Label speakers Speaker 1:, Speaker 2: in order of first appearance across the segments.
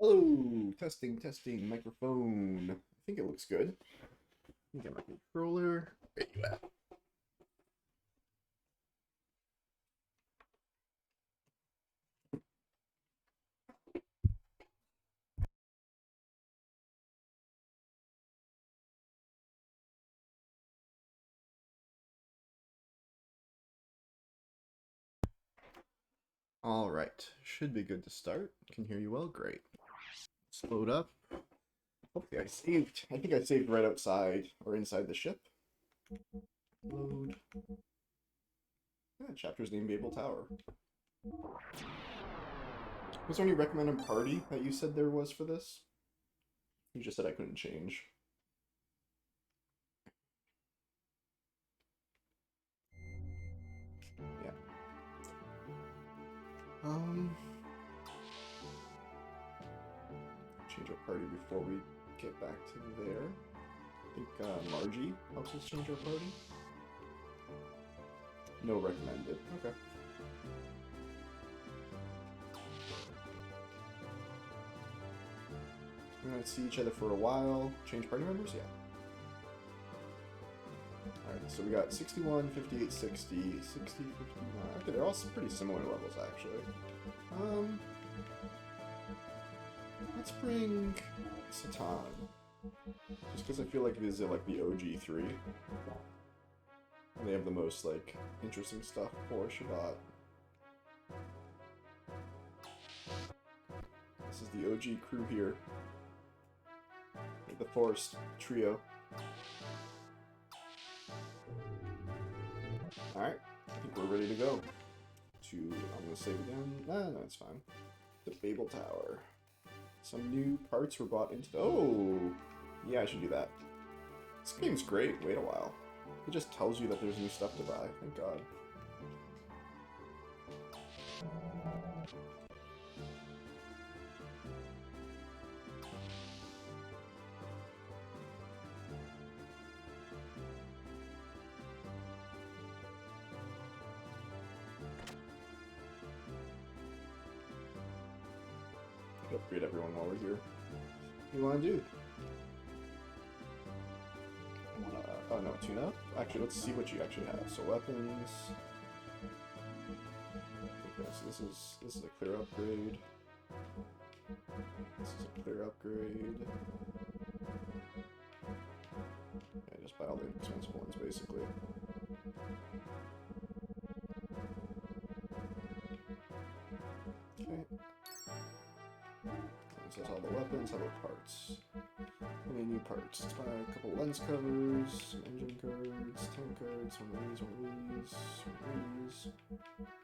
Speaker 1: Hello, testing, testing, microphone. I think it looks good. Get my controller. Where you at? All right, should be good to start. Can hear you well. Great. Let's load up. Hopefully I saved. I think I saved right outside or inside the ship. Load. Yeah, chapter's name Babel Tower. Was there any recommended party that you said there was for this? You just said I couldn't change. Yeah. Change our party before we get back to there. I think Margie helps us change our party. No recommended. Okay. We're gonna see each other for a while. Change party members? Yeah. Alright, so we got 61, 58, 60, 60, 59. Okay, they're all pretty similar levels, actually. Let's bring Satan. Just because I feel like these are like the OG3. And they have the most, like, interesting stuff for Shabbat. This is the OG crew here. The Forest Trio. Alright, I think we're ready to go. I'm gonna save again. No, it's fine. The Babel Tower. Some new parts were bought into the... Oh! Yeah, I should do that. This game's great. Wait a while. It just tells you that there's new stuff to buy. Thank God. Upgrade everyone while we're here. What do you want to do? Oh no, tune up? Actually, let's see what you actually have. So weapons. Okay, so this is a clear upgrade. This is a clear upgrade. Okay, just buy all the expensive ones basically. Okay. This has all the weapons. How about parts? Any new parts? Let's buy a couple lens covers, some engine cards, tank cards, one of these, one of these, one of these.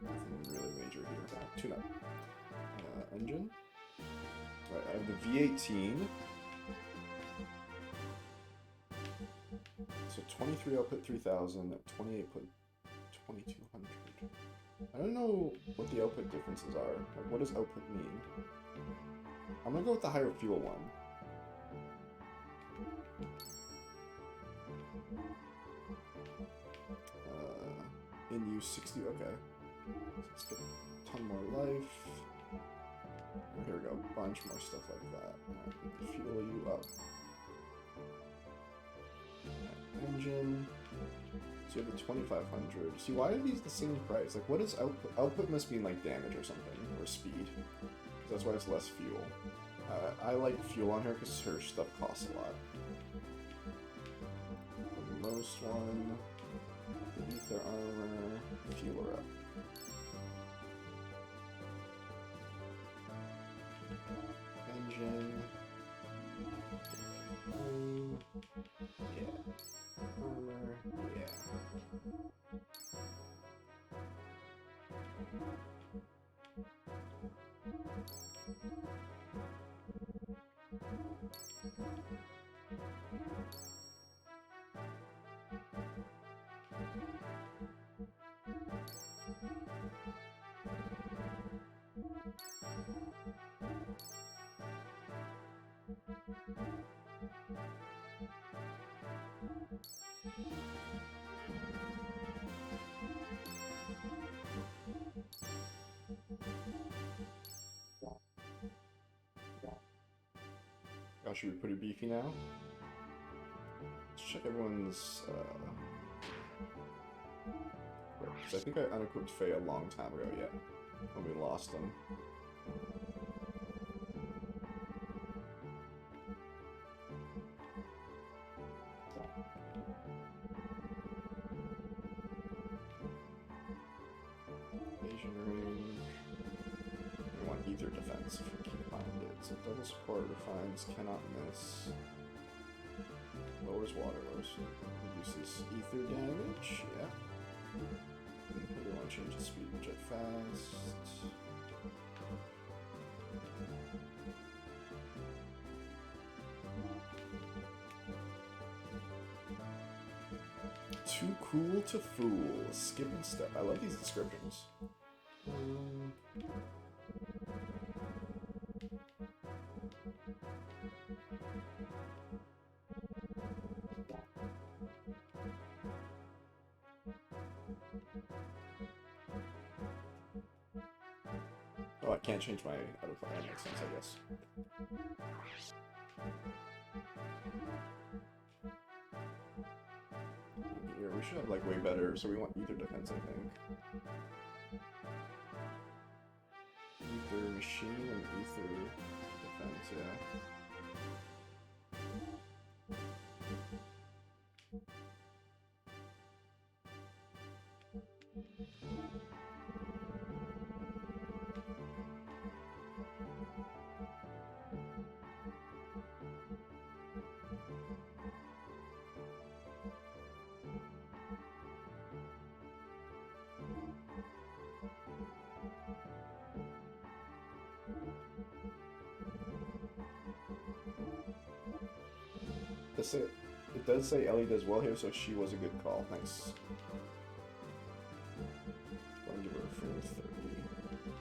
Speaker 1: Nothing really major here. Tune up. Engine. Right, I have the V18. So 23 output 3000, 28 put 2200. I don't know what the output differences are. Like, what does output mean? I'm gonna go with the higher fuel one. In use 60, okay. Let's get a ton more life. Oh, here we go, bunch more stuff like that. Right, fuel you up. Right, engine. So you have the 2500. See, why are these the same price? Like, what is output? Output must mean like damage or something, or speed. Because that's why it's less fuel. I like fuel on her because her stuff costs a lot. The most one. Ether armor, fuel her up. Engine. Yeah. Armor, yeah. Oh, should be pretty beefy now. Let's check everyone's because I think I unequipped Faye a long time ago yet, when we lost them. Asian ring. We want ether defense if we can find it. So double support refines, cannot miss. Lowers water loss. Reduces ether damage. Yeah. Everyone changes speed jet fast. Too cool to fool. Skip and step. I love these descriptions. Oh, I can't change my out of fire. That makes sense, I guess. Here, we should have like way better, so we want ether defense, I think. Ether machine and ether defense, yeah. It does say Ellie does well here, so she was a good call. Nice. I'm gonna give her a frame 30.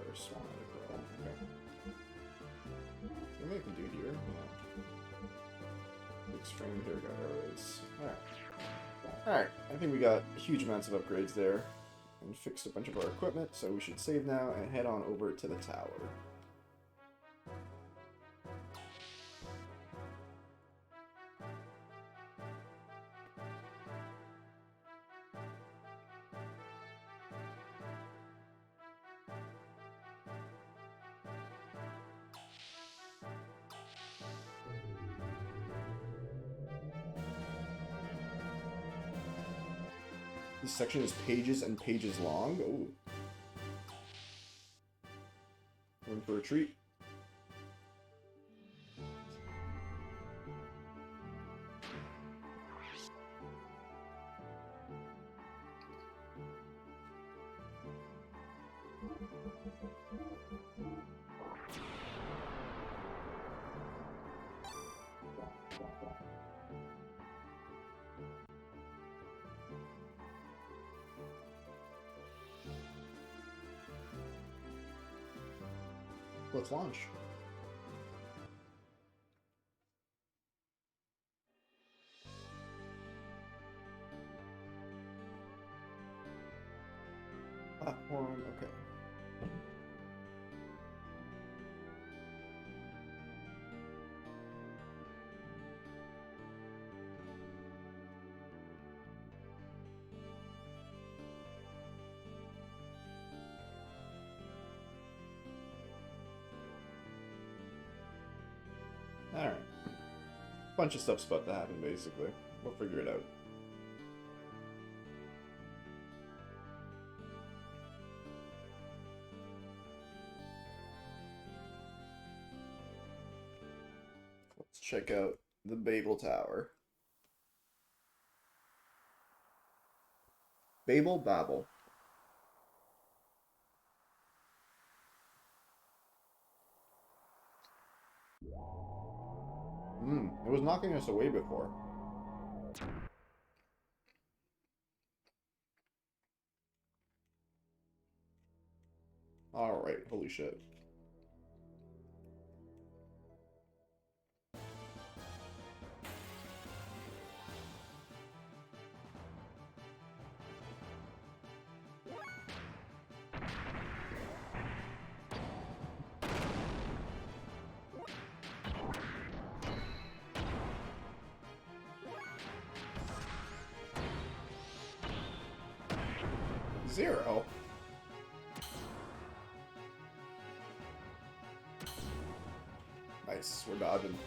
Speaker 1: or small medical. Okay. What I can do here? Fix frame here, got arrows. Alright. Alright, I think we got huge amounts of upgrades there. And fixed a bunch of our equipment, so we should save now and head on over to the tower. This section is pages and pages long. Ooh. Going for a treat. Let's launch. Platform, okay. Alright. Bunch of stuff's about to happen, basically. We'll figure it out. Let's check out the Babel Tower. Babel. It was knocking us away before. Alright, holy shit. Zero. Nice, we're dodging.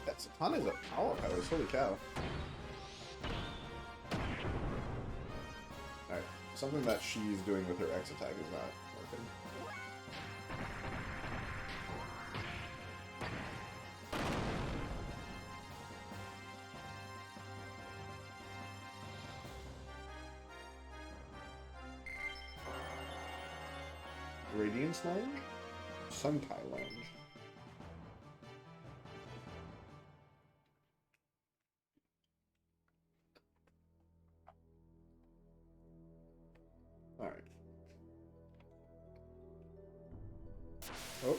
Speaker 1: That Satana is a powerhouse, holy cow. Alright, something that she's doing with her X attack is not working. Radiance Lounge? Sunkai Lounge. Alright. Oh.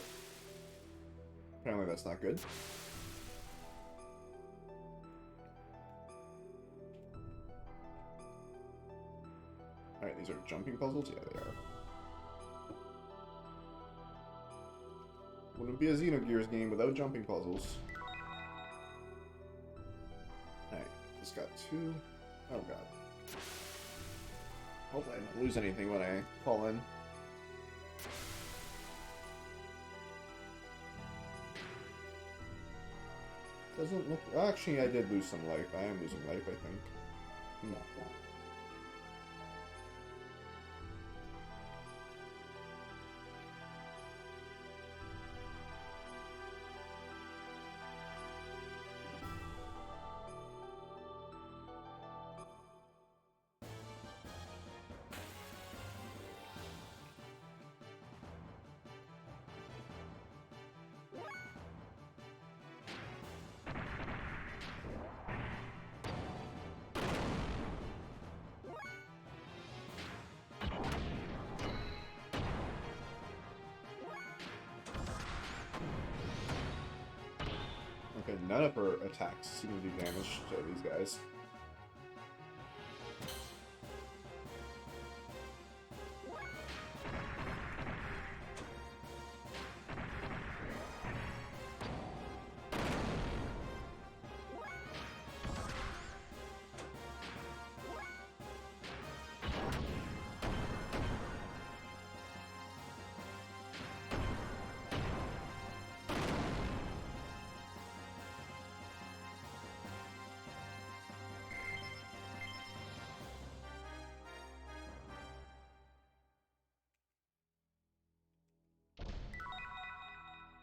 Speaker 1: Apparently that's not good. Alright, these are jumping puzzles? Yeah, they are. Wouldn't be a Xenogears game without jumping puzzles. Alright, just got two. Oh god. Hopefully I don't lose anything when I fall in. Doesn't look... Actually, I did lose some life. I am losing life, I think. No. none of her attacks seem to do damage to these guys.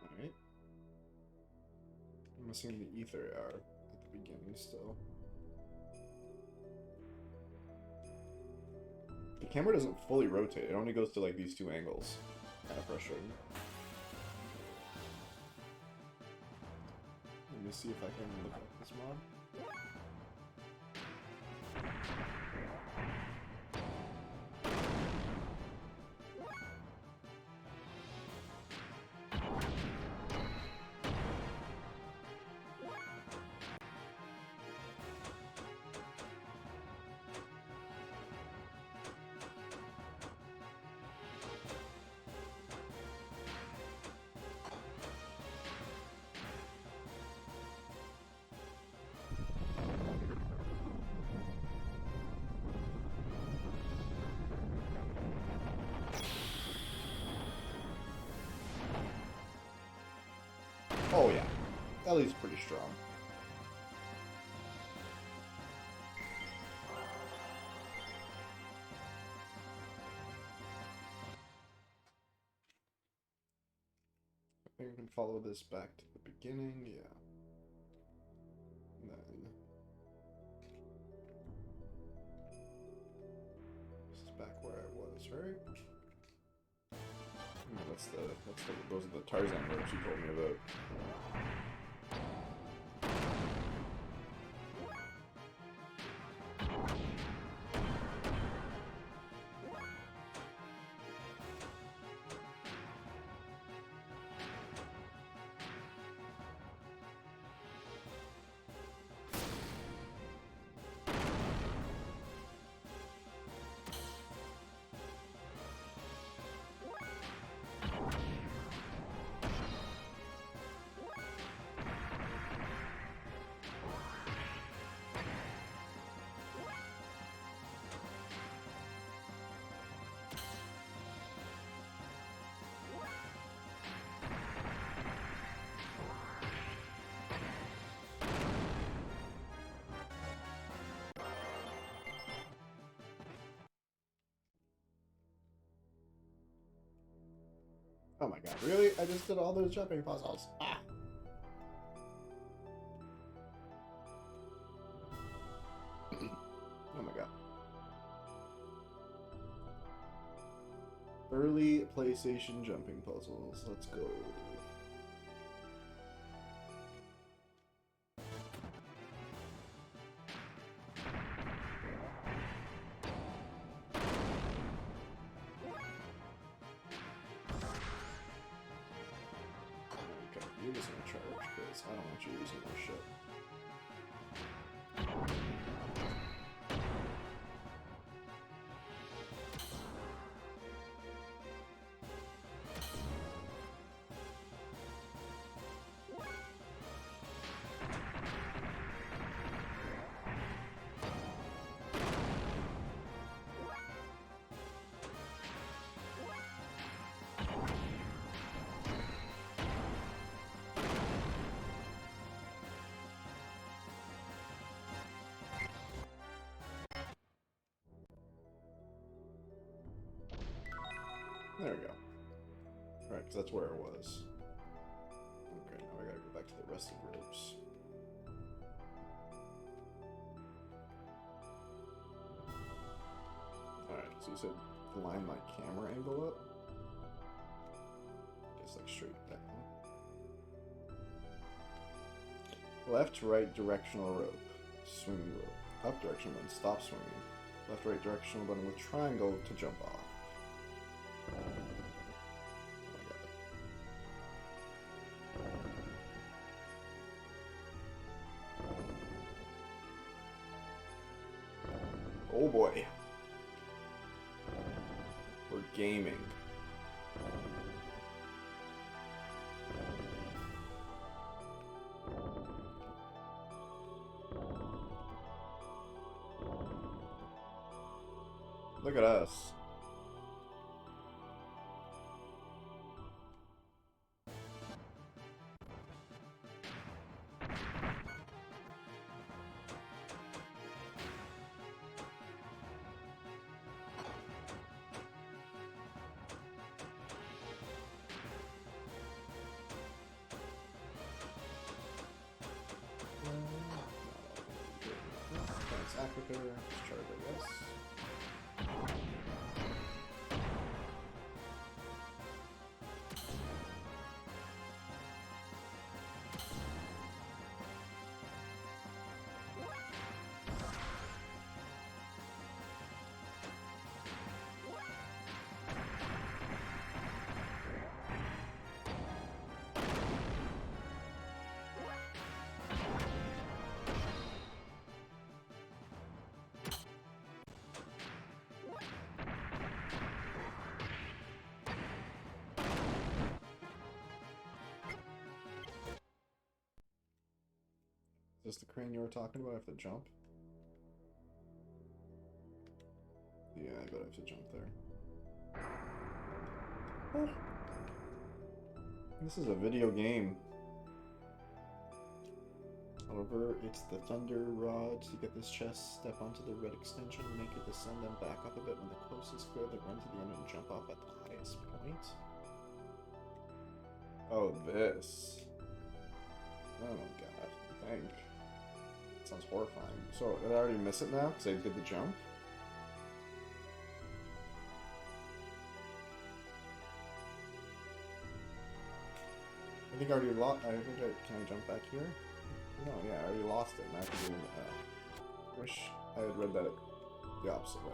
Speaker 1: Alright. I'm missing the ether hour at the beginning still. The camera doesn't fully rotate, it only goes to like these two angles. Kind of frustrating. Let me see if I can look up this mod. Oh yeah, Ellie's pretty strong. I think we can follow this back to the beginning, yeah. And then this is back where I was, right? No, those are the Tarzan ropes you told me about. Oh my god, really? I just did all those jumping puzzles. Ah! Oh my god. Early PlayStation jumping puzzles. Let's go. You're just gonna charge, because I don't want you using your shit. There we go. Alright, because that's where it was. Okay, now I gotta go back to the rusted ropes. Alright, so you said line my camera angle up? Just like straight down. Left to right directional rope. Swinging rope. Up directional button, stop swinging. Left right directional button with triangle to jump off. Oh boy. We're gaming. Look at us. Thanks, Africa. Charge, I guess. Is this the crane you were talking about? I have to jump? Yeah, I bet I have to jump there. Oh. This is a video game. However, it's the thunder rods. You get this chest, step onto the red extension, make it descend, then back up a bit when the coast is clear, then run to the end and jump off at the highest point. Oh, this. Oh god, I think. Sounds horrifying. So, did I already miss it now? Because I did the jump? I think I already lost. Can I jump back here? No, yeah, I already lost it. Now I have to do it. Wish I had read that the opposite way.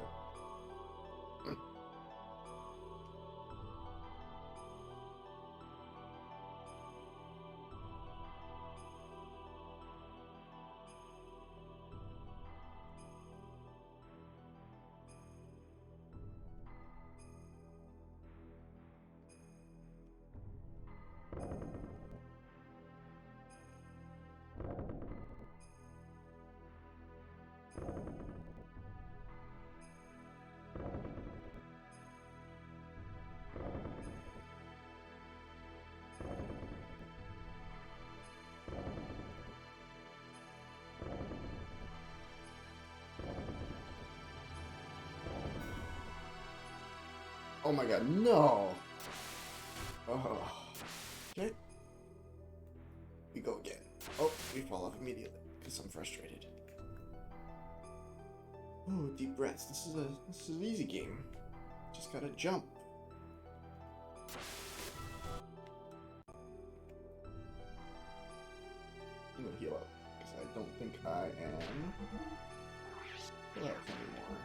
Speaker 1: Oh my god, no! Oh. Okay. We go again. Oh, we fall off immediately, because I'm frustrated. Oh, deep breaths. This is an easy game. Just gotta jump. I'm gonna heal up, because I don't think I am alive anymore.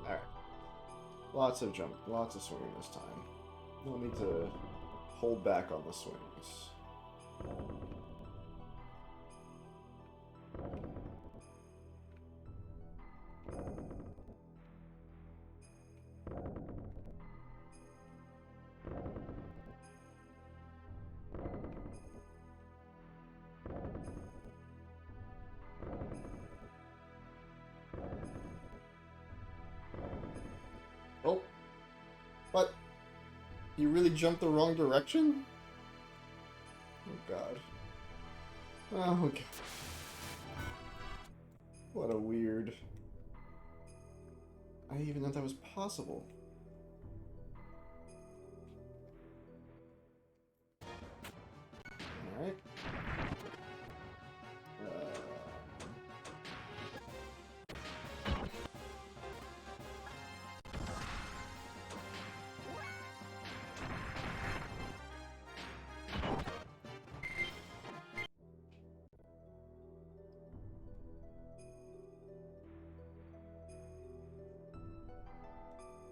Speaker 1: Alright. Lots of jump, lots of swinging this time. No need to hold back on the swings. Oh. What? You really jumped the wrong direction? Oh god. Oh god. What a weird... I didn't even know that was possible. Alright.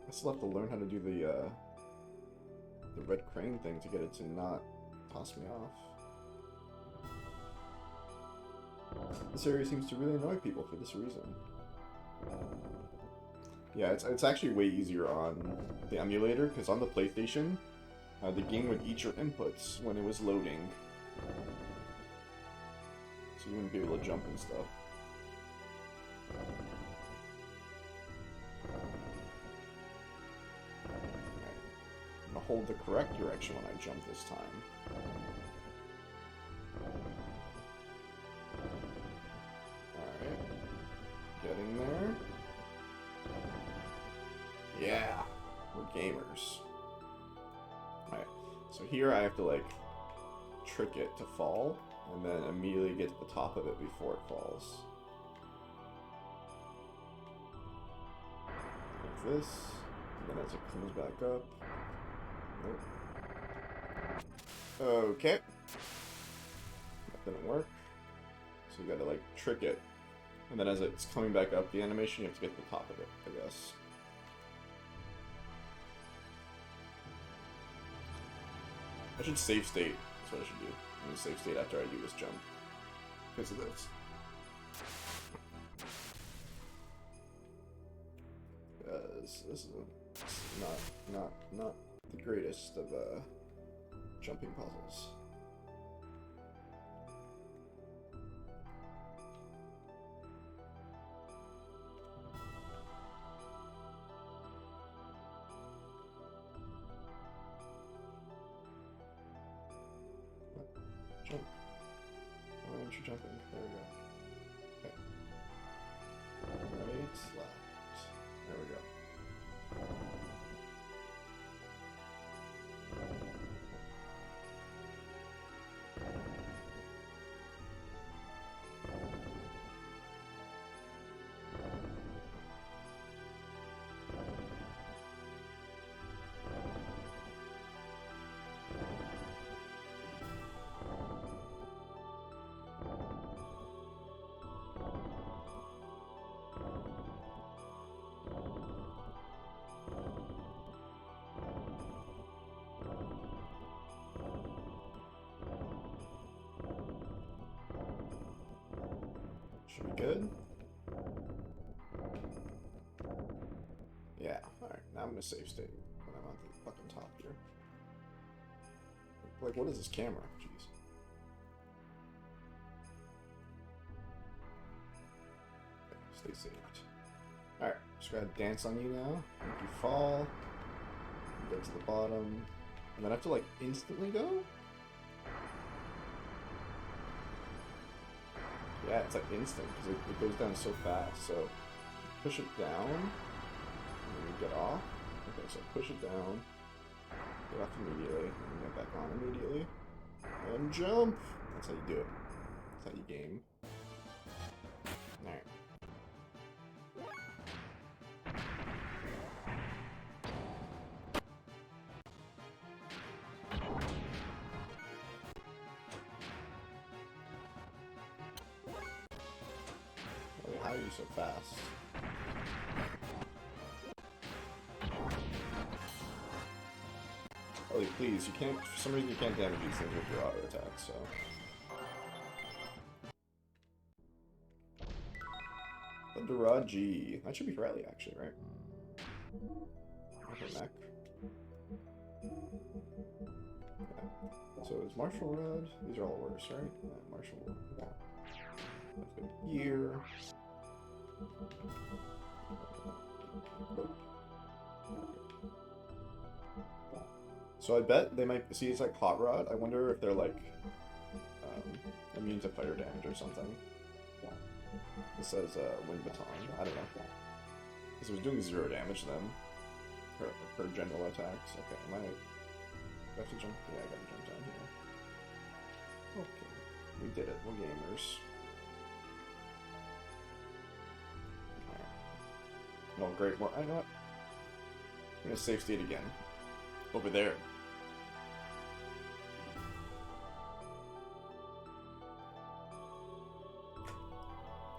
Speaker 1: I still have to learn how to do the red crane thing to get it to not toss me off. This area seems to really annoy people for this reason. Yeah, it's actually way easier on the emulator, because on the PlayStation, the game would eat your inputs when it was loading. So you wouldn't be able to jump and stuff. I'm gonna hold the correct direction when I jump this time. Alright. Getting there. Yeah! We're gamers. Alright. So here I have to, like, trick it to fall, and then immediately get to the top of it before it falls. Like this. And then as it comes back up. Nope. Okay. That didn't work. So you gotta, like, trick it. And then as it's coming back up the animation, you have to get to the top of it, I guess. I should save state. That's what I should do. I'm gonna save state after I do this jump. Because of this. Because this is not the greatest of jumping puzzles. Jump. Why aren't you jumping? There we go. Okay. Right, left. There we go. Should be good. Yeah, alright, now I'm gonna save state when I'm on the fucking top here. Like, what is this camera? Jeez. Okay, stay saved. Alright, just gotta dance on you now. Make you fall. Get to the bottom. And then I have to, like, instantly go? Yeah, it's like instant, because it goes down so fast. So, push it down, and then you get off. Okay, so push it down, get off immediately, and then get back on immediately. And jump! That's how you do it. That's how you game. Alright. How are you so fast? Oh, please, you can't, for some reason you can't damage these things with your auto attack, so. Thunderaji. That should be Riley, actually, right? Her neck. Okay. So is Martial Red? These are all worse, right? Yeah, Martial Red. Okay. That's good. Year. So I bet they might see it's like Hot Rod. I wonder if they're like immune to fire damage or something. It says Wind Baton. I don't know. Because it was doing 0 damage then. Her general attacks. Okay, am I... Do I have to jump? Yeah, I gotta jump down here. Okay. We did it. We're gamers. Oh, great. Well, I know what? I'm gonna save state again. Over there.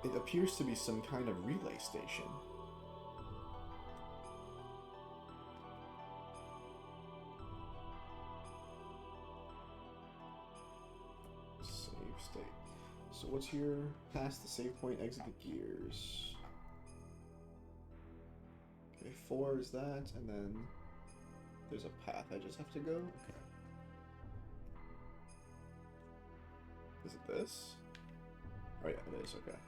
Speaker 1: It appears to be some kind of relay station. So what's here? Past the save point, exit the gears. Okay, 4 is that, and then there's a path I just have to go? Okay. Is it this? Oh yeah, it is, okay.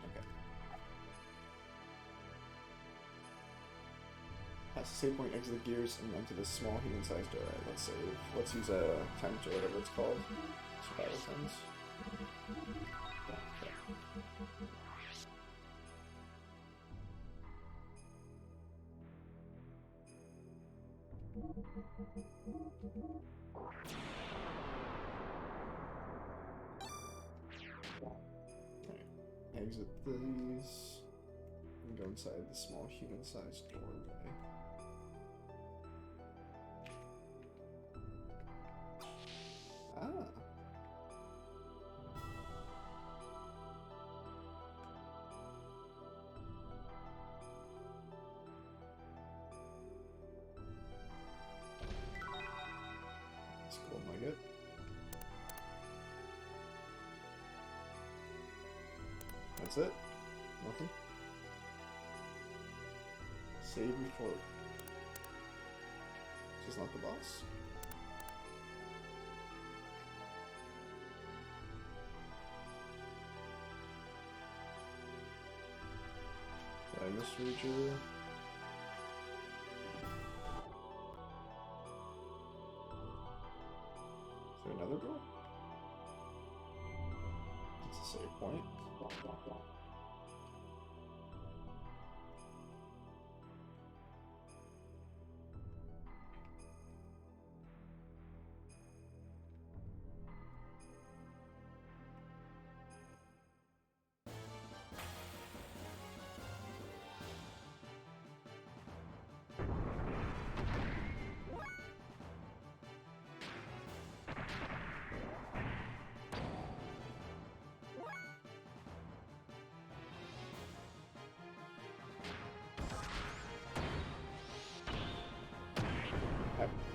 Speaker 1: Okay. Past the save point, exit the gears, and enter this small human-sized door. Alright, let's save. Let's use a tempt or whatever it's called. Survival sense. Okay. Alright. Exit these. And go inside the small human-sized doorway. Ah. That's cool, nugget. That's it? Nothing? Save before. This is not the boss. Did I misread you? Is there another door? It's a save point.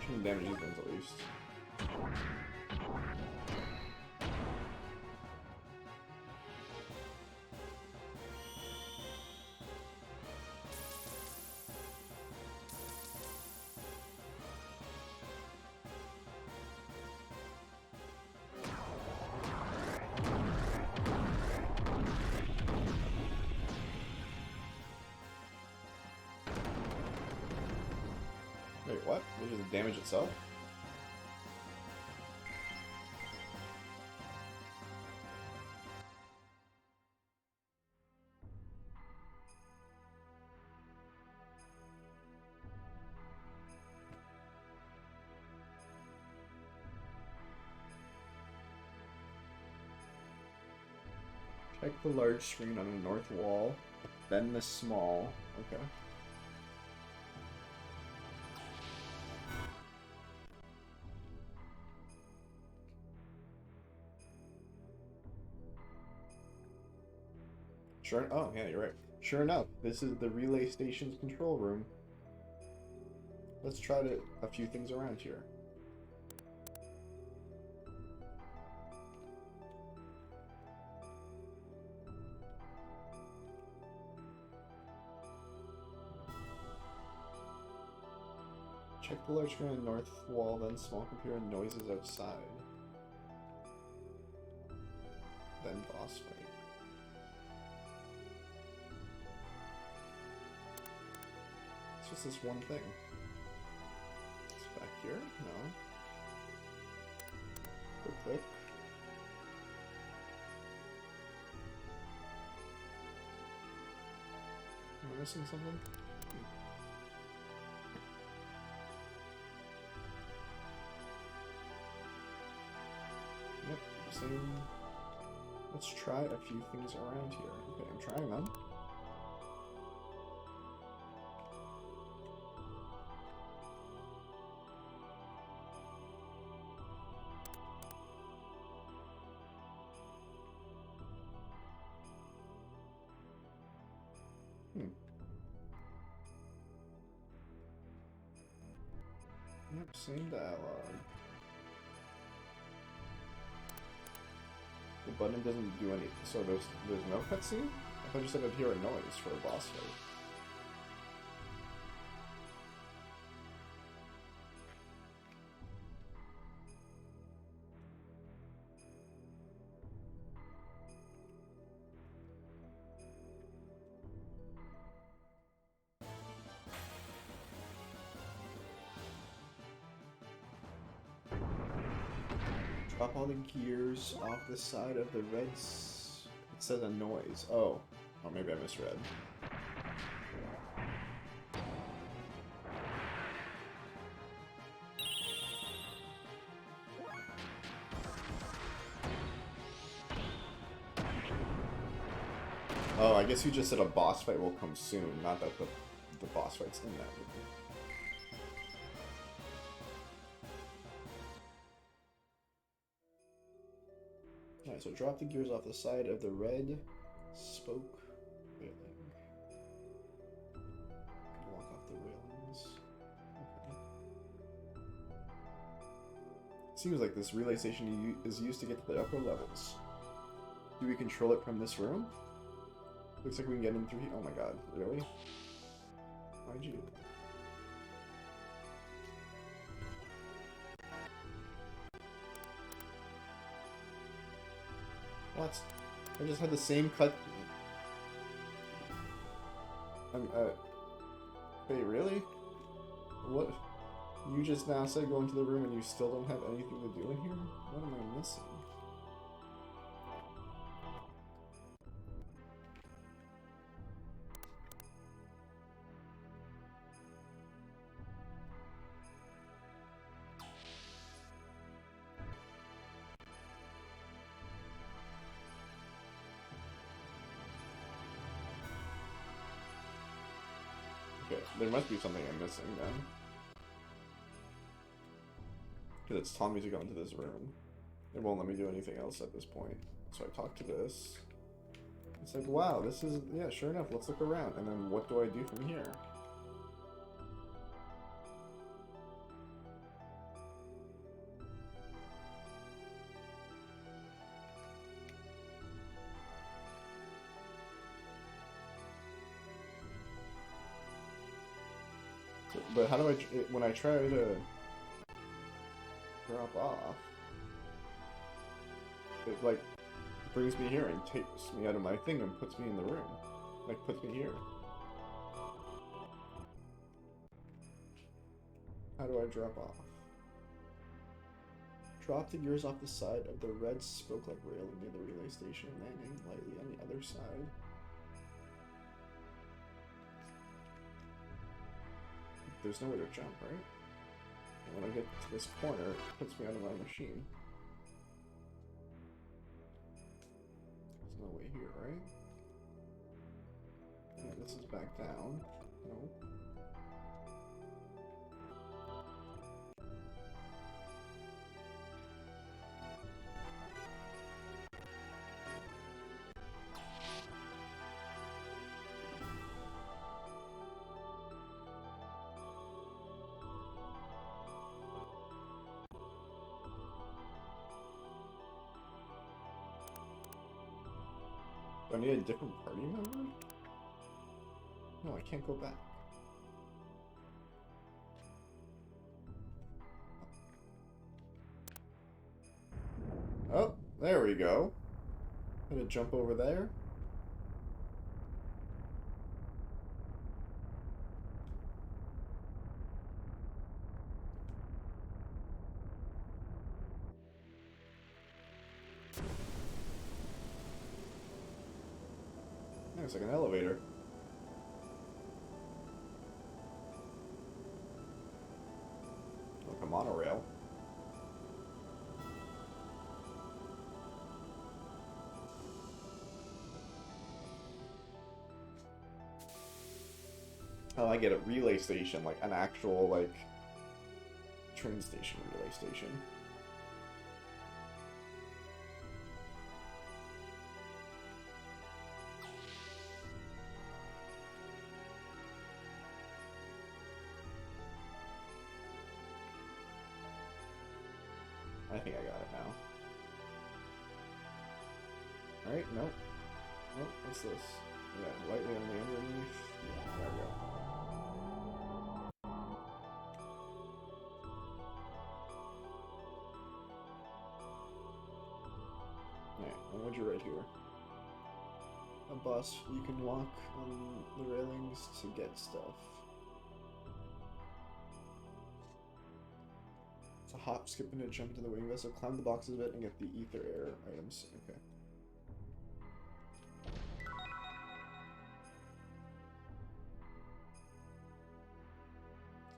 Speaker 1: Shouldn't damage these ones at least. Wait, what? It doesn't damage itself? Check the large screen on the north wall, then the small. Okay. Sure. Oh, yeah, you're right. Sure enough, this is the relay station's control room. Let's try a few things around here. Check the large screen on the north wall, then small computer and noises outside. Then boss fight. It's just this one thing. It's back here? No. Quick click. Am I missing something? Yep, same. Let's try a few things around here. Okay, I'm trying them. Same dialogue. The button doesn't do anything, so there's no cutscene? I thought you said I'd hear a noise for a boss fight. Drop all the gears off the side of the red it says a noise. Oh. Oh, maybe I misread. Oh, I guess you just said a boss fight will come soon, not that the boss fight's in that movie. Alright, so drop the gears off the side of the red spoke railing. Walk off the railings. Okay. Seems like this relay station is used to get to the upper levels. Do we control it from this room? Looks like we can get in through here. Oh my god, really? Why'd you? What? I just had the same cut. Wait, really? What? You just now said go into the room and you still don't have anything to do in here? What am I missing? Okay, there must be something I'm missing then. Because it's telling me to go into this room. It won't let me do anything else at this point. So I talk to this. It's like, wow, this is, yeah, sure enough, let's look around. And then what do I do from here? But how do I, when I try to drop off, it like brings me here and takes me out of my thing and puts me in the room. Like puts me here. How do I drop off? Drop the gears off the side of the red spoke-like railing near the relay station, landing lightly on the other side. There's nowhere to jump, right? And when I get to this corner, it puts me out of my machine. There's no way here, right? Yeah, this is back down. No. Do I need a different party member? No, I can't go back. Oh, there we go. I'm gonna jump over there. Looks like an elevator. Like a monorail. Oh, I get a relay station, like an actual, like, train station relay station. I think I got it now. Alright, nope. Nope, what's this? Yeah, lightly on the underneath. Yeah, there we go. Alright, and what'd you write here? A bus. You can walk on the railings to get stuff. It's a hop, skip, and a jump into the wing vessel. Climb the boxes of it and get the ether air items. Okay.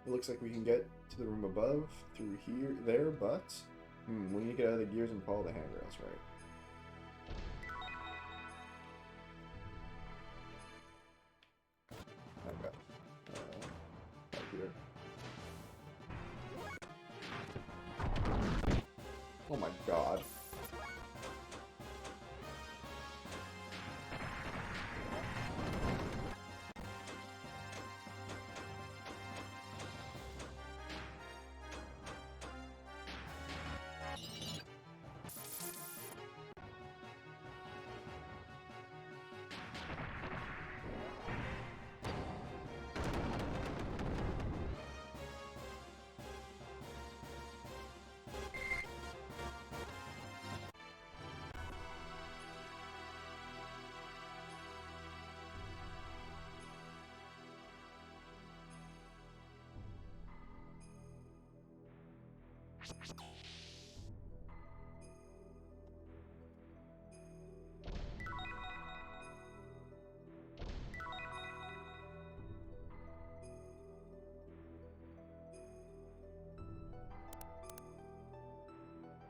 Speaker 1: It looks like we can get to the room above through there, but we need to get out of the gears and follow the handrails, right? Okay. Right here. Oh my god.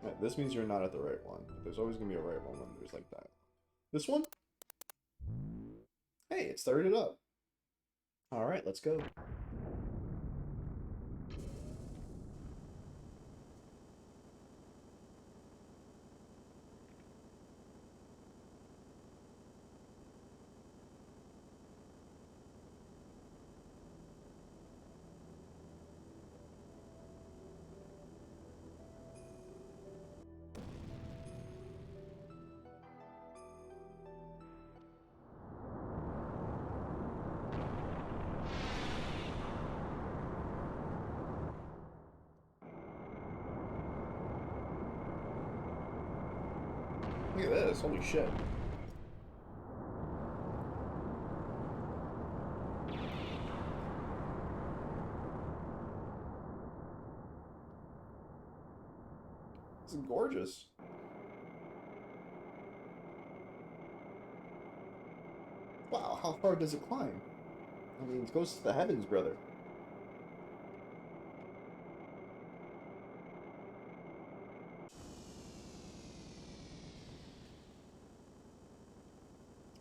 Speaker 1: Right, this means you're not at the right one. There's always gonna be a right one when there's like that. This one? Hey, it started up. Alright, let's go. Look at this, holy shit. This is gorgeous. Wow, how far does it climb? I mean, it goes to the heavens, brother.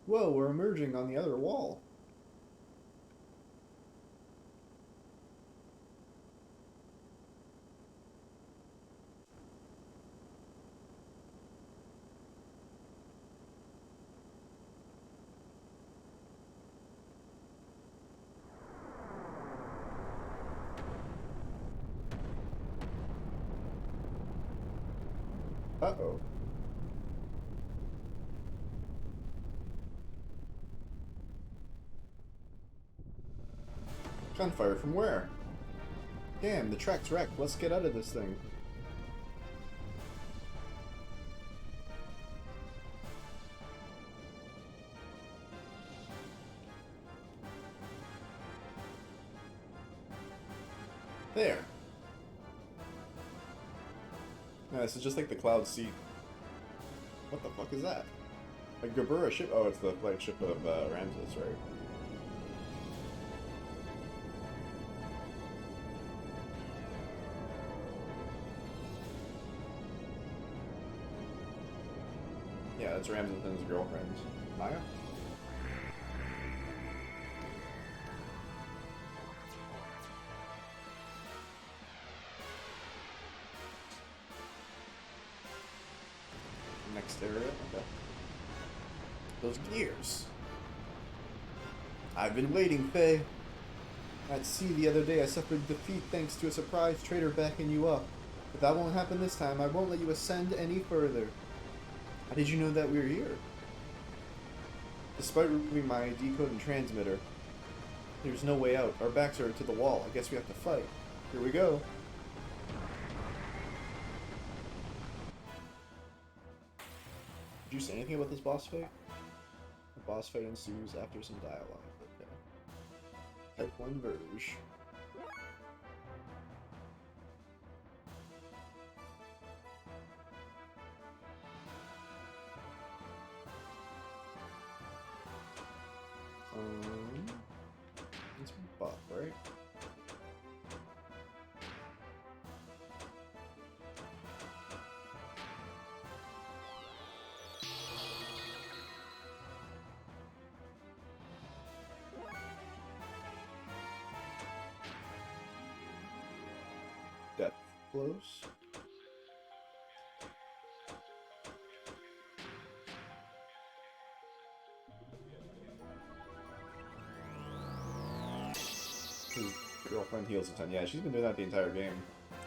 Speaker 1: Whoa, we're emerging on the other wall. Uh-oh. Gunfire from where? Damn, the track's wrecked. Let's get out of this thing. There. No, this is just like the Cloud Seat. What the fuck is that? A Gabura ship? Oh, it's the flagship of Ramses, right? Yeah, that's Ramses and his girlfriend, Maya. Next area, okay. Those gears. I've been waiting, Faye. At sea the other day, I suffered defeat thanks to a surprise traitor backing you up. But that won't happen this time. I won't let you ascend any further. How did you know that we were here? Despite removing my decode and transmitter, there's no way out. Our backs are to the wall. I guess we have to fight. Here we go. Did you say anything about this boss fight? The boss fight ensues after some dialogue. Okay. Type 1 Verge. It's buff, right? Depth blows. His girlfriend heals a ton. Yeah, she's been doing that the entire game.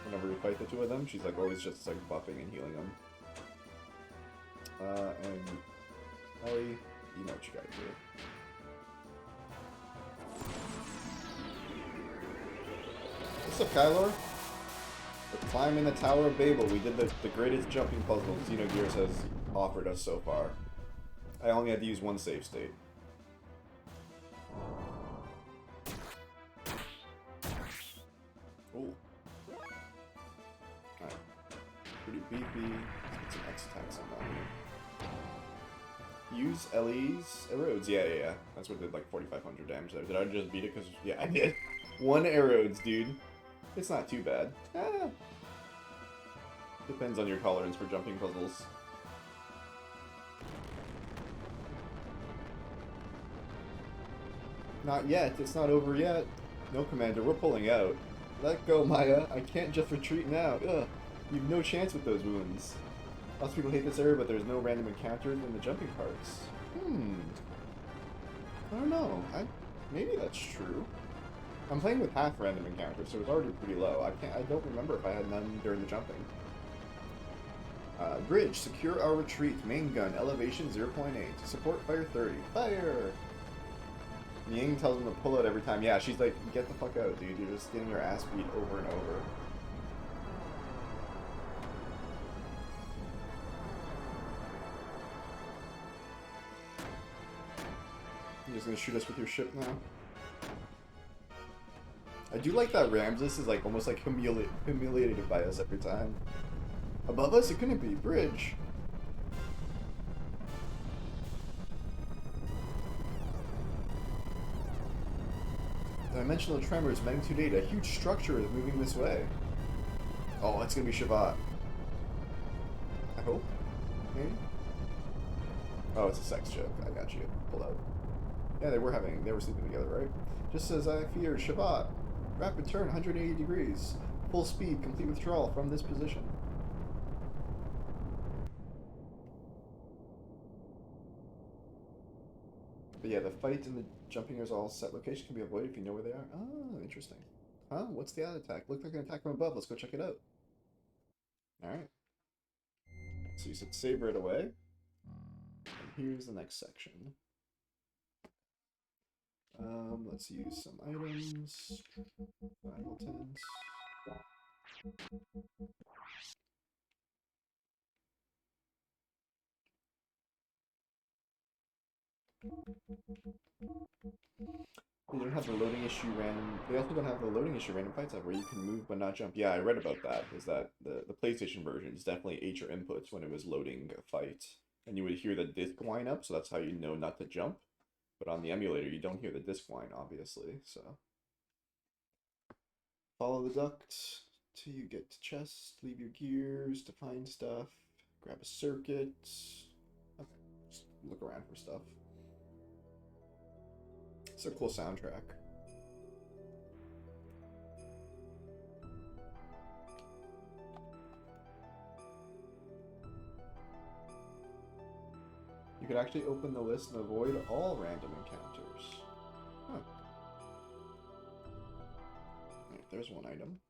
Speaker 1: Whenever we fight the two of them, she's like always just like buffing and healing them. And Ellie, you know what you gotta do. What's up, Kylor? We're climbing the Tower of Babel. We did the greatest jumping puzzle Xenogears has offered us so far. I only had to use one save state. Ooh. Alright. Pretty beefy. Let's get some X attacks on that. Use Ellie's erodes. Yeah. That's what did like 4,500 damage there. Did I just beat it? Because, yeah, I did. One erodes, dude. It's not too bad. Depends on your tolerance for jumping puzzles. Not yet. It's not over yet. No, Commander. We're pulling out. Let go, Maya. I can't just retreat now. Ugh. You've no chance with those wounds. Lots of people hate this area, but there's no random encounters in the jumping parts. I don't know. Maybe that's true. I'm playing with half random encounters, so it's already pretty low. I don't remember if I had none during the jumping. Bridge, secure our retreat. Main gun, elevation 0.8. Support fire 30. Fire! Ying tells him to pull out every time. Yeah, she's like, get the fuck out, dude. You're just getting your ass beat over and over. You're just gonna shoot us with your ship now? I do like that Ramses is like almost like humiliated by us every time. Above us, it couldn't be. Bridge. Dimensional tremors, magnitude 8. A huge structure is moving this way. Oh, it's gonna be Shabbat. I hope. Maybe? Oh, it's a sex joke. I got you. Pull out. Yeah, they were sleeping together, right? Just as I feared, Shabbat. Rapid turn, 180 degrees. Full speed, complete withdrawal from this position. But yeah, the fight and the jumping is all set location can be avoided if you know where they are. Oh, interesting. Huh? What's the other attack? Looked like an attack from above. Let's go check it out. Alright. So you said save right away. And here's the next section. Let's use some items. Vital tins. They don't have the loading issue random. They also don't have the loading issue random fights where you can move but not jump. Yeah, I read about that. Is that the PlayStation version is definitely ate your inputs when it was loading a fight, and you would hear the disc whine up, so that's how you know not to jump. But on the emulator, you don't hear the disc whine, obviously. So follow the duct till you get to chest. Leave your gears to find stuff. Grab a circuit. Okay, just look around for stuff. It's a cool soundtrack. You could actually open the list and avoid all random encounters. Huh. Right, there's one item.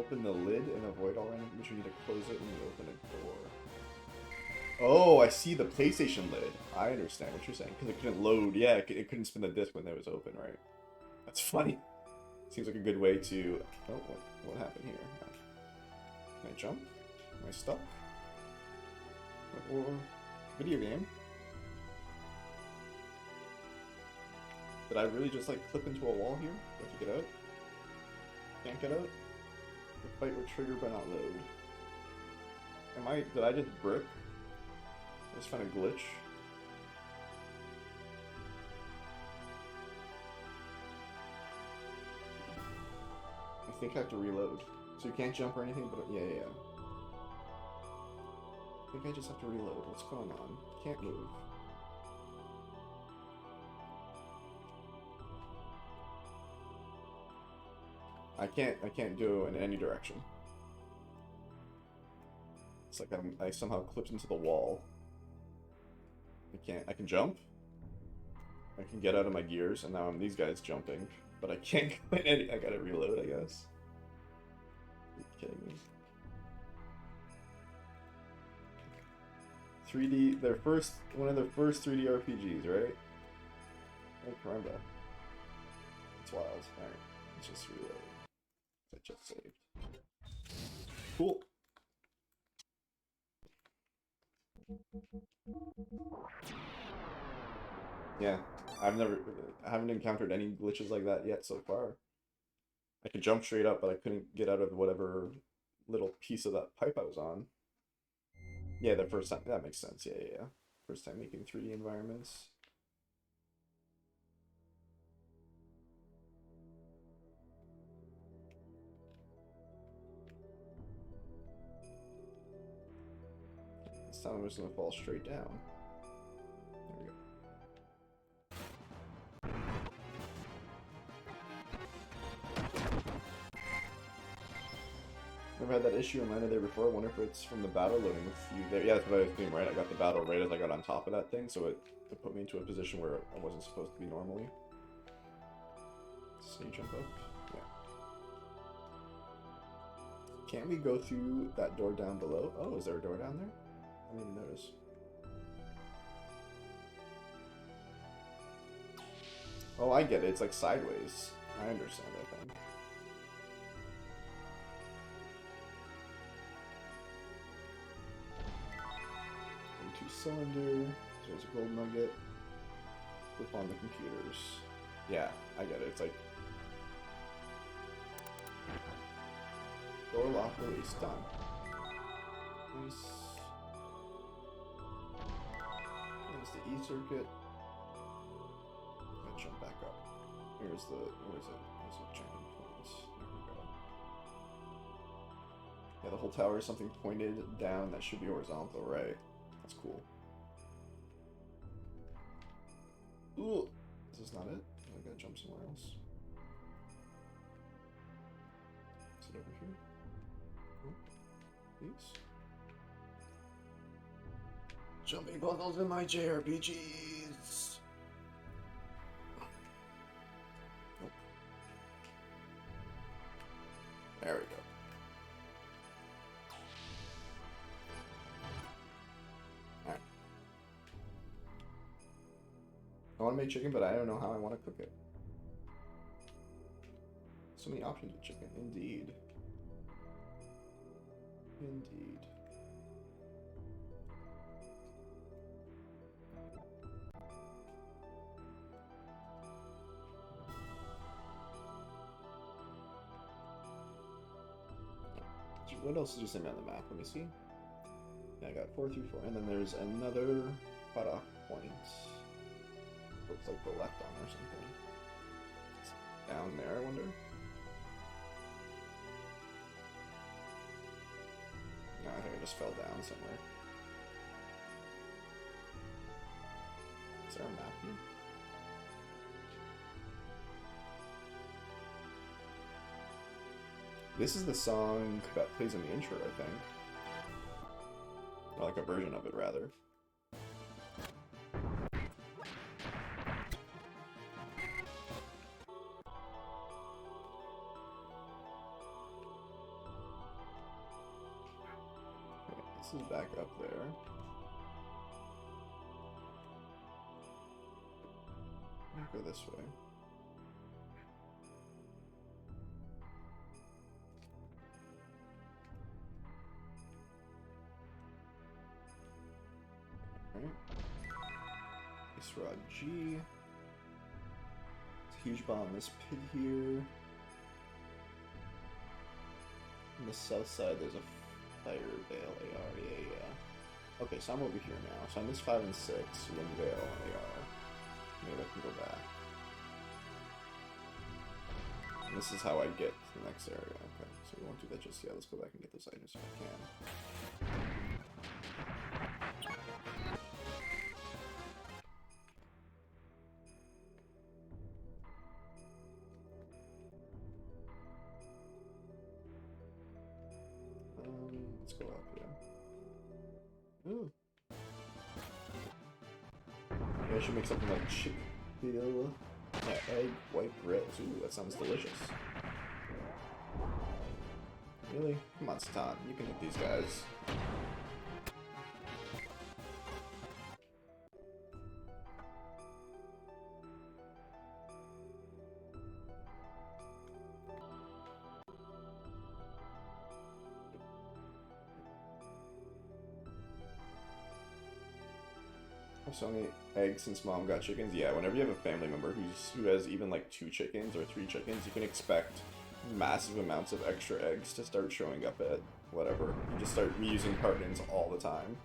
Speaker 1: open the lid and avoid all random, which you need to close it when you open a door. Oh, I see the PlayStation lid. I understand what you're saying, because it couldn't load. Yeah, it couldn't spin the disc when it was open, right? That's funny. Seems like a good way to... Oh, what happened here? Can I jump? Am I stuck? Or... Video game? Did I really just, like, clip into a wall here? Do I have to get out? Can't get out? The fight will trigger but not load. Did I just brick? I just found a glitch. I think I have to reload. So you can't jump or anything, but yeah. I think I just have to reload. What's going on? Can't move. I can't do it in any direction. It's like I somehow clipped into the wall. I can jump. I can get out of my gears, and now I'm these guys jumping. But I can't go in any... I gotta reload, I guess. Are you kidding me? 3D... One of their first 3D RPGs, right? Oh, caramba. It's wild. Alright, let's just reload. I just saved. Cool. Yeah, I haven't encountered any glitches like that yet so far. I could jump straight up, but I couldn't get out of whatever little piece of that pipe I was on. Yeah, the first time. That makes sense. Yeah. First time making 3D environments. This time I'm just gonna fall straight down. There we go. Never had that issue in Liner there before. I wonder if it's from the battle loading with you there. Yeah, that's what I was doing, right? I got the battle right as I got on top of that thing, so it put me into a position where I wasn't supposed to be normally. So you jump up. Yeah. Can't we go through that door down below? Oh, is there a door down there? I didn't even notice. Oh, I get it. It's like sideways. I understand, I think. Cylinder, there's a gold nugget. Flip on the computers. Yeah, I get it. It's like door lock release done. Nice. There's the E circuit. Gotta jump back up. Here's the where is it? There's a checking points. There we go. Yeah, the whole tower is something pointed down that should be horizontal, right? That's cool. Ooh, is this not it? I gotta jump somewhere else. Is it over here? Oh, please. Jumping puzzles in my JRPGs. Nope. There we go. I want to make chicken, but I don't know how I want to cook it. So many options with chicken. Indeed. Indeed. What else did you send me on the map? Let me see. Yeah, I got 4 through 4. And then there's another cutoff point. Looks like the left on or something. It's down there, I wonder. No, I think I just fell down somewhere. Is there a map here? This is the song that plays in the intro, I think. Or like a version of it, rather. This is back up there. I'll go this way. Alright. Ice Rod G. It's a huge bomb in this pit here. On the south side, there's a Fire Veil AR. Yeah. Okay, so I'm over here now. So I missed 5 and 6. Wind Veil AR. Maybe I can go back. And this is how I get to the next area. Okay, so we won't do that just yet. Let's go back and get those items if I can. Let's go up here. Ooh. Maybe I should make something like chickpea, egg, white grills. Ooh, that sounds delicious. Really? Come on, Satan. You can hit these guys. So many eggs since mom got chickens. Yeah, whenever you have a family member who has even like 2 chickens or 3 chickens, you can expect massive amounts of extra eggs to start showing up at whatever. You just start reusing cartons all the time.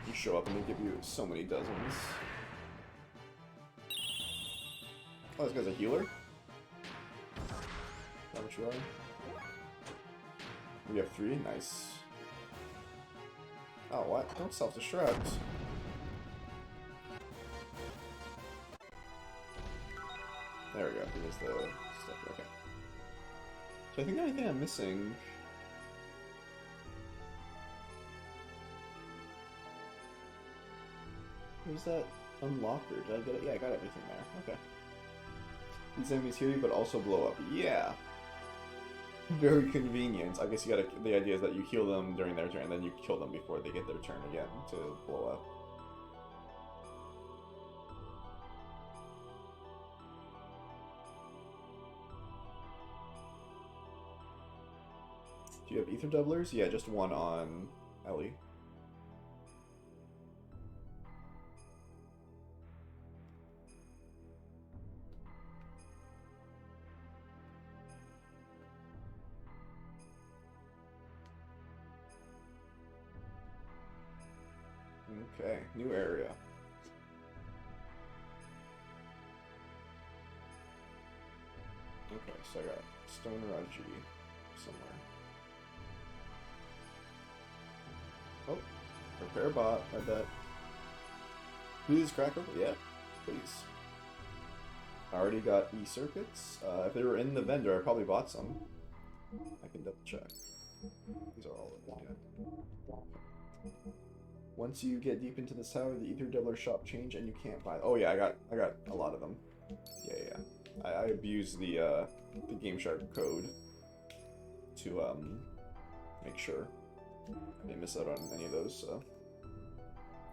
Speaker 1: You show up and they give you so many dozens. Oh, this guy's a healer? Is that what you are? We have 3, nice. Oh, what? Don't self-destruct. There we go. Here's the stuff. Okay. So I think the only thing I'm missing... Where's that unlocker? Did I get it? Yeah, I got everything there. Okay. These enemies heal you, but also blow up. Yeah! Very convenient. I guess you gotta. The idea is that you heal them during their turn, and then you kill them before they get their turn again to blow up. Do you have ether doublers? Yeah, just one on Ellie. Okay, new area. Okay, so I got Stone Raji somewhere. Oh, repair bot, I bet. Please crack open? Yeah, please. I already got E-circuits. If they were in the vendor, I probably bought some. I can double check. These are all of them, yeah. Once you get deep into this tower, the ether doubler shop change and you can't buy. Oh yeah, I got a lot of them. Yeah. I abuse the Game Shark code to make sure I didn't miss out on any of those. So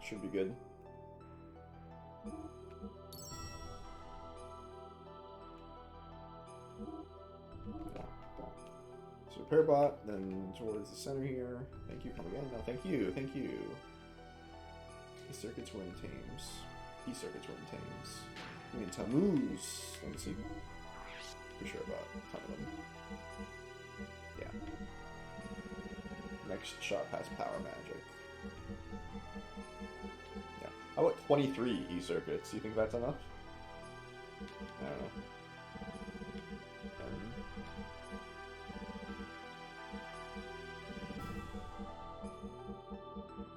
Speaker 1: should be good. So repair bot, then towards the center here. Thank you, come again. No, thank you. E-circuits were in Thames. E-circuits were in Thames. I mean, Tammuz. Let me see. For sure about a ton of them. Yeah. Next shop has power magic. Yeah. How about 23 E-circuits? Do you think that's enough? I don't know.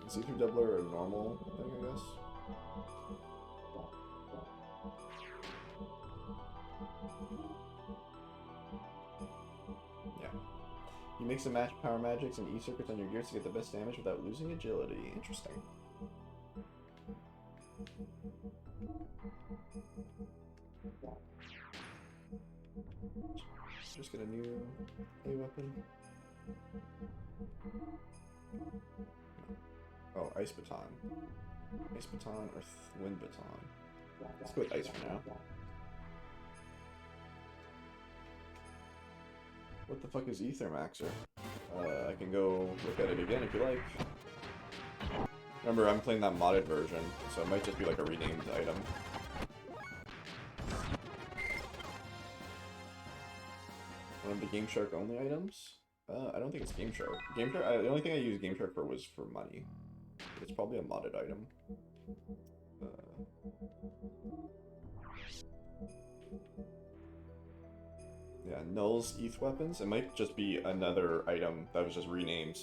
Speaker 1: Is ether doubler a normal thing, I guess? Yeah. You mix and match power magics and E-circuits on your gears to get the best damage without losing agility. Interesting. Just get a new A weapon. Ice Baton. Ice Baton or Wind Baton. Let's go with Ice for now. What the fuck is Ether Maxer? I can go look at it again if you like. Remember, I'm playing that modded version, so it might just be like a renamed item. One of the Game Shark only items? I don't think it's Game Shark. Game Shark. The only thing I used Game Shark for was for money. It's probably a modded item. Yeah, Null's ETH weapons. It might just be another item that was just renamed,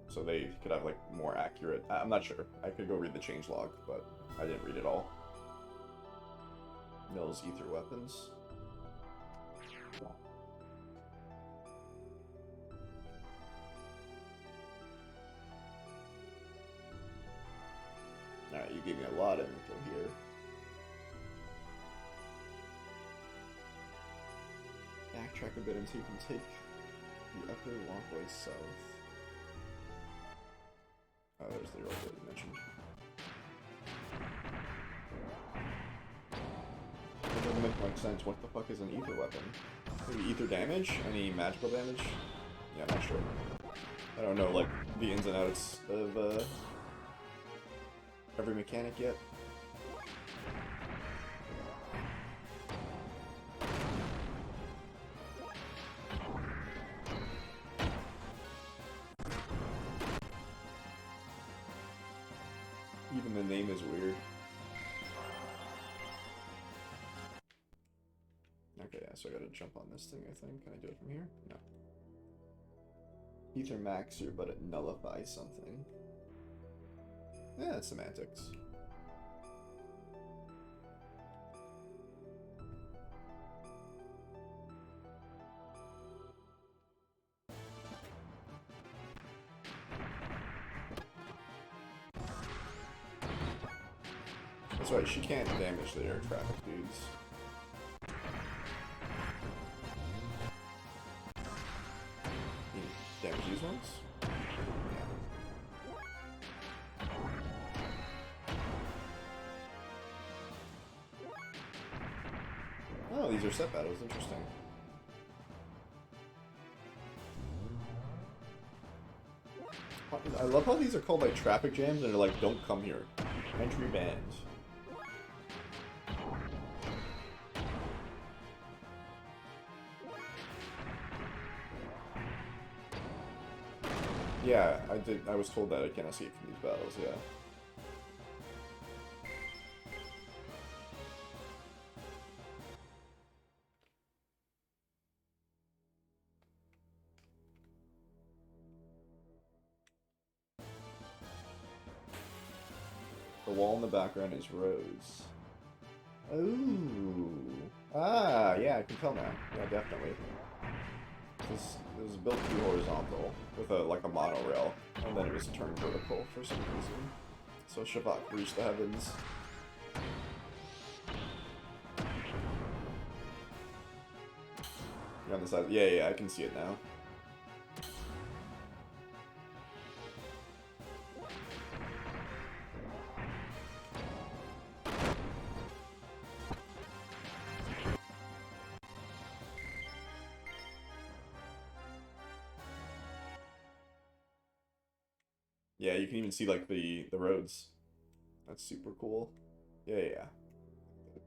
Speaker 1: so they could have like more accurate. I'm not sure. I could go read the changelog, but I didn't read it all. Null's Ether weapons. Alright, you gave me a lot of info here. Backtrack a bit until you can take the upper walkway south. Oh, there's the road that you mentioned. That doesn't make much sense. What the fuck is an ether weapon? Maybe ether damage? Any magical damage? Yeah, I'm not sure. I don't know, like, the ins and outs of, every mechanic yet. Even the name is weird. Okay, yeah, so I gotta jump on this thing, I think. Can I do it from here? No. Ether Maxer, but it nullifies something. Yeah, it's semantics. That's right, she can't damage the air traffic dudes. You damage these ones? Oh, these are set battles, interesting. I love how these are called like traffic jams and they're like, don't come here. Entry banned. Yeah, I was told that I can't escape from these battles, yeah. The wall in the background is rose. Ooh. Ah, yeah, I can tell now. Yeah, definitely. This was built to be horizontal with like a monorail, and then it was turned vertical for some reason. So Shavak reached the heavens. You're on the side. Yeah, I can see it now. Yeah, you can even see like the roads. That's super cool. Yeah.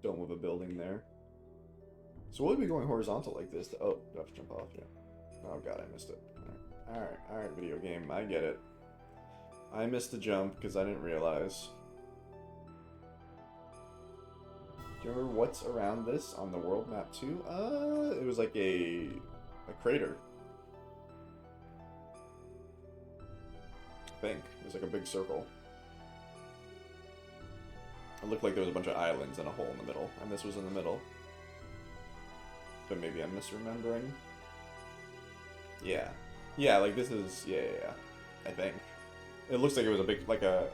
Speaker 1: Dome of a building there. So we'll be going horizontal like this. Oh, do I have to jump off? Yeah. Oh god, I missed it. Alright, video game. I get it. I missed the jump because I didn't realize. Do you remember what's around this on the world map too? It was like a crater. I think. It was like a big circle. It looked like there was a bunch of islands and a hole in the middle, and this was in the middle. But maybe I'm misremembering. Yeah. Yeah, like this is, yeah. I think. It looks like it was a big, like a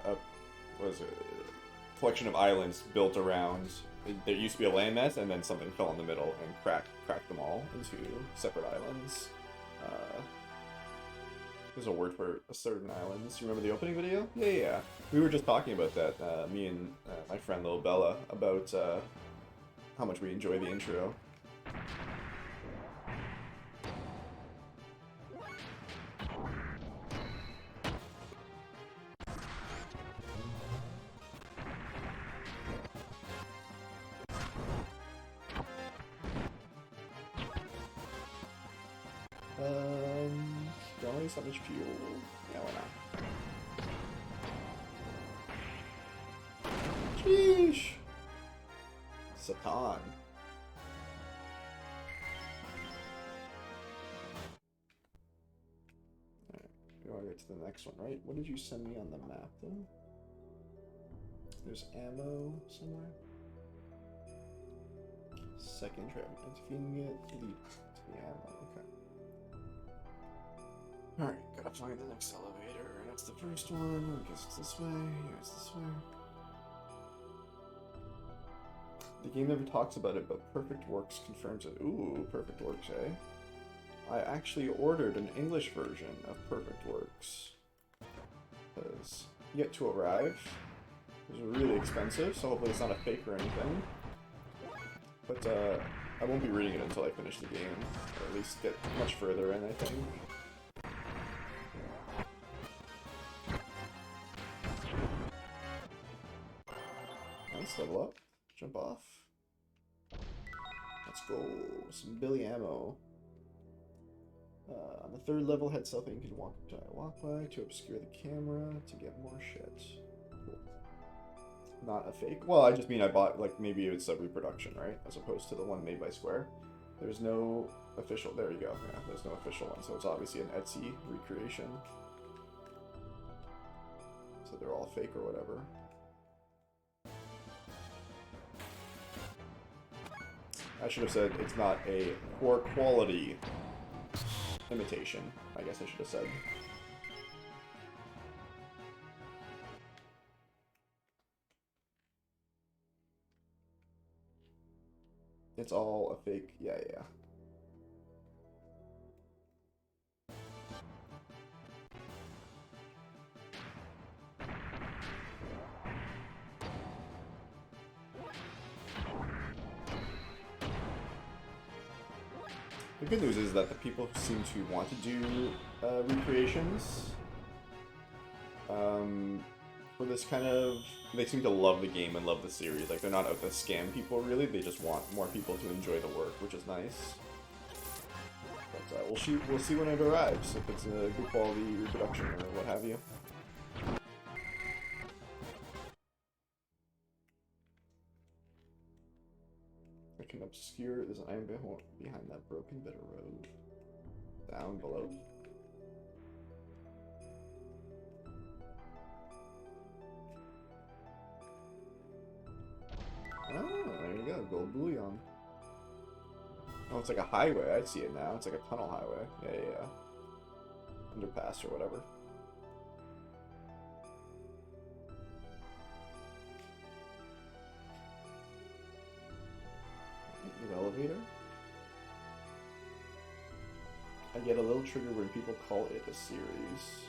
Speaker 1: what is it? Collection of islands built around. There used to be a landmass, and then something fell in the middle and cracked them all into separate islands. There's a word for a certain islands. You remember the opening video? Yeah, yeah, yeah. We were just talking about that, me and my friend Little Bella, about how much we enjoy the intro. Don't waste that much fuel. Yeah, why not? Sheesh! Satan. We want to get to the next one, right? What did you send me on the map, though? There's ammo somewhere. Second trap. It's feeding it to the ammo. Okay. Alright, gotta find the next elevator. That's the first one. I guess it's this way. Yeah, it's this way. The game never talks about it, but Perfect Works confirms it. Ooh, Perfect Works, eh? I actually ordered an English version of Perfect Works. Because yet to arrive. It was really expensive, so hopefully it's not a fake or anything. But I won't be reading it until I finish the game, or at least get much further in, I think. Nice, level up. Jump off. Let's go. Some Billy ammo. On the third level, head south and you can walk by to obscure the camera to get more shit. Cool. Not a fake. Well, I just mean I bought, like, maybe it's a reproduction, right? As opposed to the one made by Square. There's no official. There you go. Yeah, there's no official one, so it's obviously an Etsy recreation. So they're all fake or whatever. I should have said it's not a poor quality imitation, I guess I should have said. It's all a fake, yeah. The good news is that the people who seem to want to do recreations for this kind of... They seem to love the game and love the series. Like, they're not out to scam people, really. They just want more people to enjoy the work, which is nice. But we'll see when it arrives, if it's a good quality reproduction or what have you. I can obscure... There's an iron behind that broken bit of road. Down below. Oh, there you go. Gold bullion. Oh, it's like a highway. I see it now. It's like a tunnel highway. Yeah. Underpass or whatever. New elevator. I get a little trigger when people call it a series.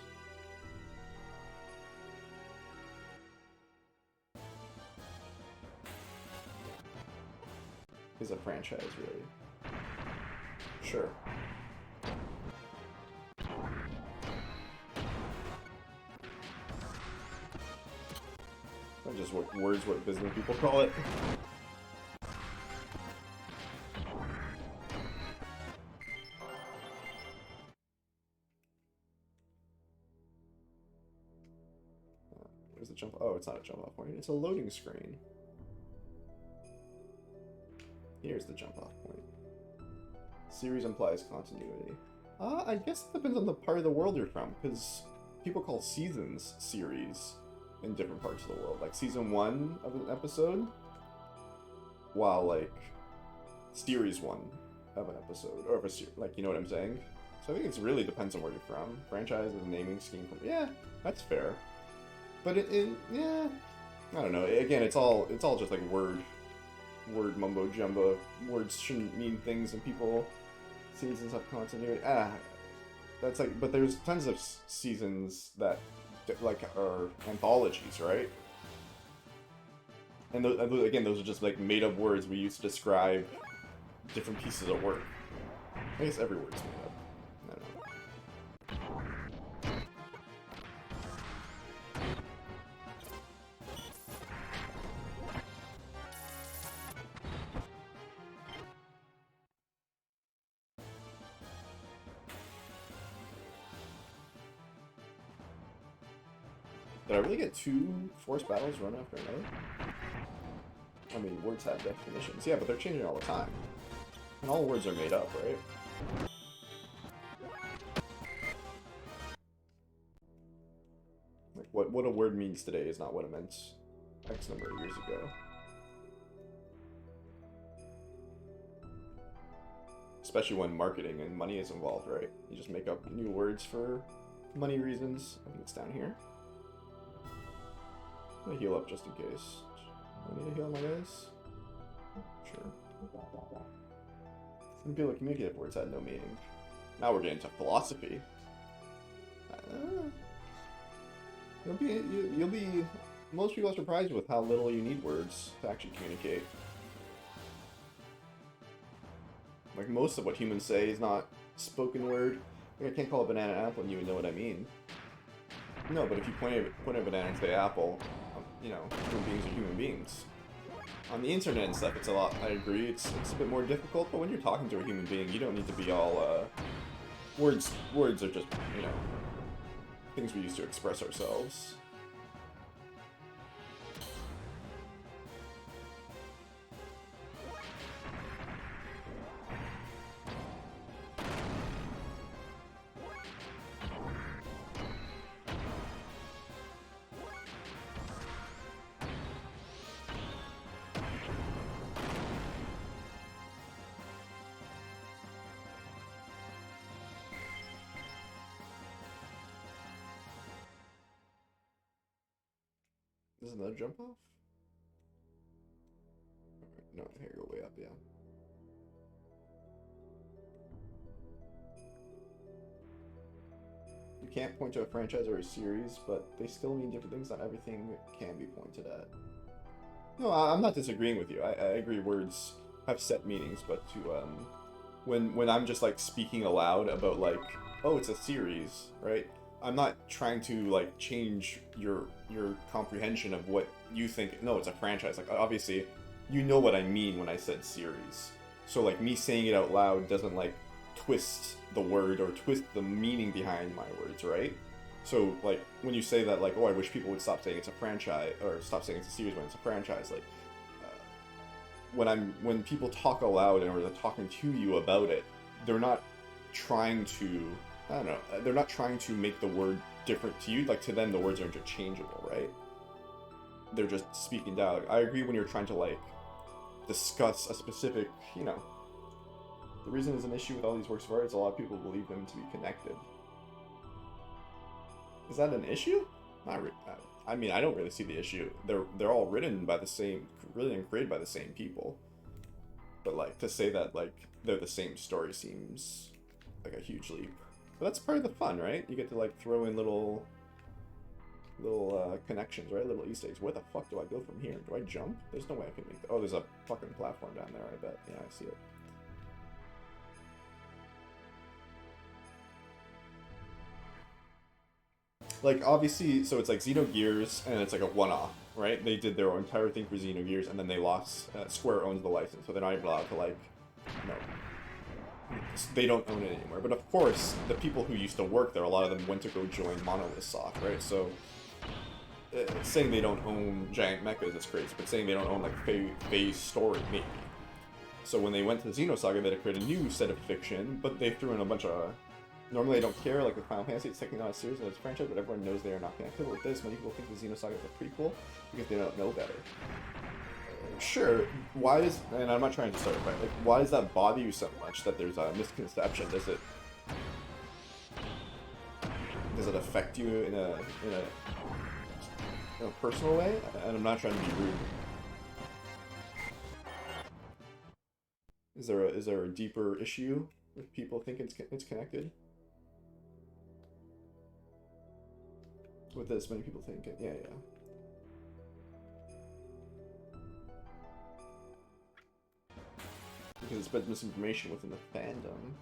Speaker 1: Is a franchise, really. Sure. Not just what business people call it. Where's the jump? Oh, it's not a jump off point. It's a loading screen. Here's the jump off point. Series implies continuity. I guess it depends on the part of the world you're from, because people call seasons series in different parts of the world. Like season 1 of an episode, while like series 1 of an episode, or of a series, like, you know what I'm saying? So I think it really depends on where you're from. Franchise is a naming scheme from, yeah, that's fair. But yeah, I don't know. Again, it's all just like word mumbo jumbo. Words shouldn't mean things, and people seasons have continuity. that's like, but there's tons of seasons that like are anthologies, right? And again, those are just like made up words we use to describe different pieces of work. I guess every word's made up. I don't know. Did I really get 2 forced battles run after another? I mean, words have definitions. Yeah, but they're changing all the time. And all words are made up, right? Like, what a word means today is not what it meant X number of years ago. Especially when marketing and money is involved, right? You just make up new words for money reasons. I think it's down here. I'm gonna heal up just in case. I need to heal my guys? Sure. Some people communicative words had no meaning. Now we're getting into philosophy. You'll be. Most people are surprised with how little you need words to actually communicate. Like most of what humans say is not spoken word. Like I can't call a banana an apple and you would know what I mean. No, but if you point a banana into the apple, you know, human beings are human beings. On the internet and stuff, it's a lot. I agree, it's a bit more difficult. But when you're talking to a human being, you don't need to be all. Words are just, you know, things we use to express ourselves. Is another jump off? No, here, go way up, yeah. You can't point to a franchise or a series, but they still mean different things. Not everything can be pointed at. No, I'm not disagreeing with you. I agree words have set meanings, but to, when I'm just, like, speaking aloud about, like, oh, it's a series, right? I'm not trying to, like, change your comprehension of what you think. No, it's a franchise. Like, obviously, you know what I mean when I said series. So, like, me saying it out loud doesn't, like, twist the word or twist the meaning behind my words, right? So, like, when you say that, like, oh, I wish people would stop saying it's a franchise, or stop saying it's a series when it's a franchise, like, when people talk aloud or they're talking to you about it, they're not trying to, I don't know, they're not trying to make the word different to you. Like, to them, the words are interchangeable, right? They're just speaking dialogue. I agree when you're trying to, like, discuss a specific, you know, the reason there's an issue with all these works of art is a lot of people believe them to be connected. Is that an issue? Not really. I mean, I don't really see the issue. They're all written by the same, written and created by the same people. But, like, to say that, like, they're the same story seems like a huge leap. But that's part of the fun, right? You get to, like, throw in little connections, right? Little Easter eggs. Where the fuck do I go from here? Do I jump? There's no way I can make that. Oh, there's a fucking platform down there, I bet. Yeah, I see it. Like, obviously, so it's like Xenogears, and it's like a one-off, right? They did their entire thing for Xenogears, and then they lost, Square owns the license, so they're not even allowed to, like, you know, they don't own it anymore. But of course, the people who used to work there, a lot of them went to go join Monolith Soft, right? So, saying they don't own giant mechas is crazy, but saying they don't own, like, Faye's story, maybe. So when they went to the Xenosaga, they had to create a new set of fiction, but they threw in a bunch of... Normally I don't care, like with Final Fantasy, it's technically not a series and it's a franchise, but everyone knows they are not connected. With this, many people think the Xenosaga is a prequel because they don't know better. Sure, why does, and I'm not trying to start a fight, like, why does that bother you so much that there's a misconception? Does it affect you in a personal way? And I'm not trying to be rude. Is there a deeper issue with people thinking it's connected? with this, many people think it. Yeah, yeah. Because it spreads misinformation within the fandom.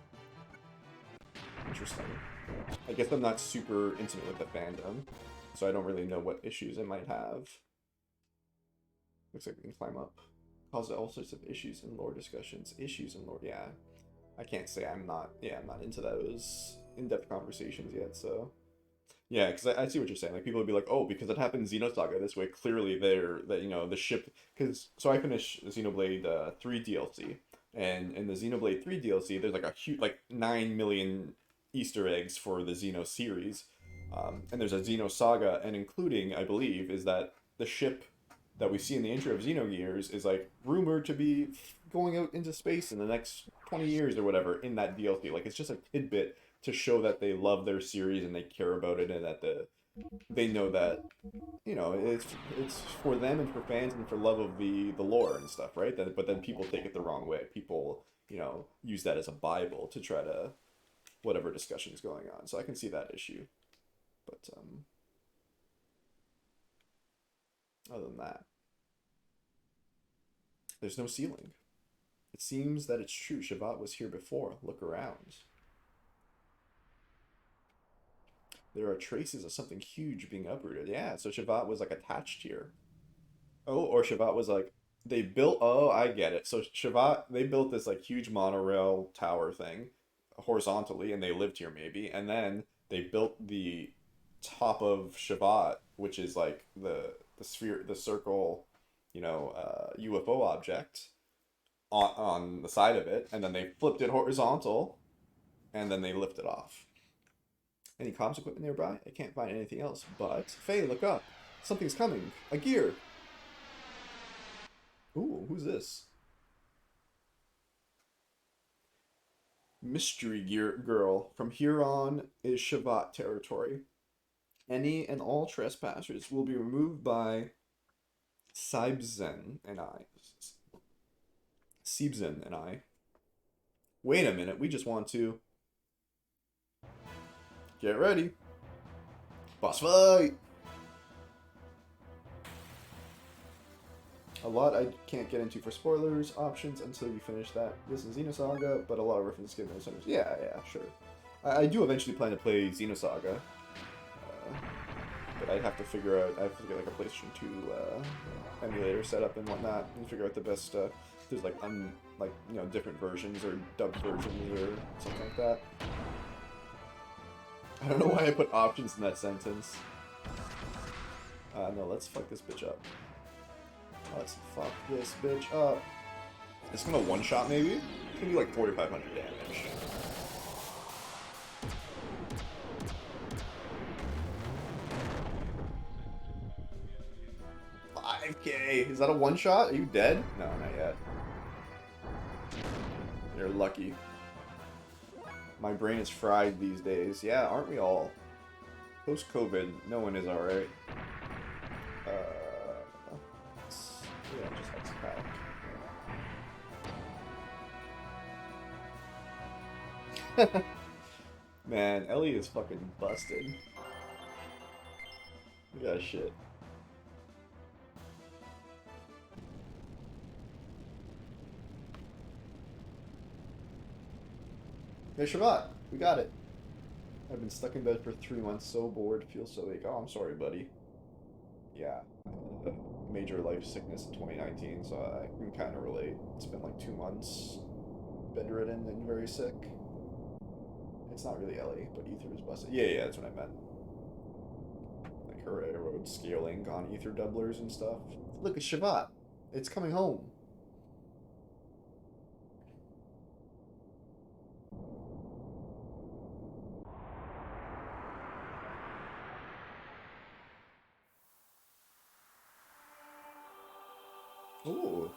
Speaker 1: Interesting. I guess I'm not super intimate with the fandom, so I don't really know what issues it might have. Looks like we can climb up. Causes all sorts of issues in lore discussions. Issues in lore, yeah. I can't say I'm not into those in-depth conversations yet, so. Yeah, because I see what you're saying. Like, people would be like, oh, because it happened in Xenosaga this way, clearly the ship. Because, so I finished Xenoblade 3 DLC, and in the Xenoblade 3 DLC, there's like a huge, like 9 million Easter eggs for the Xeno series. And there's a Xenosaga, and including, I believe, is that the ship that we see in the intro of Xenogears is like rumored to be going out into space in the next 20 years or whatever in that DLC. Like, it's just a tidbit to show that they love their series and they care about it, and that they know that, you know, it's for them and for fans and for love of the lore and stuff, right? But then people take it the wrong way. People, you know, use that as a bible to try to whatever discussion is going on. So I can see that issue. But other than that, there's no ceiling. It seems that it's true. Shavat was here before. Look around. There are traces of something huge being uprooted. Yeah, so Shavat was like attached here. Oh, or Shavat was like they built. Oh, I get it. So Shavat, they built this like huge monorail tower thing horizontally, and they lived here maybe, and then they built the top of Shavat, which is like the sphere, the circle, you know, UFO object on the side of it, and then they flipped it horizontal, and then they lifted off. Any comms equipment nearby? I can't find anything else, but Faye, look up. Something's coming. A gear. Ooh, who's this? Mystery Gear Girl. From here on is Shavat territory. Any and all trespassers will be removed by Sibzen and I. Sibzen and I. Wait a minute, we just want to get ready. Boss fight! A lot I can't get into for spoilers options until you finish that. This is Xenosaga, but a lot of references given in centers. Yeah, sure. I do eventually plan to play Xenosaga, but I'd have to figure out. I have to get like a PlayStation 2 emulator set up and whatnot, and figure out the best. There's like you know, different versions or dubbed versions or something like that. I don't know why I put options in that sentence. No, let's fuck this bitch up. Let's fuck this bitch up. It's gonna one-shot, maybe? It's gonna be like 4,500 damage. $5K! Is that a one-shot? Are you dead? No, not yet. You're lucky. My brain is fried these days. Yeah, aren't we all? Post-COVID, no one is alright. Yeah, just X pack. Man, Ellie is fucking busted. Look at that shit. Hey, Shavat, we got it. I've been stuck in bed for 3 months, so bored, feel so weak. Oh, I'm sorry, buddy. Yeah, major life sickness in 2019, so I can kind of relate. It's been like 2 months, bedridden and very sick. It's not really Ellie, but Ether was busted. Yeah, that's what I meant. Like her railroad scaling on Ether doublers and stuff. Look, it's Shavat. It's coming home. Ooh.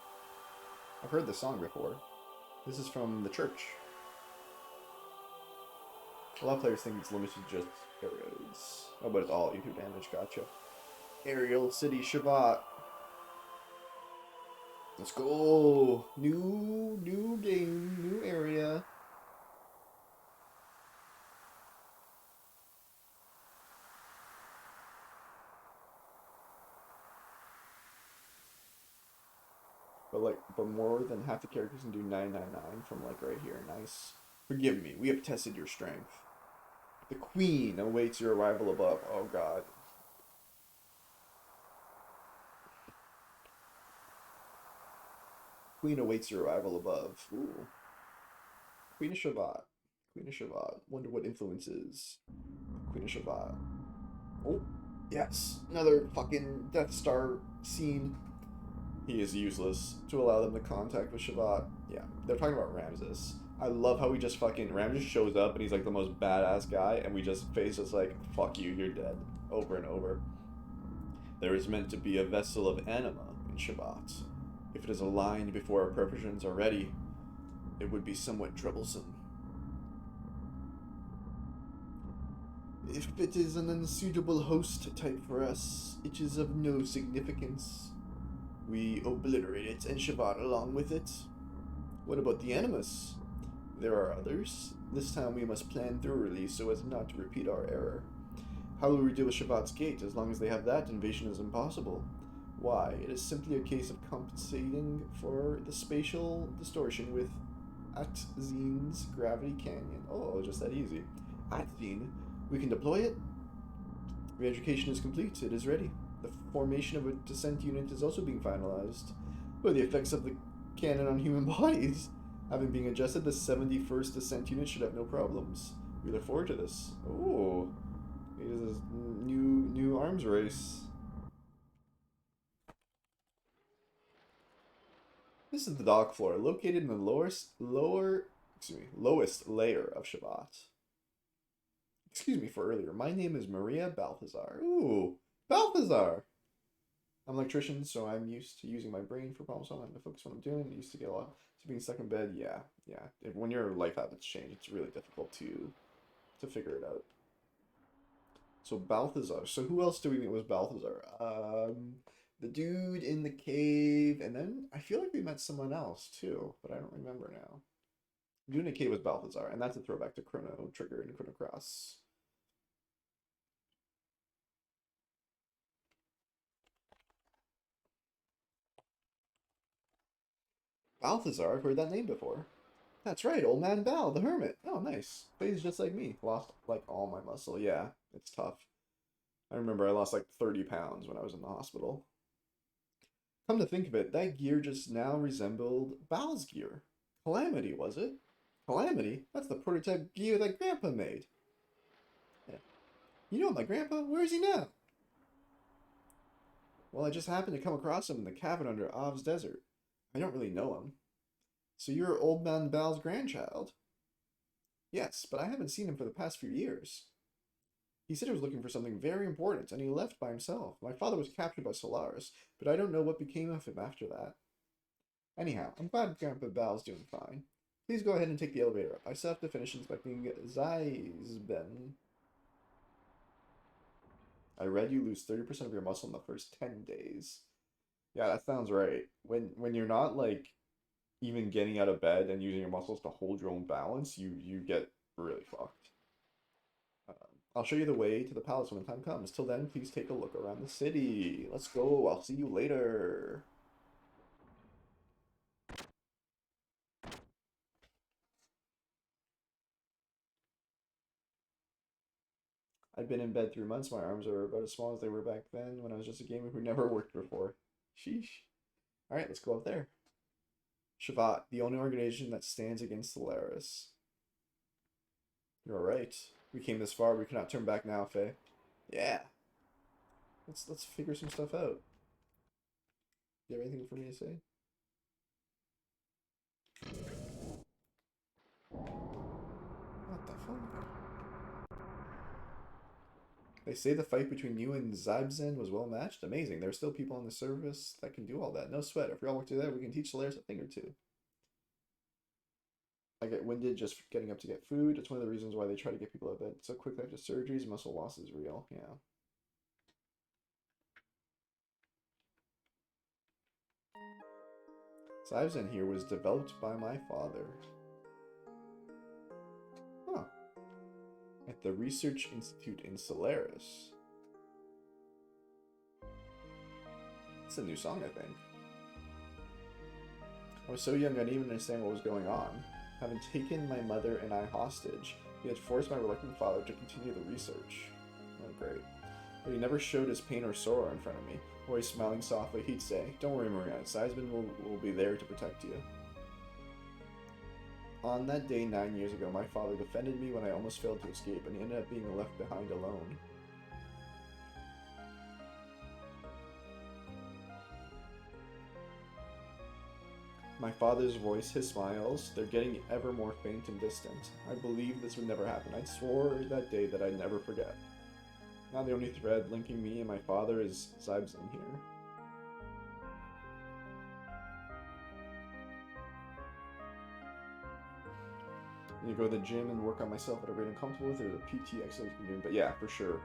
Speaker 1: I've heard this song before. This is from the church. A lot of players think it's limited to just areas. Oh, but it's all ether damage, gotcha. Aerial City Shavat. Let's go! New game, new area. but more than half the characters can do 999 from like right here. Nice. Forgive me, we have tested your strength. The queen awaits your arrival above. Oh god. Queen awaits your arrival above. Ooh. Queen of Shavat. Queen of Shavat. Wonder what influences Queen of Shavat. Oh, yes. Another fucking Death Star scene. He is useless to allow them to contact with Shavat. Yeah, they're talking about Ramses. I love how we just fucking Ramses shows up and he's like the most badass guy, and we just face us like, fuck you, you're dead, over and over. There is meant to be a vessel of anima in Shavat. If it is aligned before our preparations are ready, it would be somewhat troublesome. If it is an unsuitable host type for us, it is of no significance. We obliterate it and Shavat along with it. What about the Animus? There are others. This time we must plan thoroughly so as not to repeat our error. How will we deal with Shavat's gate? As long as they have that, invasion is impossible. Why? It is simply a case of compensating for the spatial distortion with Atzine's gravity canyon. Oh, just that easy. Atzine. We can deploy it. Re-education is complete. It is ready. The formation of a descent unit is also being finalized. But the effects of the cannon on human bodies having been adjusted, the 71st descent unit should have no problems. We look forward to this. Oh, it is a new arms race. This is the dock floor, located in the lowest layer of Shavat. Excuse me for earlier. My name is Maria Balthazar. Ooh, Balthazar! I'm an electrician, so I'm used to using my brain for problem solving. I'm to focus on what I'm doing. I used to get a lot to being stuck in bed. Yeah. When your life habits change, it's really difficult to figure it out. So Balthazar. So who else do we meet was Balthazar? The dude in the cave, and then I feel like we met someone else too, but I don't remember now. The dude in the cave was Balthazar, and that's a throwback to Chrono Trigger and Chrono Cross. Balthazar, I've heard that name before. That's right, old man Bal, the hermit. Oh, nice. But he's just like me. Lost like all my muscle. Yeah, it's tough. I remember I lost like 30 pounds when I was in the hospital. Come to think of it, that gear just now resembled Bal's gear. Calamity, was it? Calamity? That's the prototype gear that Grandpa made. Yeah. You know my Grandpa? Where is he now? Well, I just happened to come across him in the cavern under Av's desert. I don't really know him. So you're old man Bal's grandchild? Yes, but I haven't seen him for the past few years. He said he was looking for something very important, and he left by himself. My father was captured by Solaris, but I don't know what became of him after that. Anyhow, I'm glad Grandpa Bal's doing fine. Please go ahead and take the elevator up. I still have to finish inspecting Zeisben. I read you lose 30% of your muscle in the first 10 days. Yeah, that sounds right. When you're not like even getting out of bed and using your muscles to hold your own balance, you get really fucked. I'll show you the way to the palace when the time comes. Till then, please take a look around the city. Let's go. I'll see you later. I've been in bed 3 months. My arms are about as small as they were back then when I was just a gamer who never worked before. Sheesh. Alright, let's go up there. Shavat, the only organization that stands against Solaris. You're right. We came this far, we cannot turn back now, Faye. Yeah. Let's figure some stuff out. Do you have anything for me to say? What the fuck? They say the fight between you and Zybzen was well matched. Amazing. There are still people on the service that can do all that. No sweat. If we all work together, we can teach Solaris a thing or two. I get winded just getting up to get food. It's one of the reasons why they try to get people out of bed so quickly after surgeries. Muscle loss is real. Yeah. Zybzen here was developed by my father. Huh. At the Research Institute in Solaris. It's a new song, I think. I was so young I didn't even understand what was going on. Having taken my mother and I hostage, he had forced my reluctant father to continue the research. Oh, great. But he never showed his pain or sorrow in front of me. Always smiling softly, he'd say, "Don't worry, Maria, Seisman will be there to protect you." On that day 9 years ago, my father defended me when I almost failed to escape, and he ended up being left behind alone. My father's voice, his smiles, they're getting ever more faint and distant. I believed this would never happen. I swore that day that I'd never forget. Now the only thread linking me and my father is Zybzin here. You go to the gym and work on myself at a rate I'm comfortable with. There's a PT exercise you can do, but yeah, for sure.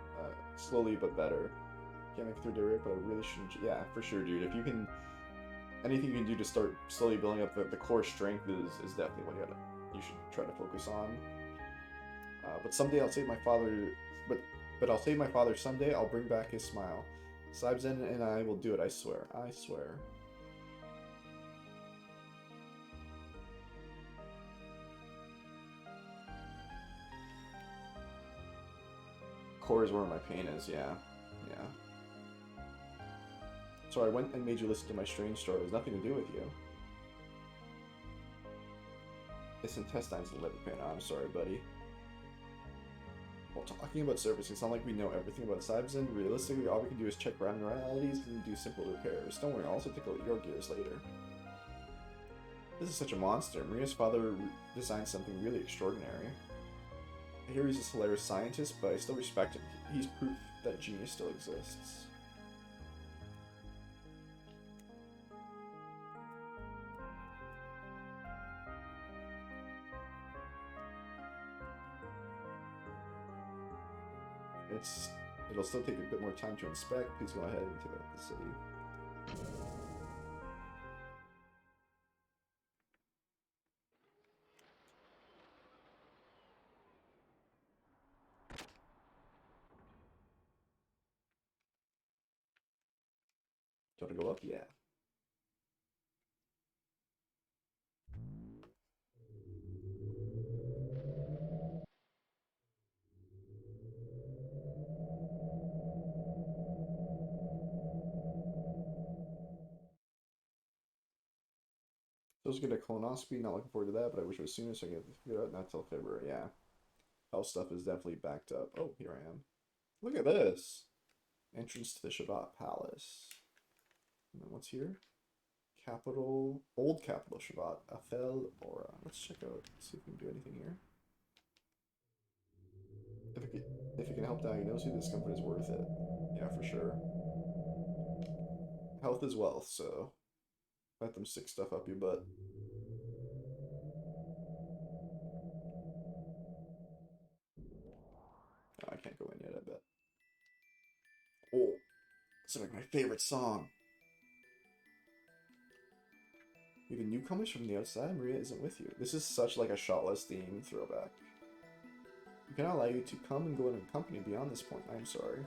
Speaker 1: Slowly but better. Can't make it through day rate, but I really shouldn't. Yeah, for sure, dude. If you can, anything you can do to start slowly building up the core strength is definitely what you should try to focus on. But someday I'll save my father. But I'll save my father someday. I'll bring back his smile. Saibzen and I will do it. I swear. I swear. Core is where my pain is. Yeah. Yeah. So I went and made you listen to my strange story. It has nothing to do with you. It's intestines and liver pain. I'm sorry, buddy. While talking about servicing, it's not like we know everything about Saibzen. Realistically, all we can do is check random realities and do simple repairs. Don't worry, I'll also take a look at your gears later. This is such a monster. Maria's father designed something really extraordinary. I hear he's this hilarious scientist, but I still respect him. He's proof that genius still exists. It'll still take a bit more time to inspect. Please go ahead and take a look at the city. Do you want to go up? Yeah. So I was getting a colonoscopy, not looking forward to that, but I wish it was sooner so I can figure it out not till February. Yeah. Health stuff is definitely backed up. Oh, here I am. Look at this. Entrance to the Shabbat Palace. And then what's here? Capital, Old Capital Shabbat, Athel Aura. Let's check out, see if we can do anything here. If it can help diagnose you, this comfort is worth it. Yeah, for sure. Health is wealth, so let them stick stuff up your butt. Oh, I can't go in yet, I bet. Oh, it's like my favorite song. Even newcomers from the outside, Maria isn't with you. This is such like a shotless theme throwback. We cannot allow you to come and go in company beyond this point. I'm sorry.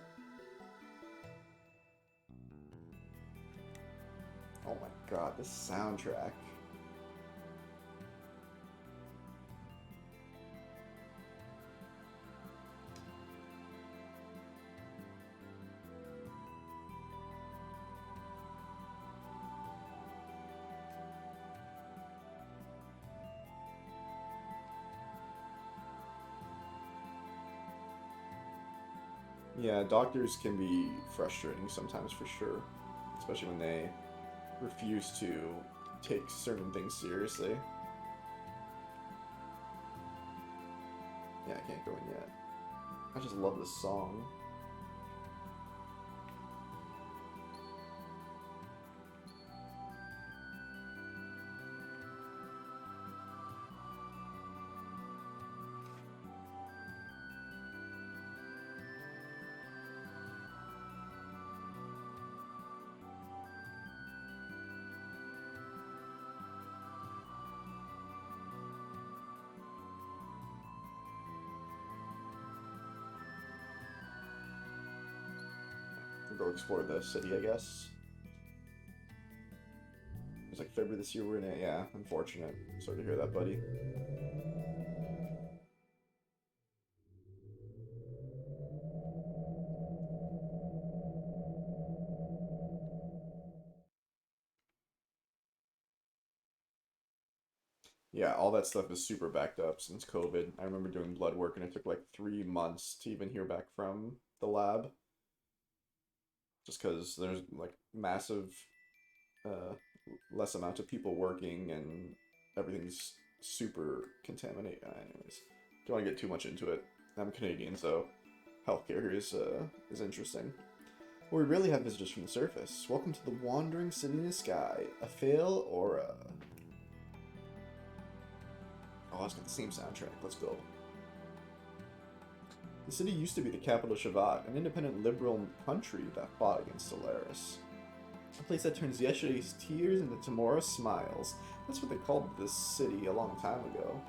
Speaker 1: Oh my god, this soundtrack. Yeah, doctors can be frustrating sometimes for sure, especially when they refuse to take certain things seriously. Yeah, I can't go in yet. I just love this song. Go explore the city, I guess. was like February this year we're in it. Yeah, unfortunate. Sorry to hear that, buddy. Yeah, all that stuff is super backed up since COVID. I remember doing blood work and it took like 3 months to even hear back from the lab. Just because there's like massive, uh, less amount of people working and everything's super contaminated. Anyways, don't want to get too much into it. I'm Canadian, so healthcare here is interesting. Well, we really have visitors from the surface. Welcome to the wandering city in the sky. A fail or a... Oh, it's got the same soundtrack. Let's go. The city used to be the capital of Shavat, an independent liberal country that fought against Solaris. A place that turns yesterday's tears into tomorrow's smiles. That's what they called this city a long time ago.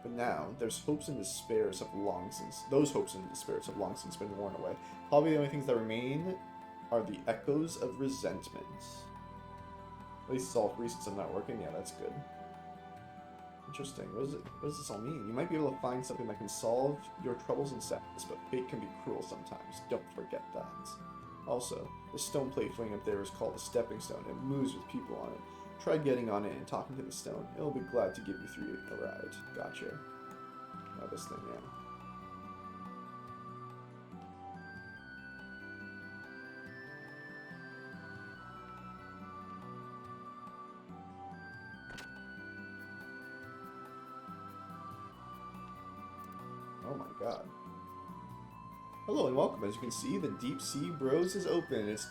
Speaker 1: But now, there's hopes and despairs have long since... Those hopes and despairs have long since been worn away. Probably the only things that remain are the echoes of resentment. At least it's all 3 since I'm not working. Yeah, that's good. Interesting. What does this all mean? You might be able to find something that can solve your troubles and sadness, but fate can be cruel sometimes. Don't forget that. Also, the stone plate floating up there is called a stepping stone. It moves with people on it. Try getting on it and talking to the stone. It'll be glad to give you through the ride. Gotcha. Oh, this thing, yeah. Oh my god. Hello and welcome. As you can see, the Deep Sea Bros is open. It's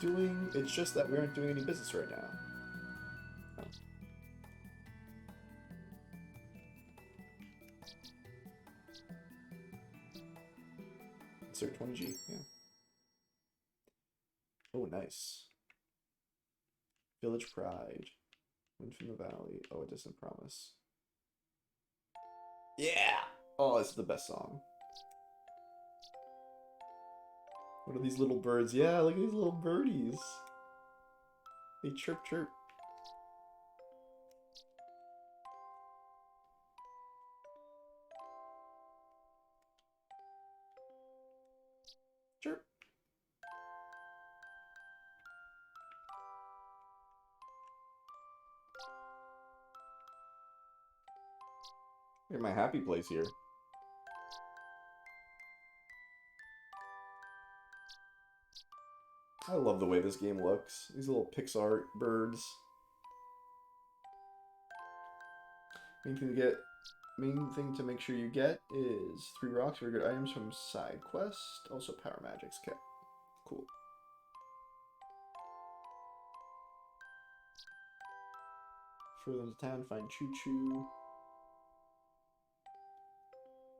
Speaker 1: just that we aren't doing any business right now. Oh. Insert 20G, yeah. Oh, nice. Village Pride. Wind from the Valley. Oh, a Distant Promise. Yeah! Oh, it's the best song. What are these little birds? Yeah, look at these little birdies. They chirp chirp. Chirp. Look at my happy place here. I love the way this game looks. These little Pixar birds. Main thing to make sure you get is 3 rocks, very good items from side quest. Also power magics. Okay, cool. Further into town, find Choo Choo.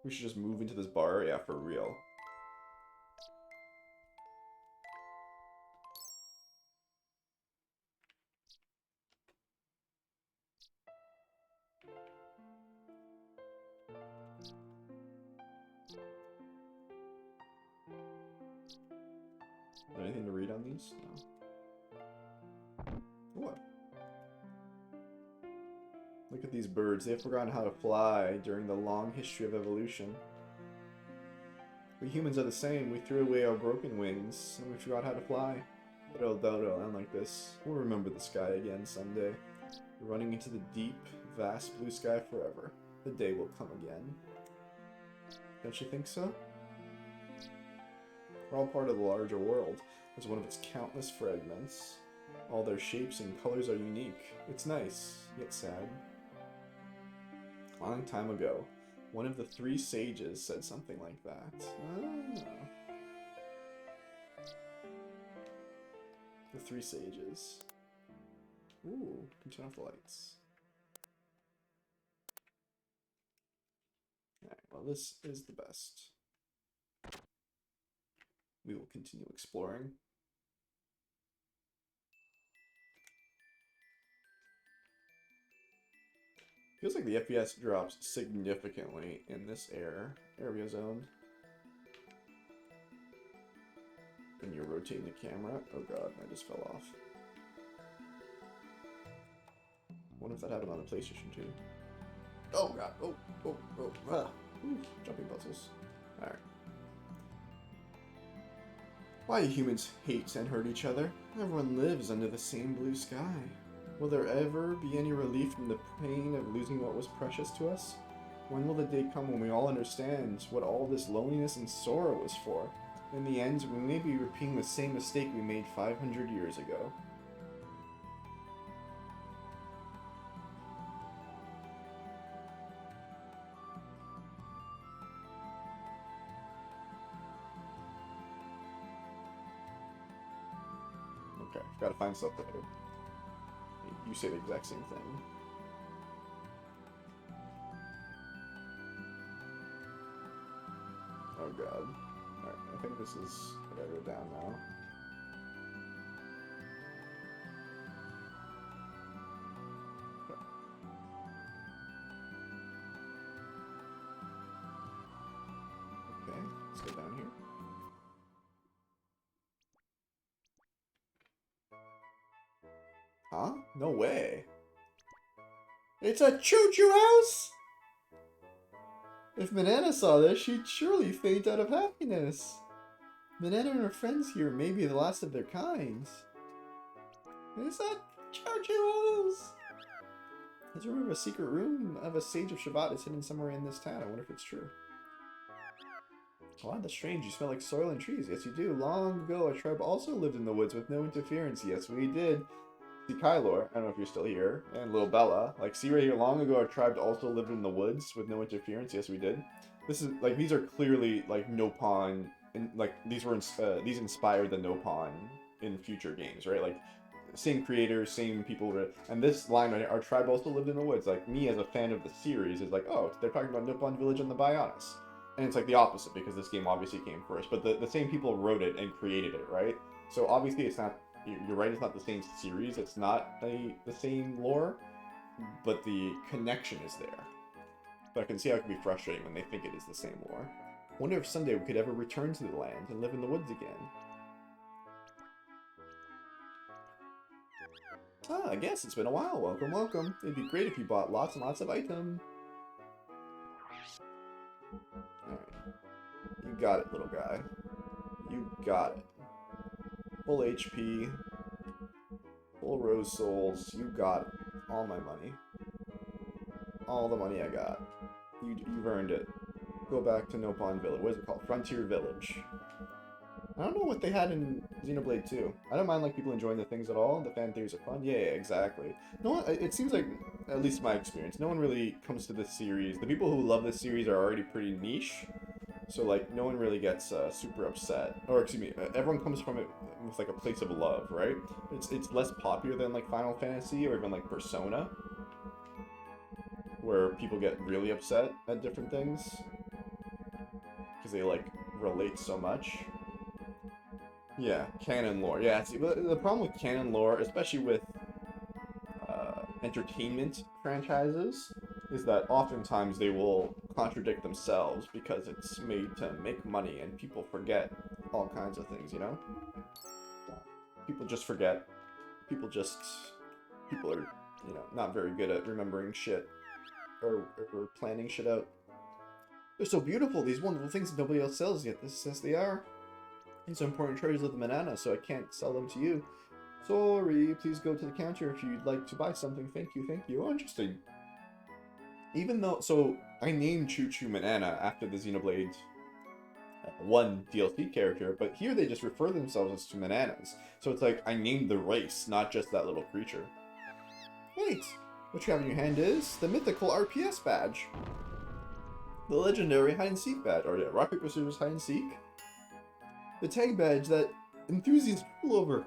Speaker 1: We should just move into this bar, yeah, for real. Anything to read on these? No. What? Look at these birds. They've forgotten how to fly during the long history of evolution. We humans are the same. We threw away our broken wings, and we forgot how to fly. But it'll end like this. We'll remember the sky again someday. We're running into the deep, vast blue sky forever. The day will come again. Don't you think so? We're all part of the larger world, as one of its countless fragments. All their shapes and colors are unique. It's nice, yet sad. A long time ago, one of the 3 sages said something like that. Ah. The 3 sages. Ooh, can turn off the lights. Alright, well this is the best. We will continue exploring. Feels like the FPS drops significantly in this area zone. And you're rotating the camera. Oh god, I just fell off. Wonder if that happened on the PlayStation 2. Oh god, Ooh, jumping puzzles. Alright. Why do humans hate and hurt each other? Everyone lives under the same blue sky. Will there ever be any relief from the pain of losing what was precious to us? When will the day come when we all understand what all this loneliness and sorrow was for? In the end, we may be repeating the same mistake we made 500 years ago. Okay, gotta find something here. You say the exact same thing. Oh god. Alright, I think this is... I gotta go down now. Okay, let's go down here. Huh? No way. It's a choo-choo house? If Manana saw this, she'd surely faint out of happiness. Manana and her friends here may be the last of their kind. It's a choo-choo house! There's a rumor of a secret room of a Sage of Shabbat is hidden somewhere in this town. I wonder if it's true. Wow, that's strange. You smell like soil and trees. Yes, you do. Long ago, a tribe also lived in the woods with no interference. Yes, we did. See Kylor, I don't know if you're still here, and Little Bella. Like, see right here, long ago our tribe also lived in the woods with no interference. Yes, we did. This is, like, these are clearly, like, Nopon, and, like, these inspired the Nopon in future games, right? Like, same creators, same people, and this line right here, our tribe also lived in the woods. Like, me as a fan of the series is like, oh, they're talking about Nopon Village and the Bionis. And it's like the opposite, because this game obviously came first, but the same people wrote it and created it, right? So obviously it's not, you're right, it's not the same series, it's not the same lore, but the connection is there. But I can see how it can be frustrating when they think it is the same lore. Wonder if someday we could ever return to the land and live in the woods again. Ah, I guess it's been a while. Welcome, welcome. It'd be great if you bought lots and lots of items. Alright. You got it, little guy. You got it. Full HP. Full rose souls. You got it. All my money. All the money I got. You've earned it. Go back to Nopon Village. What is it called? Frontier Village. I don't know what they had in Xenoblade 2. I don't mind like people enjoying the things at all. The fan theories are fun. Yeah, exactly. No one, it seems like, at least my experience, no one really comes to this series. The people who love this series are already pretty niche. So like, no one really gets super upset. Or excuse me, everyone comes from it with like a place of love, right? It's less popular than like Final Fantasy or even like Persona, where people get really upset at different things because they like relate so much. Yeah, canon lore. Yeah, see, but the problem with canon lore, especially with entertainment franchises, is that oftentimes they will contradict themselves because it's made to make money and people forget all kinds of things, you know? People just forget. People are, you know, not very good at remembering shit or planning shit out. They're so beautiful, these wonderful things that nobody else sells, yet this says they are. These are important treasures of the Manana, so I can't sell them to you. Sorry, please go to the counter if you'd like to buy something. Thank you, thank you. Oh, interesting. Even though, so I named Choo Choo Manana after the Xenoblade 1 DLC character, but here they just refer themselves as to Mananas. So it's like I named the race, not just that little creature. Wait, what you have in your hand is the mythical RPS badge. The legendary hide-and-seek badge. Or yeah, rock, paper, scissors, hide-and-seek. The tag badge that enthusiasts rule over.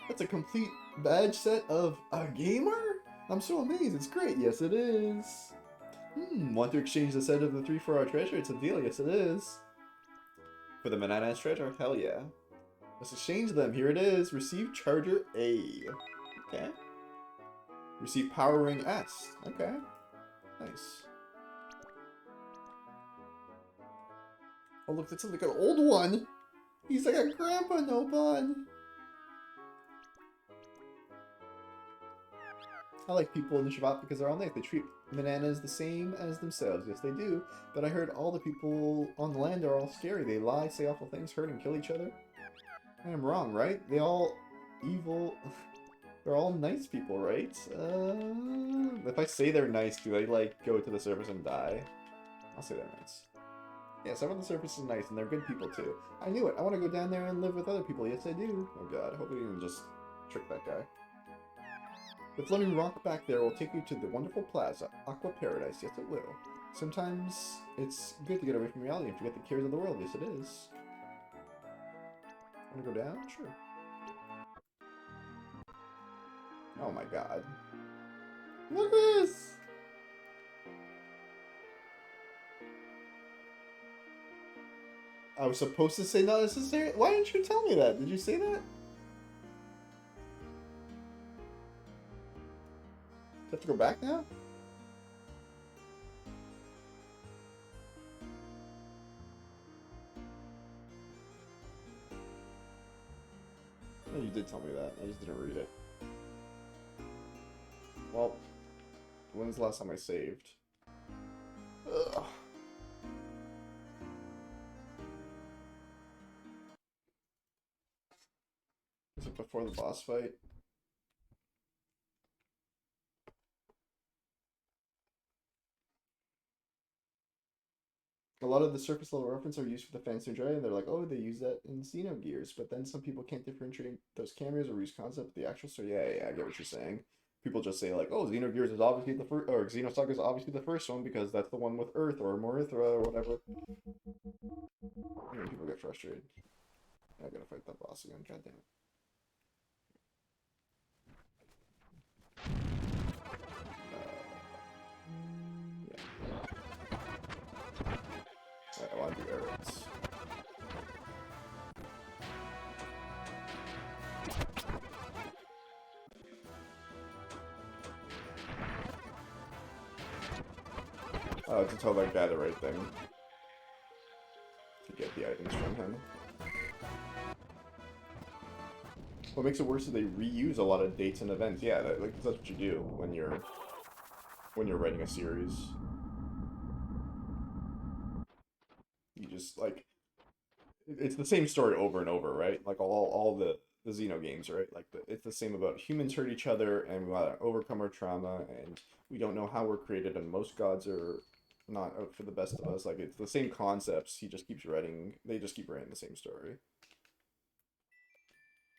Speaker 1: That's a complete badge set of a gamer? I'm so amazed. It's great. Yes, it is. Want to exchange the set of the 3 for our treasure? It's a deal. Yes, it is. For the Manana's treasure? Hell yeah. Let's exchange them. Here it is. Receive Charger A. Okay. Receive Power Ring S. Okay. Nice. Oh look, that's like an old one! He's like a grandpa Nopon! I like people in the Shabbat because they're all nice. They treat bananas the same as themselves. Yes, they do. But I heard all the people on the land are all scary. They lie, say awful things, hurt and kill each other. I am wrong, right? They all evil. They're all nice people, right? If I say they're nice, do they, like, go to the surface and die? I'll say they're nice. Yes, everyone on the surface is nice, and they're good people, too. I knew it. I want to go down there and live with other people. Yes, I do. Oh, God. I hope we didn't just trick that guy. The floating rock back there will take you to the wonderful plaza, Aqua Paradise. Yes, it will. Sometimes it's good to get away from reality and forget the cares of the world. Yes, it is. Want to go down? Sure. Oh my god. Look at this! I was supposed to say not necessary? Why didn't you tell me that? Did you say that? Do I have to go back now? No, you did tell me that. I just didn't read it. Well, when's the last time I saved? Ugh. Is it before the boss fight? A lot of the surface level references are used for the fans to enjoy, and they're like, oh, they use that in Xenogears, but then some people can't differentiate those cameos or use concept of the actual story. Yeah, I get what you're saying. People just say like, oh, Xenogears is obviously the first, or Xenosaga is obviously the first one because that's the one with Earth or Morithra or whatever. And people get frustrated. I gotta fight that boss again. God damn it. I want to do errands. To tell that guy the right thing. To get the items from him. What makes it worse is they reuse a lot of dates and events. Yeah, that's what you do when you're writing a series. You just, like, it's the same story over and over, right? Like, all the Xeno games, right? Like, it's the same about humans hurt each other, and we want to overcome our trauma, and we don't know how we're created, and most gods are not out for the best of us. Like, it's the same concepts. They just keep writing the same story.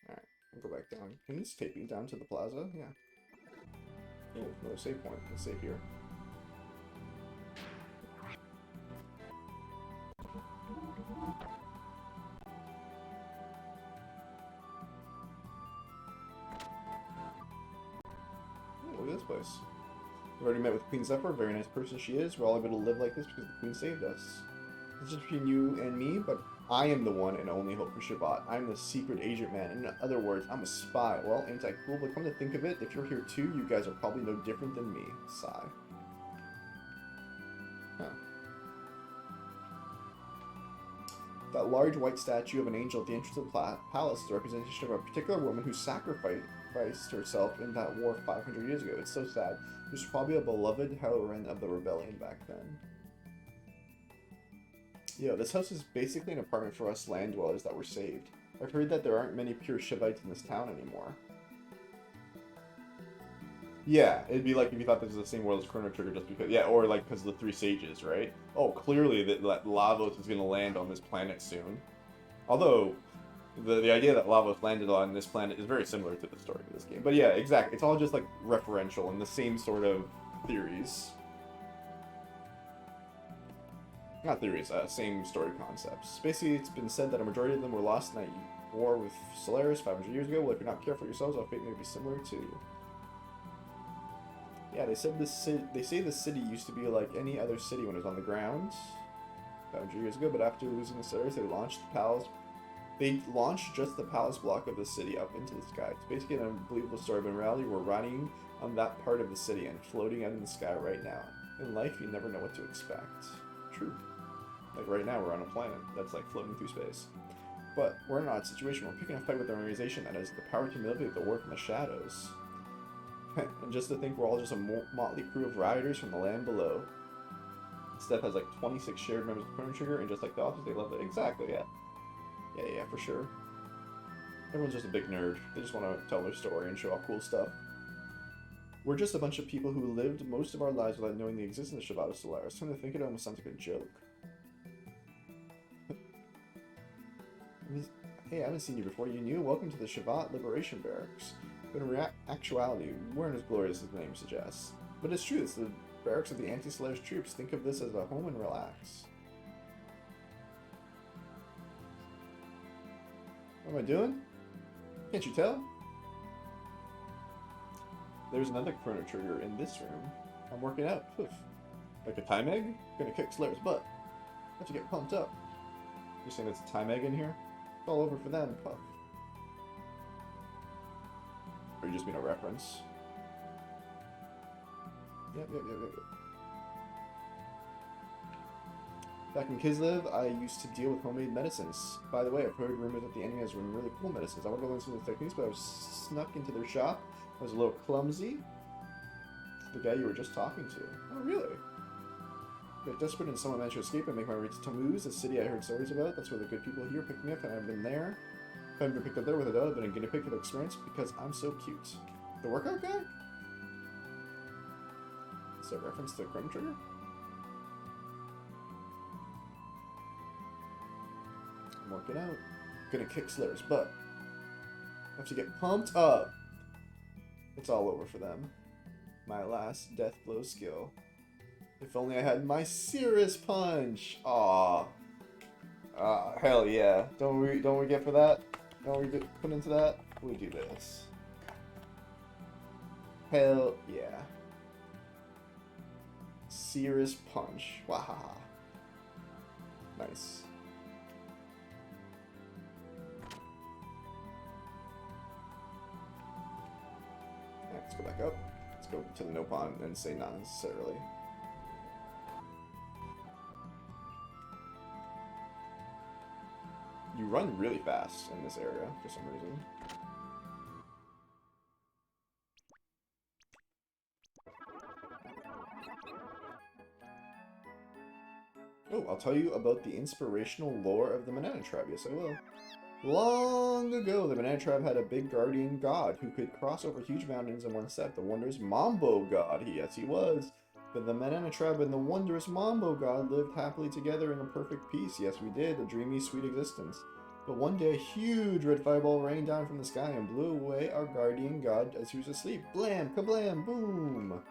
Speaker 1: Alright, I'll go back down. Can this take me down to the plaza? Yeah. Oh, another save point. Let's save here. Oh, look at this place. We've already met with Queen Zephyr, very nice person she is. We're all able to live like this because the Queen saved us. It's just between you and me, but I am the one and only hope for Shabbat. I'm the secret agent man. In other words, I'm a spy. Well, ain't I cool? But come to think of it, if you're here too, you guys are probably no different than me. Sigh. Huh. That large white statue of an angel at the entrance of the palace is a representation of a particular woman who sacrificed herself in that war 500 years ago. It's so sad. She was probably a beloved heroine of the rebellion back then. Yeah, this house is basically an apartment for us land dwellers that were saved. I've heard that there aren't many pure Shivites in this town anymore. Yeah, it'd be like if you thought this was the same world as Chrono Trigger just because... Yeah, or like because of the Three Sages, right? Oh, clearly that Lavos is going to land on this planet soon. Although, the idea that Lavos landed on this planet is very similar to the story of this game. But yeah, exactly. It's all just like referential and the same sort of theories. Not theories, same story concepts. Basically, it's been said that a majority of them were lost in that war with Solaris 500 years ago. Well, if you're not careful yourselves, our fate may be similar too. Yeah, they say the city used to be like any other city when it was on the ground 500 years ago, but after losing the Solaris, they launched the palace. They launched just the palace block of the city up into the sky. It's basically an unbelievable story, but in reality, we're riding on that part of the city and floating out in the sky right now. In life, you never know what to expect. True. Like right now, we're on a planet that's like floating through space. But we're in an odd situation. We're picking a fight with an organization that has the power to manipulate the world from the shadows. And just to think we're all just a motley crew of riders from the land below. Steph has like 26 shared members of Chrono Trigger, and just like the office, they love it. Exactly, yeah. Yeah, for sure. Everyone's just a big nerd. They just want to tell their story and show off cool stuff. We're just a bunch of people who lived most of our lives without knowing the existence of Shavata Solaris. Trying to think it almost sounds like a joke. Hey, I haven't seen you before. You new? Welcome to the Shavat Liberation Barracks. But in actuality, we weren't as glorious as the name suggests. But it's true, it's the barracks of the anti-Solaris troops. Think of this as a home and relax. What am I doing? Can't you tell? There's another Chrono Trigger in this room. I'm working out. Poof. Like a time egg? Gonna kick Slayer's butt. Have to get pumped up. You're saying it's a time egg in here? It's all over for them. Puff. Or you just mean a reference? Yep. Back in Kislev, I used to deal with homemade medicines. By the way, I've heard rumors that the enemy has really cool medicines. I want to learn some of the techniques, but I was snuck into their shop. I was a little clumsy. The guy you were just talking to. Oh, really? Got desperate and someone managed to escape and make my way to Tammuz, a city I heard stories about. That's where the good people here picked me up, and I've been there. If I haven't been picked up there with a dog, I've been a guinea pig for the experience because I'm so cute. The workout guy? Is that a reference to Chrono Trigger? I'm working out. Gonna kick Slayer's butt. Have to get pumped up. It's all over for them. My last death blow skill. If only I had my Cirrus punch. Aww. Hell yeah. Don't we get for that? Don't we put into that? We do this. Hell yeah. Cirrus punch. Wahaha. Nice. Let's go back up. Let's go to the Nopon and say not necessarily. You run really fast in this area for some reason. Oh, I'll tell you about the inspirational lore of the Banana Tribe. Yes, I will. Long ago, the Banana Tribe had a big guardian god who could cross over huge mountains in one step. The wondrous Mambo God. Yes, he was. But the Banana Tribe and the wondrous Mambo God lived happily together in a perfect peace. Yes, we did. A dreamy, sweet existence. But one day, a huge red fireball rained down from the sky and blew away our guardian god as he was asleep. Blam! Kablam! Boom!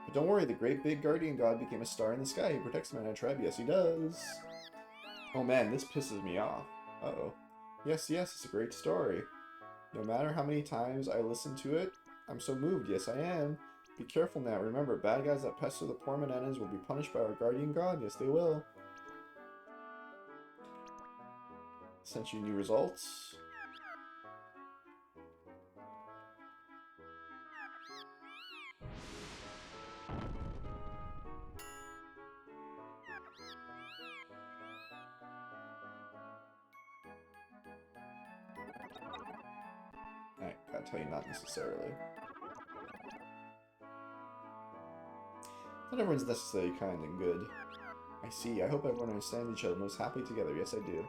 Speaker 1: But don't worry, the great big guardian god became a star in the sky. He protects the Banana Tribe. Yes, he does. Oh man, this pisses me off. Uh-oh. Yes, it's a great story. No matter how many times I listen to it, I'm so moved. Yes, I am. Be careful now. Remember, bad guys that pester the poor bananas will be punished by our guardian god. Yes, they will. Sent you new results. Alright, gotta tell you not necessarily. Not everyone's necessarily kind and good. I see. I hope everyone understands each other and lives happily together. Yes, I do.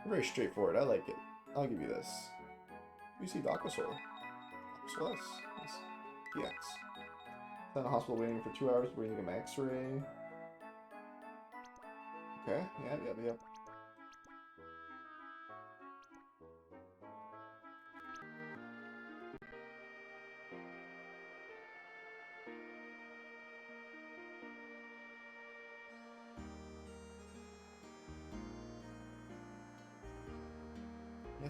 Speaker 1: Very straightforward. I like it. I'll give you this. You see Aquasoul. Aquasoul S. Yes. DX. Then in the hospital waiting for 2 hours waiting to get my x-ray. Okay. Yep.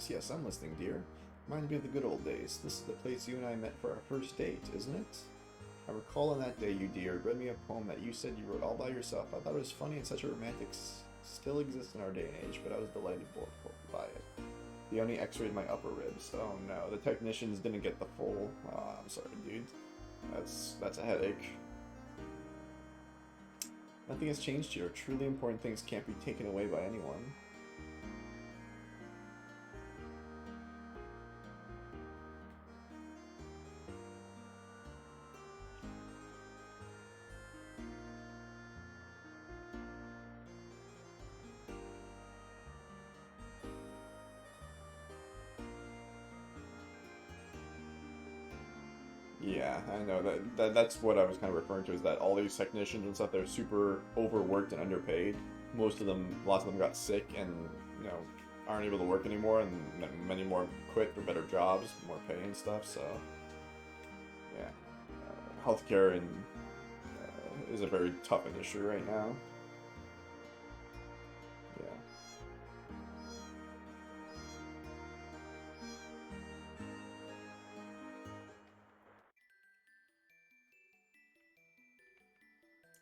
Speaker 1: Yes, I'm listening, dear. Reminds me of the good old days. This is the place you and I met for our first date, isn't it? I recall on that day you, dear, read me a poem that you said you wrote all by yourself. I thought it was funny and such a romantic still exists in our day and age, but I was delighted by it. The only x-rayed my upper ribs. Oh no, the technicians didn't get the full... Oh, I'm sorry, dude. That's a headache. Nothing has changed here. Truly important things can't be taken away by anyone. Yeah, I know that's what I was kind of referring to, is that all these technicians and stuff, they're super overworked and underpaid. Most of them, lots of them got sick and, you know, aren't able to work anymore, and many more quit for better jobs, more pay and stuff. So yeah, healthcare is a very tough industry right now. Yeah.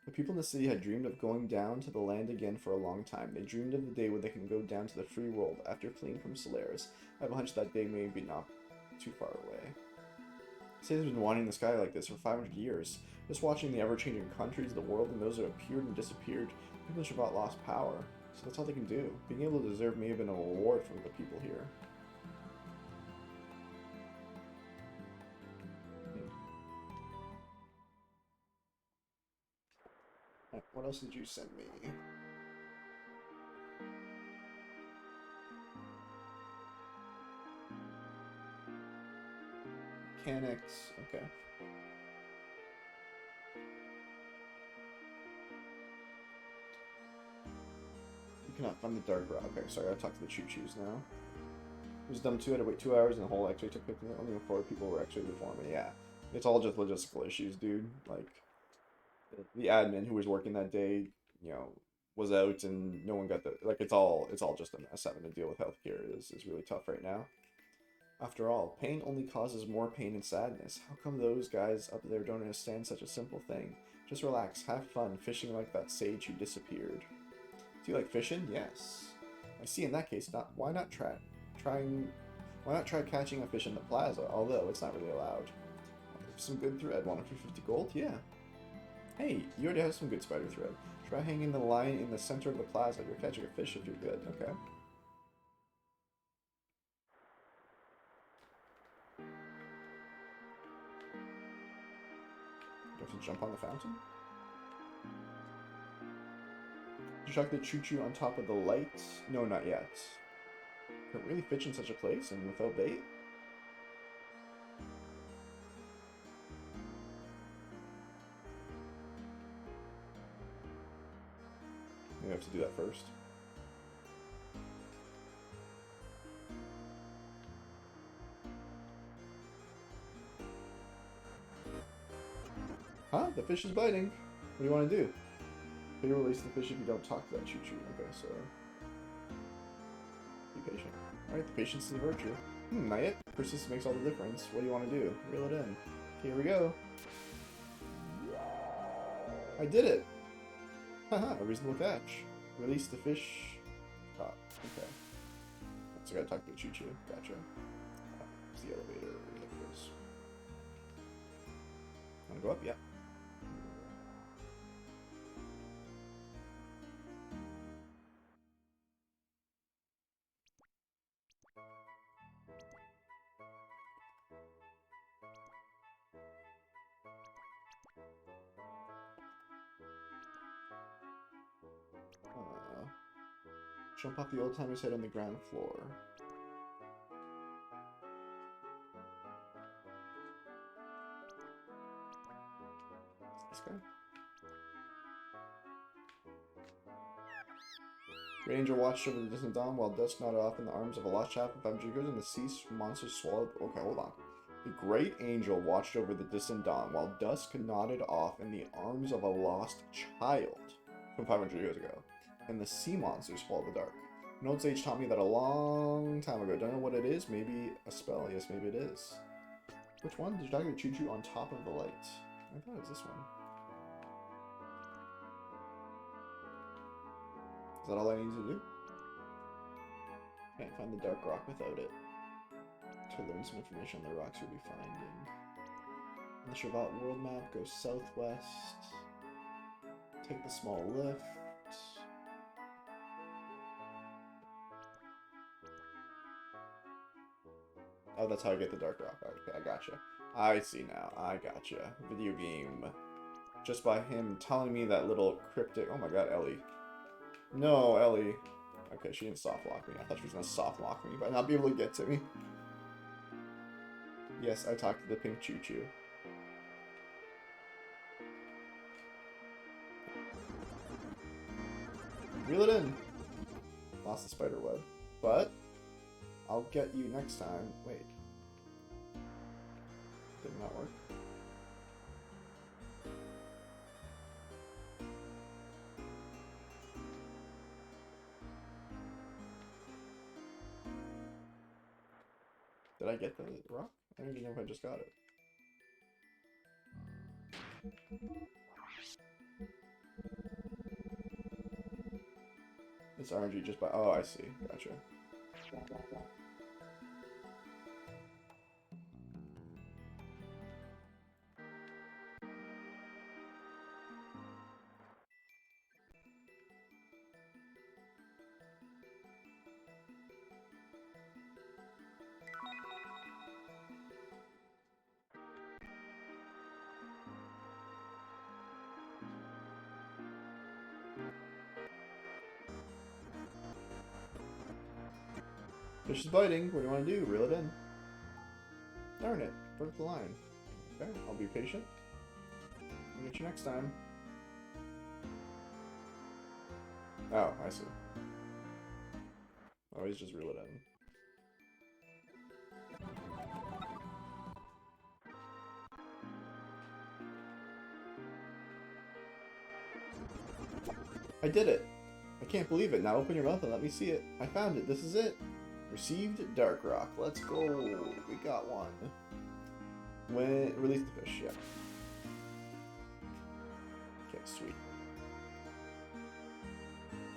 Speaker 1: The people in the city had dreamed of going down to the land again for a long time. They dreamed of the day when they can go down to the free world after fleeing from Solaris. I have a hunch that day may be not too far away. Cities have been wanting the sky like this for 500 years. Just watching the ever-changing countries of the world and those that appeared and disappeared, people in Shabbat lost power. So that's all they can do. Being able to deserve may have been a reward for the people here. What else did you send me? Mechanics, okay. You cannot find the dark route. Okay, sorry, I gotta talk to the choo-choos now. It was dumb too, I had to wait 2 hours and the whole x-ray took 15 minutes. Only 4 people were x-rayed before me. Yeah, it's all just logistical issues, dude. Like, the admin who was working that day, you know, was out and no one got the, like, it's all just a mess. Having to deal with healthcare is really tough right now. After all, pain only causes more pain and sadness. How come those guys up there don't understand such a simple thing? Just relax, have fun, fishing like that sage who disappeared. Do you like fishing? Yes. I see. In that case, why not try catching a fish in the plaza? Although it's not really allowed. Some good thread. Want it for 50 gold? Yeah. Hey, you already have some good spider thread. Try hanging the line in the center of the plaza. You're catching a fish if you're good. Okay. Do you have to jump on the fountain? Did you chuck the choo-choo on top of the light? No, not yet. Can it really fish in such a place and without bait? Maybe I have to do that first. Huh? The fish is biting. What do you want to do? You release the fish if you don't talk to that choo-choo. Okay, so be patient. Alright, the patience is a virtue. Not yet. Persistence makes all the difference. What do you want to do? Reel it in. Here we go. I did it! Haha, a reasonable catch. Release the fish. Caught. Okay. So I gotta talk to the choo-choo. Gotcha. It's the elevator. Like this. Wanna go up? Yeah. Jump off the old-timer's head on the ground floor. This guy? Great Angel watched over the distant dawn while dusk nodded off in the arms of a lost child from Xenogears and the sea monsters swallowed. Okay, hold on. The Great Angel watched over the distant dawn while dusk nodded off in the arms of a lost child from 500 years ago, and the sea monsters swallowed the dark. An old sage taught me that a long time ago. Don't know what it is. Maybe a spell. Yes, maybe it is. Which one? Did you talk to choo-choo on top of the light? I thought it was this one. Is that all I need to do? Can't find the dark rock without it. To learn some information on the rocks you'll be finding. On the Shabbat world map, go southwest. Take the small lift. Oh, that's how I get the dark rock. Okay, I gotcha. I see now. I gotcha. Video game. Just by him telling me that little cryptic... Oh my god, Ellie. No, Ellie. Okay, she didn't soft lock me. I thought she was gonna soft lock me, but not be able to get to me. Yes, I talked to the pink choo-choo. Reel it in. Lost the spider web. But I'll get you next time. Wait. Did not work. Did I get the rock? I don't even know if I just got it. It's RNG just by... Oh, I see. Gotcha. Fish is biting. What do you want to do? Reel it in. Darn it. Broke the line. Okay, I'll be patient. I'll get you next time. Oh, I see. Always just reel it in. I did it! I can't believe it. Now open your mouth and let me see it. I found it. This is it. Received Dark Rock. Let's go. We got one. When release the fish, yeah. Okay, sweet.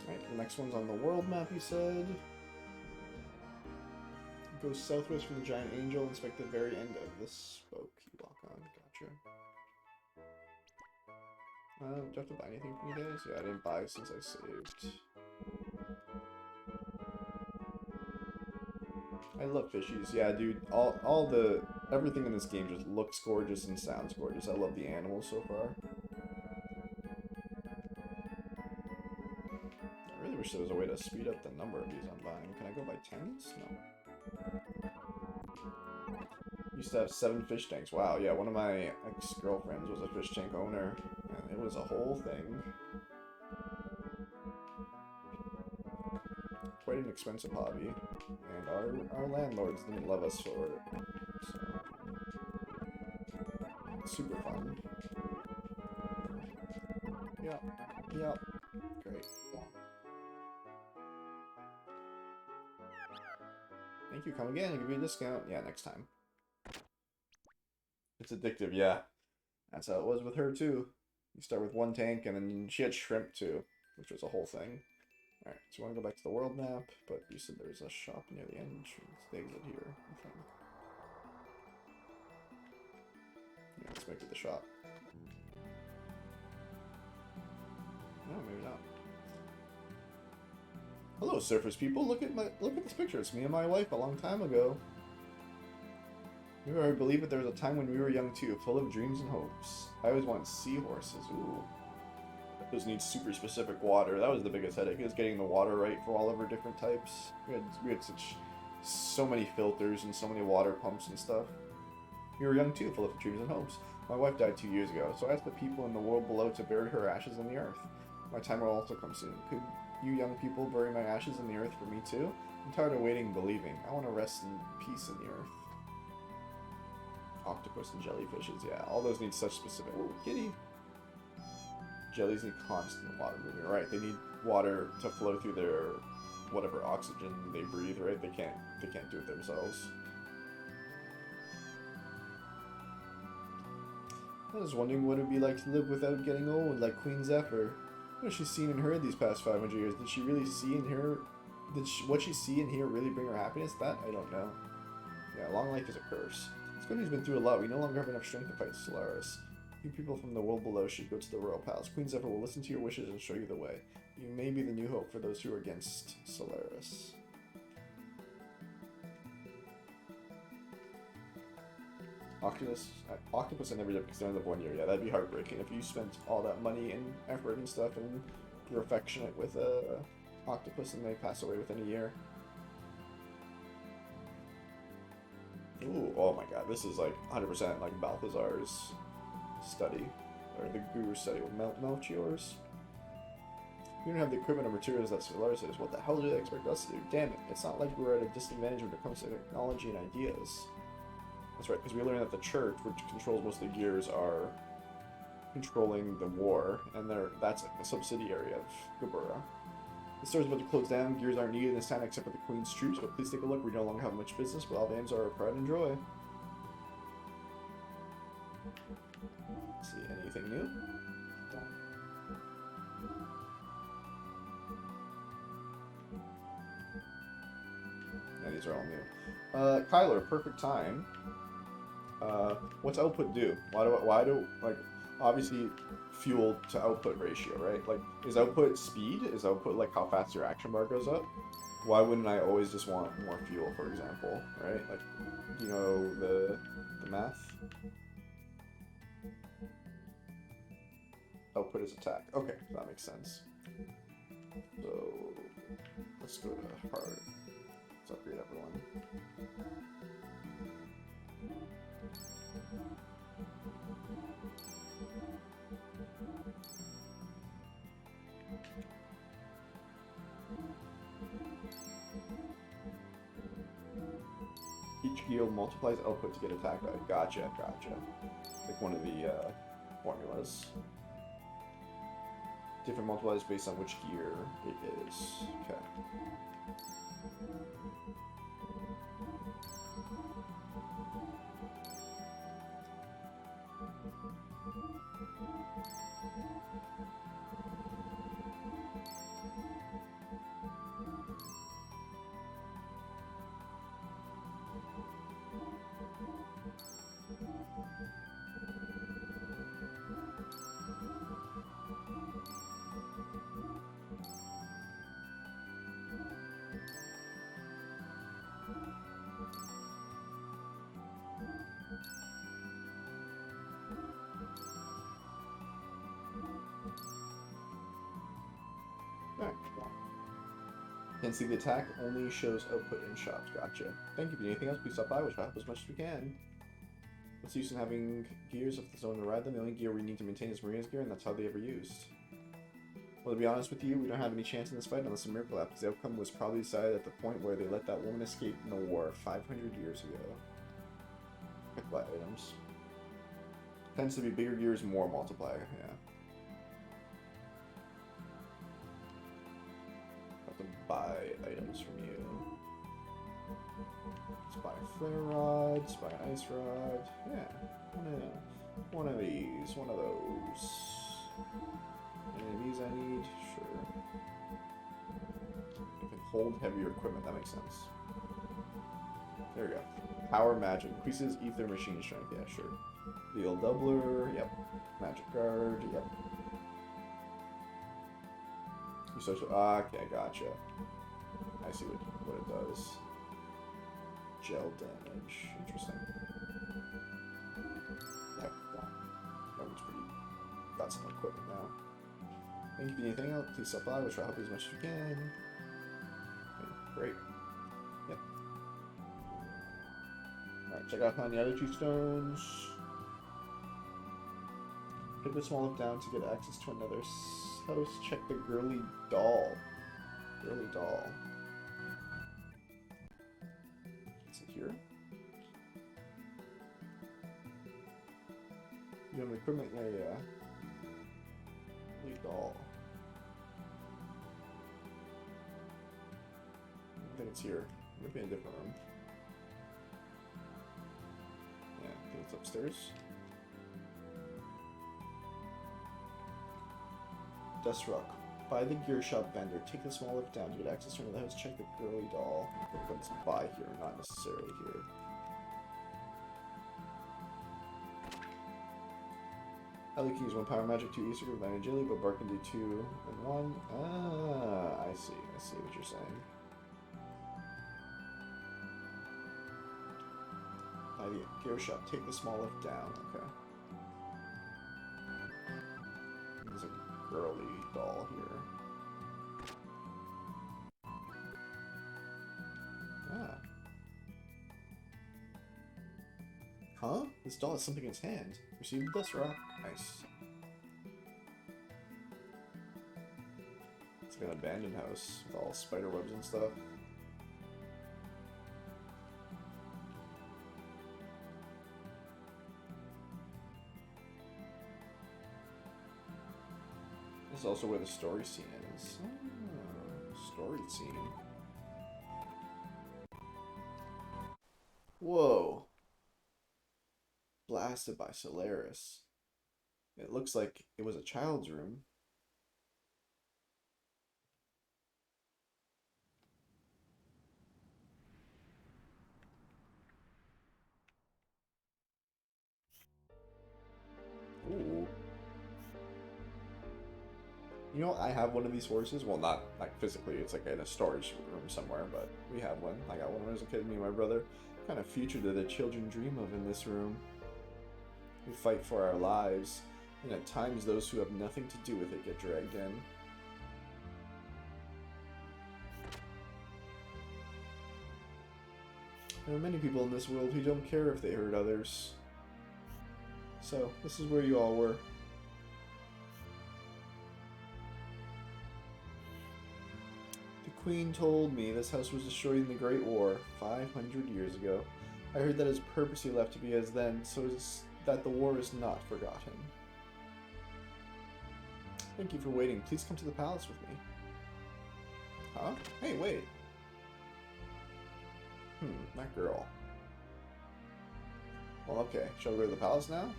Speaker 1: Alright, the next one's on the world map, you said. Go southwest from the giant angel, inspect the very end of the spoke you walk on. Gotcha. Do you have to buy anything from you guys? Yeah, I didn't buy since I saved. I love fishies. Yeah, dude, everything in this game just looks gorgeous and sounds gorgeous. I love the animals so far. I really wish there was a way to speed up the number of these I'm buying. Can I go by tens? No. Used to have 7 fish tanks. Wow, yeah, one of my ex-girlfriends was a fish tank owner, and it was a whole thing. Quite an expensive hobby, and our landlords didn't love us for it, so super fun. Yep, great. Thank you, come again, I'll give you a discount. Yeah, next time. It's addictive, yeah. That's how it was with her too. You start with 1 tank, and then she had shrimp too, which was a whole thing. Alright, so we want to go back to the world map, but you said there's a shop near the entrance. They exit here, I think. Yeah, let's make it the shop. No, maybe not. Hello, surface people. Look at this picture. It's me and my wife a long time ago. You ever believe that there was a time when we were young too, full of dreams and hopes. I always wanted seahorses. Ooh. Those need super specific water. That was the biggest headache, is getting the water right for all of our different types. We had so many filters and so many water pumps and stuff. We were young too, full of dreams and hopes. My wife died 2 years ago, so I asked the people in the world below to bury her ashes in the earth. My time will also come soon. Could you young people bury my ashes in the earth for me too? I'm tired of waiting and believing. I want to rest in peace in the earth. Octopus and jellyfishes, yeah. All those need such specific... Ooh, kitty! Jellies need constant water movement, right? They need water to flow through their whatever oxygen they breathe, right? They can't do it themselves. I was wondering what it would be like to live without getting old, like Queen Zephyr. What has she seen and heard these past 500 years? Did she really see and hear? What she see and hear really bring her happiness? That I don't know. Yeah, long life is a curse. This country's been through a lot. We no longer have enough strength to fight Solaris. You people from the world below should go to the royal palace. Queen Zephyr will listen to your wishes and show you the way. You may be the new hope for those who are against Solaris. Octopus I never did because they only live 1 year. Yeah, that'd be heartbreaking if you spent all that money and effort and stuff and you're affectionate with a octopus and they pass away within a year. Ooh, oh my god, this is like 100% like Balthazar's study, or the Guru's study with Melchior's. We don't have the equipment or materials that Solaris is. What the hell do they expect us to do? Damn it, it's not like we're at a disadvantage when it comes to technology and ideas. That's right, because we learned that the church, which controls most of the gears, are controlling the war, and that's a subsidiary of Gabura. The store's about to close down, gears aren't needed this time except for the Queen's troops, but please take a look, we no longer have much business, but all the aims are our pride and joy. Let's see, anything new? Yeah, these are all new. Kyler, perfect time. What's output do? Why do, like, obviously fuel to output ratio, right? Like, is output speed? Is output, like, how fast your action bar goes up? Why wouldn't I always just want more fuel, for example, right? Like, you know the math? Output is attack. Okay, that makes sense. So, let's go to hard. Let's upgrade everyone. Each guild multiplies output to get attacked by. Gotcha. Like one of the formulas. Different multipliers based on which gear it is. Okay. Can see the attack only shows output in shops. Gotcha. Thank you. For anything else, please stop by, which will help as much as we can. What's the use in having gears if there's no one to ride them? The only gear we need to maintain is Marina's gear, and that's how they ever used. Well, to be honest with you, we don't have any chance in this fight unless a miracle happens. The outcome was probably decided at the point where they let that woman escape in the war 500 years ago. Pick light items. Tends to be bigger gears, more multiplier. Yeah. Buy items from you. Let's buy a flare rod, let's buy an ice rod. Yeah, one of these, one of those. Any of these I need? Sure. I can hold heavier equipment, that makes sense. There we go. Power magic. Increases ether machine strength, yeah, sure. Deal doubler, yep. Magic guard, yep. Social. Okay, gotcha. I see what it does. Gel damage. Interesting. That one's pretty. Got some equipment now. Thank you for anything else. Please stop by. We'll try to help you as much as we can. Okay, great. Yep. Alright, check out on the other 2 stones. Pick the small lift down to get access to another house. Check the girly doll. Girly doll. Is it here? You have equipment? Yeah. Girly doll. I think it's here. Maybe in a different room. Yeah, I think it's upstairs. Dust Rock. Buy the gear shop vendor. Take the small lift down to get access to another house. Check the girly doll. Let's buy here, not necessarily here. Ellie can use 1 power magic, 2 Easter, 9 agility, but Bart can do 2 and 1. Ah, I see what you're saying. Buy the gear shop. Take the small lift down. Okay. There's a girly doll here. Ah. Huh? This doll has something in its hand. Receive the dust rock. Nice. like an abandoned house with all spider webs and stuff. This is also where the story scene is. Oh, story scene. Whoa. Blasted by Solaris. It looks like it was a child's room. Ooh. You know, I have one of these horses. Well, not like physically. It's like in a storage room somewhere, but we have one. I got one when I was a kid, me and my brother. What kind of future do the children dream of in this room? We fight for our lives, and at times those who have nothing to do with it get dragged in. There are many people in this world who don't care if they hurt others. So, this is where you all were. The Queen told me this house was destroyed in the Great War 500 years ago. I heard that it was purposely left to be as then, so that the war is not forgotten. Thank you for waiting. Please come to the palace with me. Huh? Hey, wait. That girl. Well, okay. Shall we go to the palace now?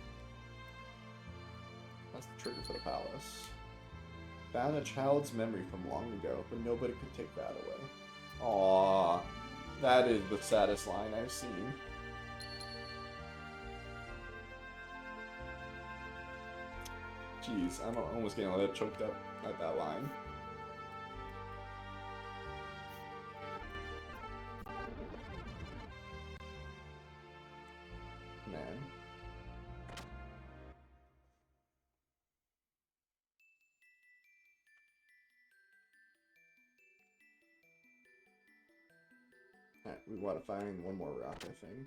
Speaker 1: That's the trigger for the palace. Found a child's memory from long ago, but nobody could take that away. Aww. That is the saddest line I've seen. Jeez, I'm almost getting a little choked up at that line. Man. Alright, we want to find one more rock, I think.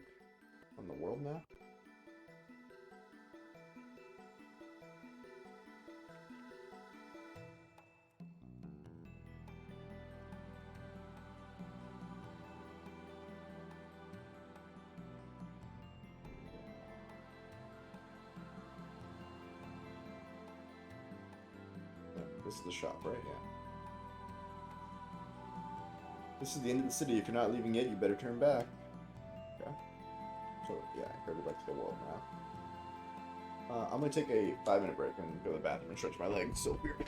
Speaker 1: On the world map? This is the shop, right? Yeah. This is the end of the city. If you're not leaving yet, you better turn back. Okay. So, yeah, I gotta go back to the world now. I'm gonna take a 5-minute break and go to the bathroom and stretch my legs. So weird.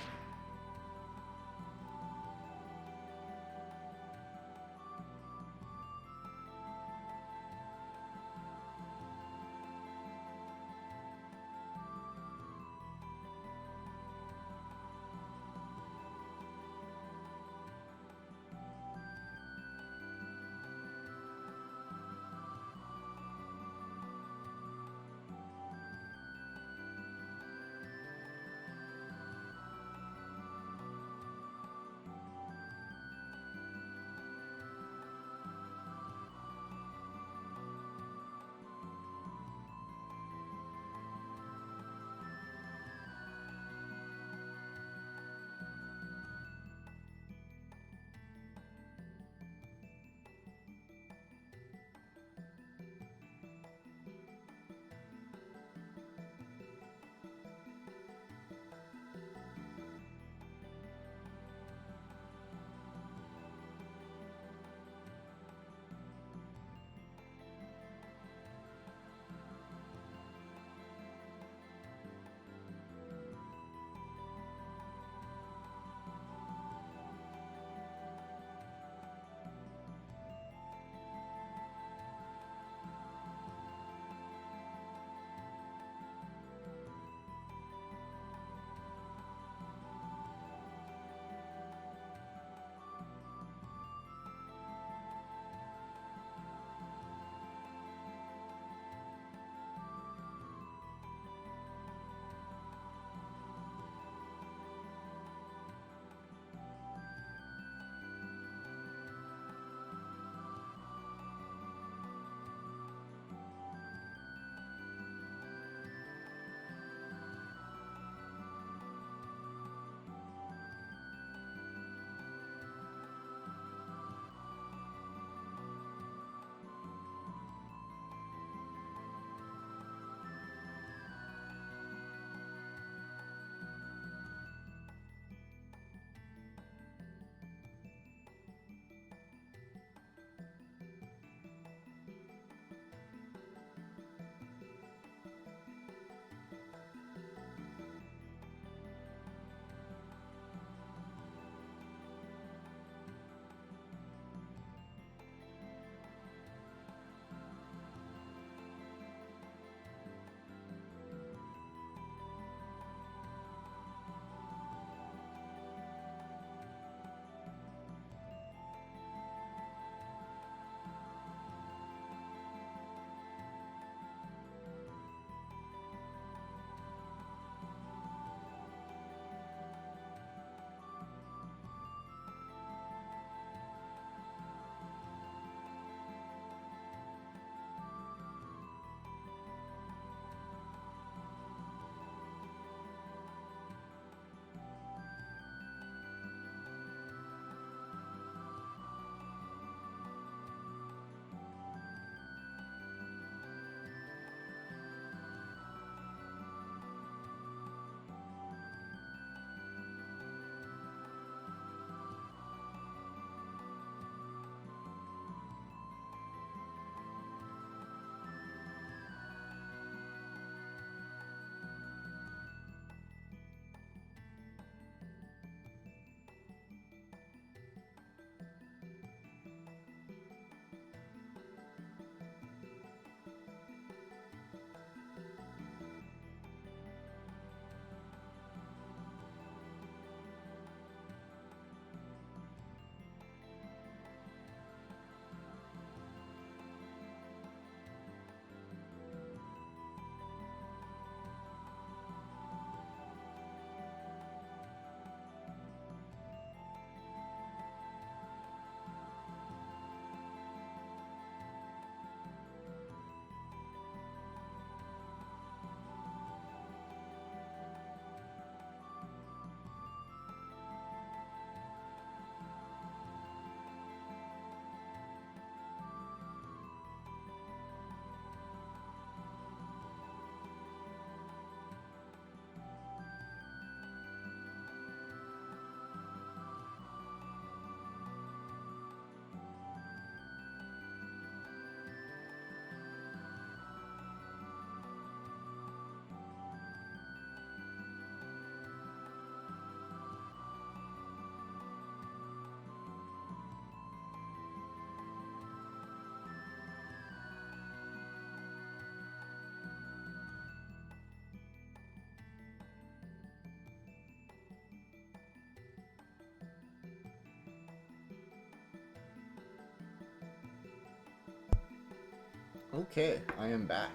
Speaker 1: Okay, I am back.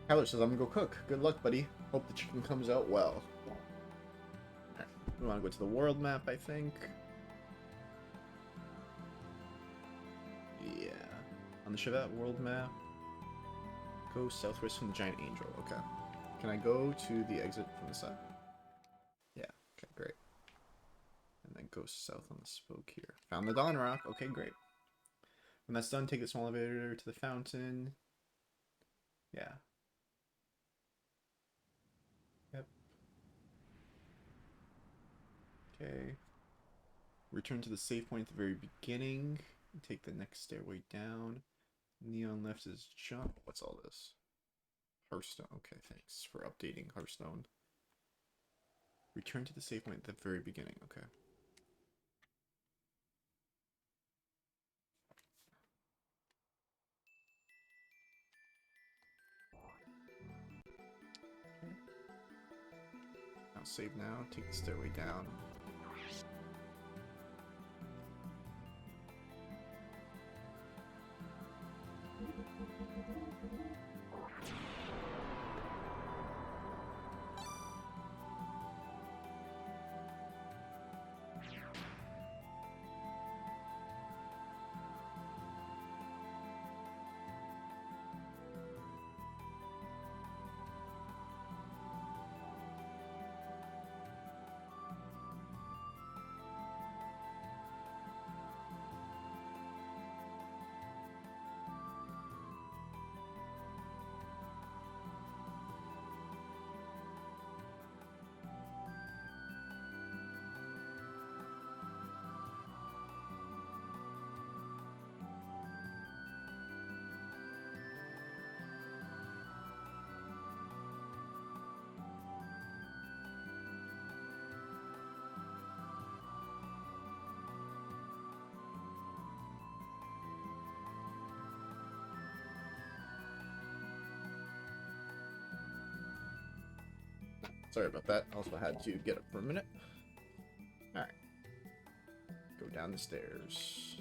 Speaker 1: Tyler says I'm gonna go cook. Good luck, buddy. Hope the chicken comes out well. Alright, we want to go to the world map, I think. Yeah. On the Chevat world map, go southwest from the giant angel. Okay. Can I go to the exit from the side? Yeah. Okay, great. And then go south on the spoke here. Found the Dawn Rock. Okay, great. When that's done, take the small elevator to the fountain. Yeah. Yep. Okay. Return to the save point at the very beginning. Take the next stairway down. Neon left is jump. What's all this? Hearthstone. Okay, thanks for updating Hearthstone. Return to the save point at the very beginning. Okay. I'll save now. Take the stairway down. Sorry about that. Also had to get up for a minute. Alright. Go down the stairs.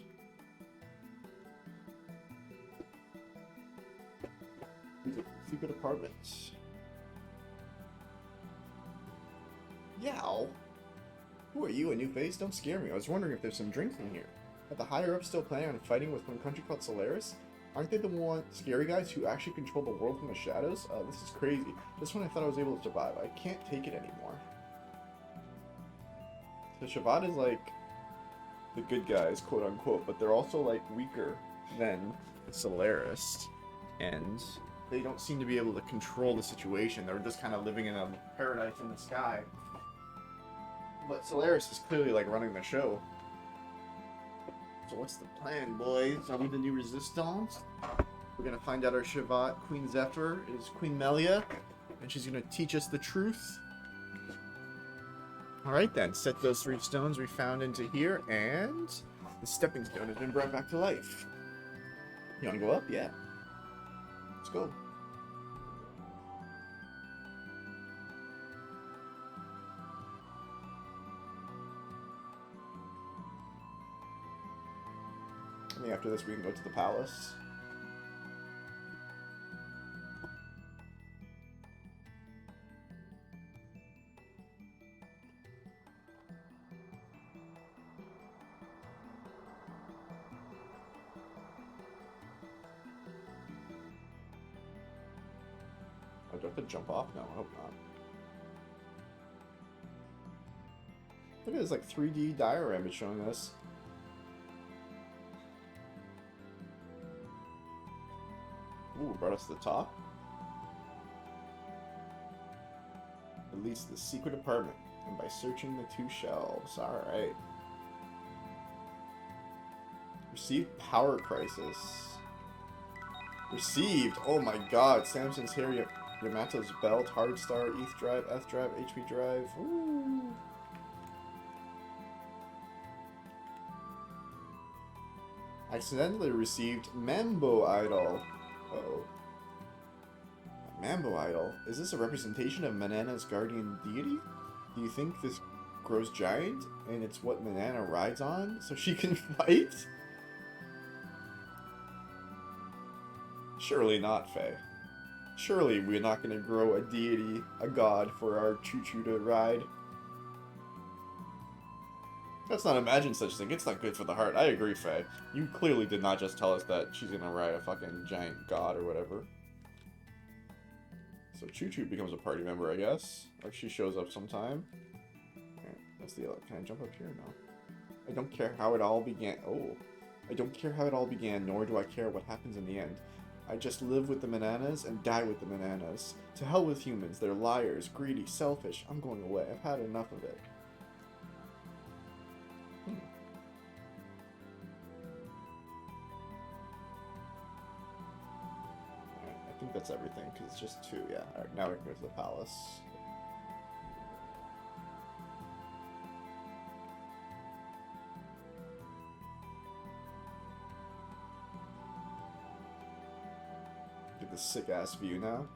Speaker 1: Secret apartments. Yow! Who are you, a new face? Don't scare me. I was wondering if there's some drinks in here. Are the higher ups still planning on fighting with one country called Solaris? Aren't they the one scary guys who actually control the world from the shadows? This is crazy. Just when I thought I was able to survive, I can't take it anymore. So Shabbat is like the good guys, quote unquote, but they're also like weaker than Solaris, and they don't seem to be able to control the situation. They're just kind of living in a paradise in the sky. But Solaris is clearly like running the show. So what's the plan, boys? Are we the new Resistance? We're gonna find out our Shabbat Queen Zephyr is Queen Melia, and she's gonna teach us the truth. Alright then, set those 3 stones we found into here, and the stepping stone has been brought back to life. You wanna go up? Yeah. Let's go. And after this we can go to the palace. Oh, do I have to jump off? No, I hope not. Look at this like 3D diorama it's showing us. Ooh, brought us to the top. Release the secret apartment, and by searching the 2 shelves. Alright. Received power crisis. Received! Oh my god, Samson's hair, Yamato's belt, hard star, ETH drive, F drive, HP drive. Ooh. Accidentally received Mambo Idol. Uh-oh. Mambo Idol? Is this a representation of Manana's guardian deity? Do you think this grows giant and it's what Manana rides on so she can fight? Surely not, Faye. Surely we're not going to grow a deity, a god, for our choo-choo to ride. Let's not imagine such thing. It's not good for the heart. I agree, Faye. You clearly did not just tell us that she's going to ride a fucking giant god or whatever. So Choo-Choo becomes a party member, I guess. Like, she shows up sometime. Alright, that's the... Can I jump up here? No. I don't care how it all began. Oh. I don't care how it all began, nor do I care what happens in the end. I just live with the bananas and die with the bananas. To hell with humans. They're liars, greedy, selfish. I'm going away. I've had enough of it. Alright, I think that's everything, because it's just 2, yeah. Alright, now we can go to the palace. Get this sick-ass view now.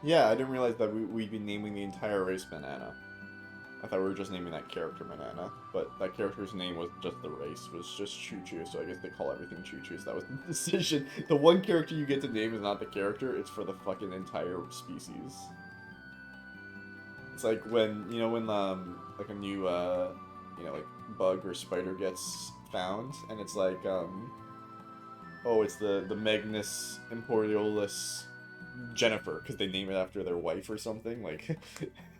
Speaker 1: Yeah, I didn't realize that we'd be naming the entire race Banana. I thought we were just naming that character Banana, but that character's name was just the race, was just Choo-Choo, so I guess they call everything Choo-Choo, so that was the decision. The one character you get to name is not the character, it's for the fucking entire species. It's like when, you know, when, like a new, you know, like, bug or spider gets found, and it's like, oh, it's the Magnus Imperialis Jennifer, because they name it after their wife or something, like,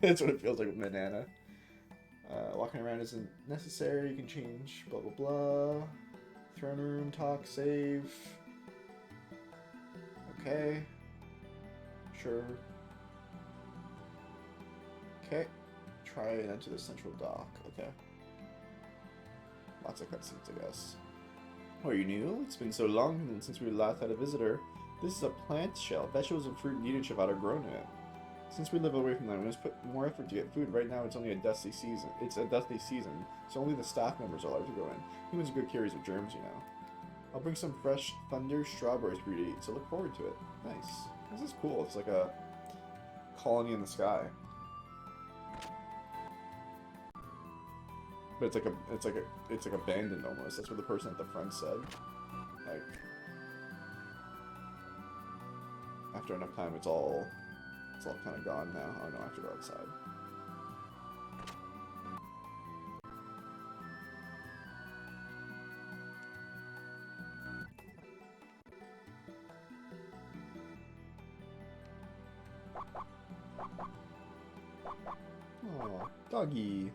Speaker 1: that's what it feels like with Banana. Walking around isn't necessary, you can change, blah blah blah. Throne room, talk, save. Okay. Sure. Okay. Try and enter the central dock, okay. Lots of cutscenes, I guess. Oh, are you new? It's been so long since we last had a visitor. This is a plant shell. Vegetables and fruit needed should have outgrown it. Since we live away from them, we must put more effort to get food. Right now, it's only a dusty season. It's a dusty season, so only the staff members are allowed to go in. Humans are good carriers of germs, you know. I'll bring some fresh thunder strawberries for you to eat, so look forward to it. Nice. This is cool. It's like a colony in the sky. But it's like abandoned almost. That's what the person at the front said. Like, after enough time, it's all kind of gone now. Oh no, I have to go outside. Oh, doggy.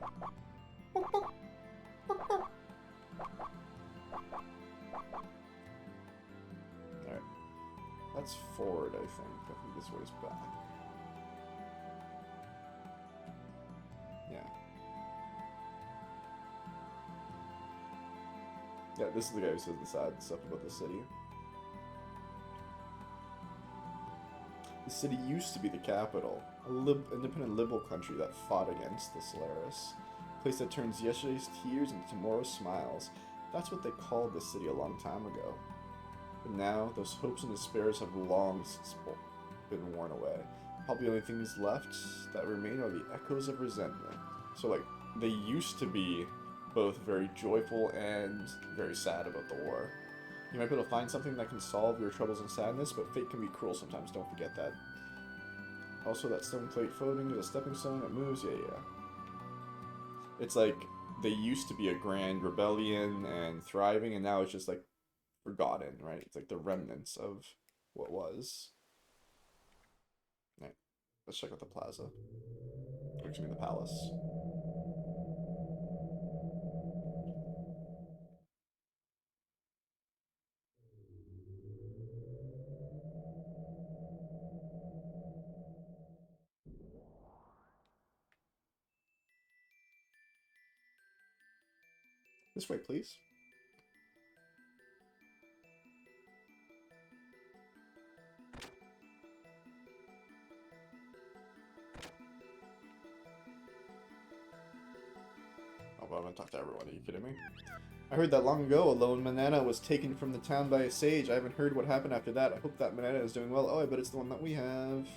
Speaker 1: Alright. That's forward, I think. I think this way is back. Yeah. Yeah, this is the guy who says the sad stuff about the city. The city used to be the capital, independent liberal country that fought against the Solaris. A place that turns yesterday's tears into tomorrow's smiles. That's what they called the city a long time ago. But now, those hopes and despairs have long since been worn away. Probably the only things left that remain are the echoes of resentment. So, like, they used to be both very joyful and very sad about the war. You might be able to find something that can solve your troubles and sadness, but fate can be cruel sometimes, don't forget that. Also, that stone plate floating is a stepping stone, it moves, yeah. It's like, they used to be a grand rebellion and thriving, and now it's just, like, forgotten, right? It's like the remnants of what was. Right, let's check out the plaza. Or excuse me, the palace. This way, please. Oh, well, I'm gonna talk to everyone. Are you kidding me? I heard that long ago, a lone Manana was taken from the town by a sage. I haven't heard what happened after that. I hope that Manana is doing well. Oh, I bet it's the one that we have.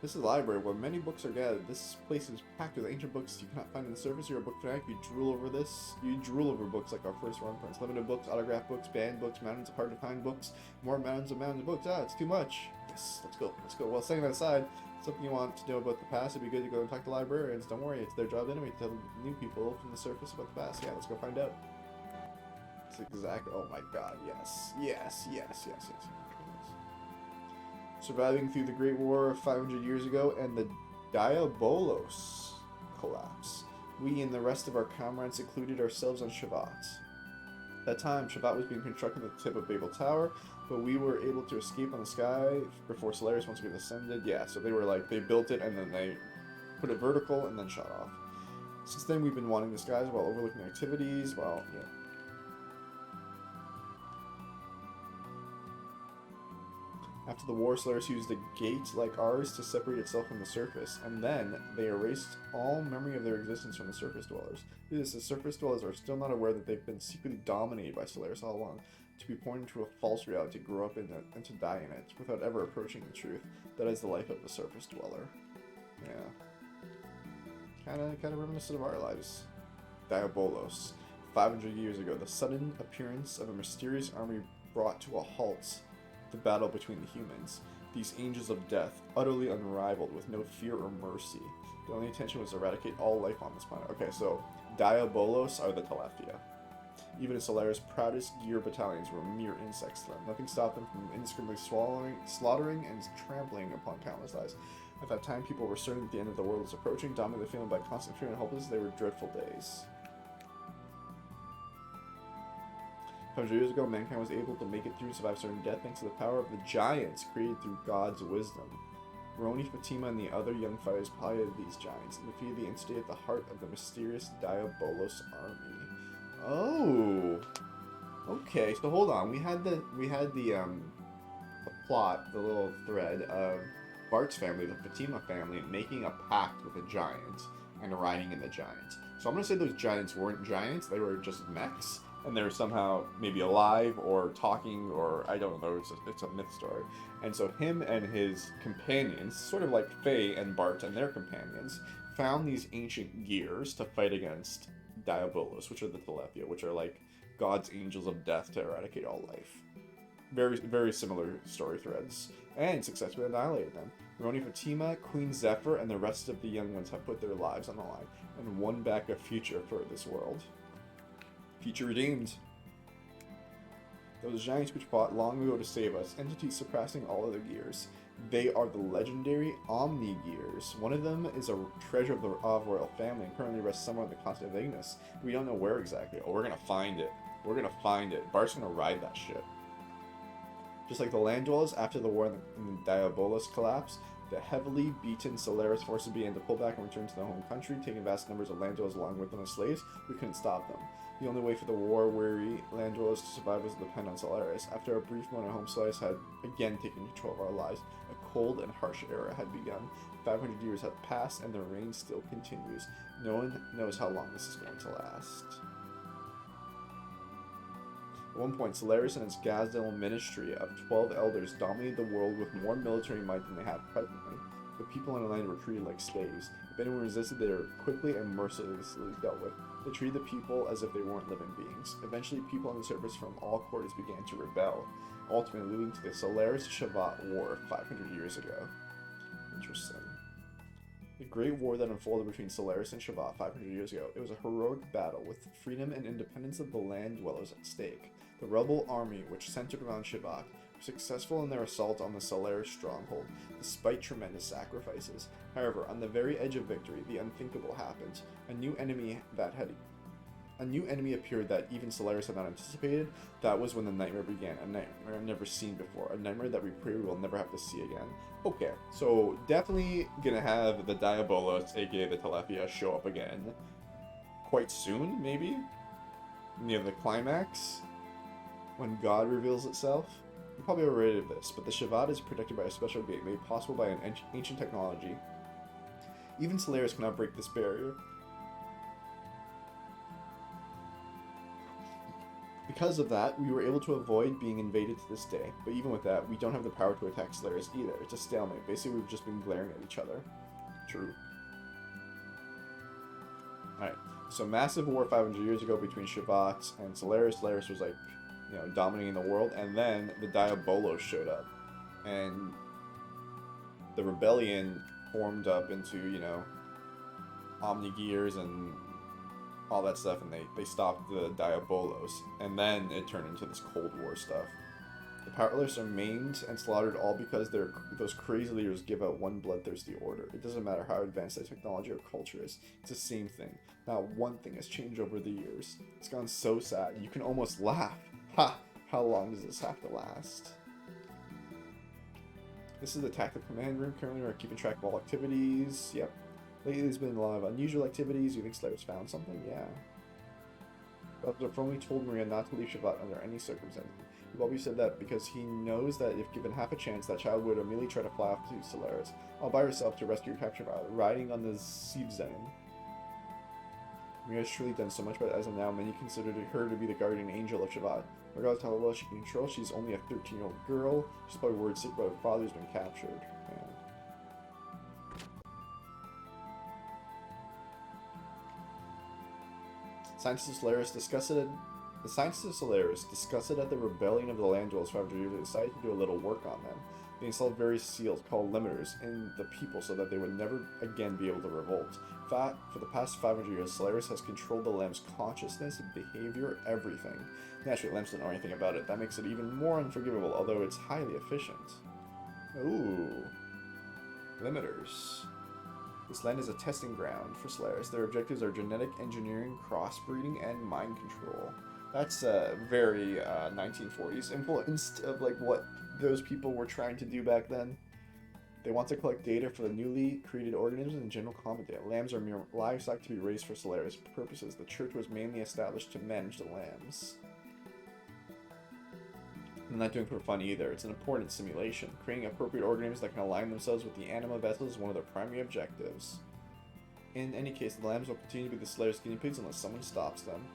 Speaker 1: This is a library where many books are gathered. This place is packed with ancient books you cannot find on the surface. You're a book fanatic. You drool over this. You drool over books like our first run prints. Limited books, autograph books, banned books, mountains of hard to find books, more mountains of books. Ah, it's too much. Yes, let's go. Let's go. Well, setting that aside, something you want to know about the past, it'd be good to go and talk to librarians. Don't worry, it's their job anyway to tell new people from the surface about the past. Yeah, let's go find out. It's exactly. Oh my god, yes. Yes, yes, yes, yes. Surviving through the Great War 500 years ago and the Diabolos collapse, we and the rest of our comrades secluded ourselves on Shavat. At that time, Shavat was being constructed at the tip of Babel Tower, but we were able to escape on the sky before Solaris once again ascended. Yeah, so they were like, they built it and then they put it vertical and then shot off. Since then, we've been wanting the skies while overlooking activities, well, yeah. After the war, Solaris used a gate like ours to separate itself from the surface, and then they erased all memory of their existence from the surface dwellers. This, the surface dwellers are still not aware that they've been secretly dominated by Solaris all along, to be pointed to a false reality, to grow up in it, and to die in it, without ever approaching the truth. That is the life of the surface dweller. Yeah. Kinda reminiscent of our lives. Diabolos. 500 years ago, the sudden appearance of a mysterious army brought to a halt the battle between the humans. These angels of death, utterly unrivaled, with no fear or mercy. Their only intention was to eradicate all life on this planet. Okay, so Diabolos are the Telethia. Even Solaris' proudest gear battalions were mere insects to them. Nothing stopped them from indiscriminately slaughtering and trampling upon countless lives. At that time, people were certain that the end of the world was approaching, dominated feeling by constant fear and hopelessness. They were dreadful days. 100 years ago, mankind was able to make it through and survive certain death thanks to the power of the giants created through God's wisdom. Roni, Fatima, and the other young fighters piloted these giants and defeated the entity at the heart of the mysterious Diabolos army. Oh, okay. So hold on. We had the plot, the little thread of Bart's family, the Fatima family, making a pact with a giant and riding in the giant. So I'm gonna say those giants weren't giants; they were just mechs. And they're somehow maybe alive or talking, or I don't know, it's a myth story. And so him and his companions, sort of like Faye and Bart and their companions, found these ancient gears to fight against Diabolos, which are the Telethia, which are like God's angels of death to eradicate all life. Very, very similar story threads. And successfully annihilated them. Roni, Fatima, Queen Zephyr, and the rest of the young ones have put their lives on the line and won back a future for this world. Future redeemed. Those giants which fought long ago to save us, entities surpassing all other gears. They are the legendary Omni-Gears. One of them is a treasure of the royal family and currently rests somewhere on the continent of Ignis. We don't know where exactly. Oh, we're gonna find it. We're gonna find it. Bart's gonna ride that ship. Just like the land dwellers, after the war and the Diabolos collapse, the heavily beaten Solaris forces began to pull back and return to their home country, taking vast numbers of land dwellers along with them as slaves. We couldn't stop them. The only way for the war-weary land dwellers to survive was to depend on Solaris. After a brief moment at home, Solaris had again taken control of our lives. A cold and harsh era had begun. 500 years had passed, and the reign still continues. No one knows how long this is going to last. At one point, Solaris and its Gazdel ministry of 12 elders dominated the world with more military might than they have presently. The people on the land were treated like slaves. If anyone resisted, they were quickly and mercilessly dealt with. They treated the people as if they weren't living beings. Eventually, people on the surface from all quarters began to rebel, ultimately leading to the Solaris-Shavat War 500 years ago. Interesting. The Great War that unfolded between Solaris and Shavat 500 years ago. It was a heroic battle with the freedom and independence of the land dwellers at stake. The rebel army, which centered around Shavat, were successful in their assault on the Solaris stronghold, despite tremendous sacrifices. However, on the very edge of victory, the unthinkable happened. A new enemy appeared that even Solaris had not anticipated. That was when the nightmare began. A nightmare never seen before. A nightmare that we pray we will never have to see again. Okay, so definitely gonna have the Diabolos, aka the Telethia, show up again quite soon, maybe? Near the climax? When God reveals itself? You're probably already ready of this, but the Shavat is protected by a special gate made possible by an ancient technology. Even Solaris cannot break this barrier. because of that, we were able to avoid being invaded to this day. But even with that, we don't have the power to attack Slayers either. It's a stalemate. Basically, we've just been glaring at each other. True. Alright, so massive war 500 years ago between Shabbat and Solaris. Solaris was like, you know, dominating the world, and then the Diabolos showed up. And the rebellion formed up into, you know, Omnigears and all that stuff, and they stopped the Diabolos, and then it turned into this Cold War stuff. The powerless are maimed and slaughtered all because those crazy leaders give out one bloodthirsty order. It doesn't matter how advanced their technology or culture is, it's the same thing. Not one thing has changed over the years. It's gone so sad, you can almost laugh. Ha! How long does this have to last? This is the tactical command room. Currently we're keeping track of all activities. Yep. Lately there's been a lot of unusual activities. You think Slayer's found something? Yeah. But Fromy told Maria not to leave Shabbat under any circumstances. Bobby said that because he knows that if given half a chance, that child would immediately try to fly off to Solaris, all by herself to rescue her captured father, riding on the Sievzen. Maria has truly done so much, but as of now, many consider her to be the guardian angel of Shabbat. Regardless of how well she can control, she's only a 13-year-old girl. She's probably worried sick about her father who's been captured. Man. Scientists of Solaris discussed it. The scientists of Solaris discussed it at the rebellion of the Land Dwellers 500 years ago. They decided to do a little work on them. They installed various seals called limiters in the people so that they would never again be able to revolt. In fact, for the past 500 years, Solaris has controlled the lamb's consciousness, behavior, everything. Naturally, lambs don't know anything about it. That makes it even more unforgivable, although it's highly efficient. Ooh. Limiters. This land is a testing ground for Slayers. Their objectives are genetic engineering, crossbreeding, and mind control. That's very 1940s influenced of like what those people were trying to do back then. They want to collect data for the newly created organisms and general common data. Lambs are mere livestock to be raised for Solaris purposes. The church was mainly established to manage the lambs. I'm not doing it for fun either. It's an important simulation. Creating appropriate organisms that can align themselves with the anima vessels is one of their primary objectives. In any case, the lambs will continue to be the Slayer's guinea pigs unless someone stops them.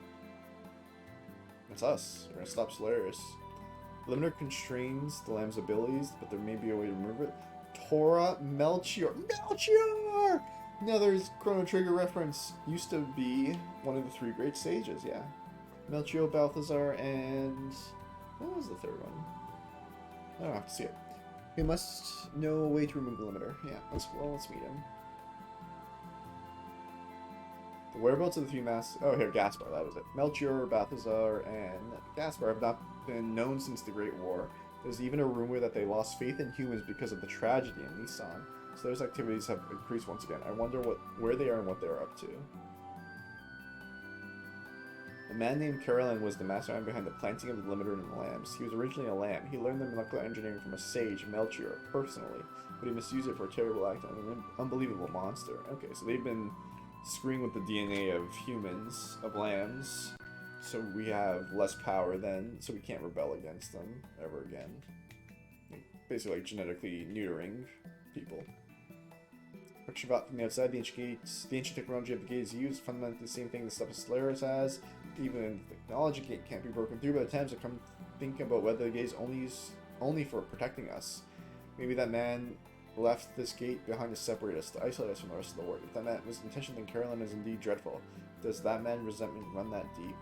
Speaker 1: That's us. We're gonna stop Slayers. Limiter constrains the lamb's abilities, but there may be a way to remove it. Torah Melchior. Melchior! Another Chrono Trigger reference. Used to be one of the three great sages, yeah. Melchior, Balthazar, and... what was the third one? I don't have to see it. We must know a way to remove the limiter. Yeah, let's meet him. The whereabouts of the three masks... oh, here, Gaspar, that was it. Melchior, Balthazar, and Gaspar have not been known since the Great War. There's even a rumor that they lost faith in humans because of the tragedy in Nissan. So those activities have increased once again. I wonder where they are and what they're up to. A man named Carolyn was the mastermind behind the planting of the limiter in the lambs. He was originally a lamb. He learned the molecular engineering from a sage, Melchior, personally, but he misused it for a terrible act on an unbelievable monster. Okay, so they've been screwing with the DNA of humans, of lambs, so we have less power then, so we can't rebel against them ever again. Basically like genetically neutering people. Shabbat from the outside, the ancient technology of the gate is used, fundamentally the same thing the stuff of Solaris has. Even the technology gate can't be broken through, but at times I come thinking about whether the gate is only for protecting us. Maybe that man left this gate behind to separate us, to isolate us from the rest of the world. If that man was intention, then Carolyn is indeed dreadful. Does that man's resentment run that deep?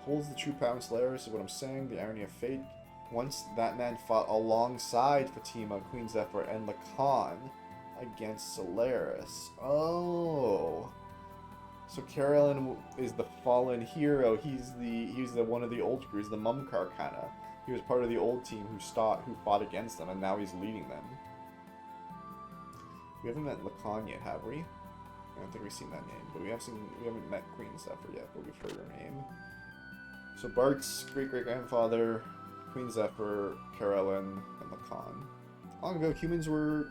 Speaker 1: Holds the true power in Solaris is what I'm saying, the irony of fate. Once that man fought alongside Fatima, Queen Zephyr, and Lacan against Solaris. Oh. So Carolyn is the fallen hero. He's the one of the old crews, the Mumkar kinda. He was part of the old team who fought against them, and now he's leading them. We haven't met Lacan yet, have we? I don't think we've seen that name, but we haven't met Queen Zephyr yet, but we've heard her name. So Bart's great-great-grandfather, Queen Zephyr, Carolyn, and Lacan. Long ago, humans were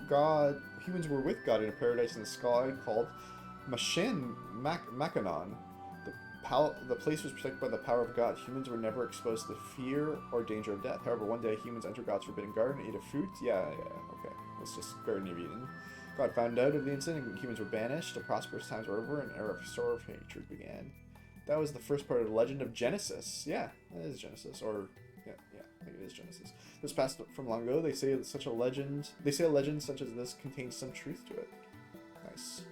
Speaker 1: with God in a paradise in the sky called Machinon. The place was protected by the power of God. Humans were never exposed to fear or danger of death. However, one day humans entered God's forbidden garden and ate a fruit. Yeah, okay. It's just Garden of Eden. God found out of the incident and humans were banished. The prosperous times were over and an era of sorrow of hatred began. That was the first part of the Legend of Genesis. Yeah, that is Genesis. Or, yeah, I think it is Genesis. This passed from long ago. They say it's such a legend. They say a legend such as this contains some truth to it. Nice.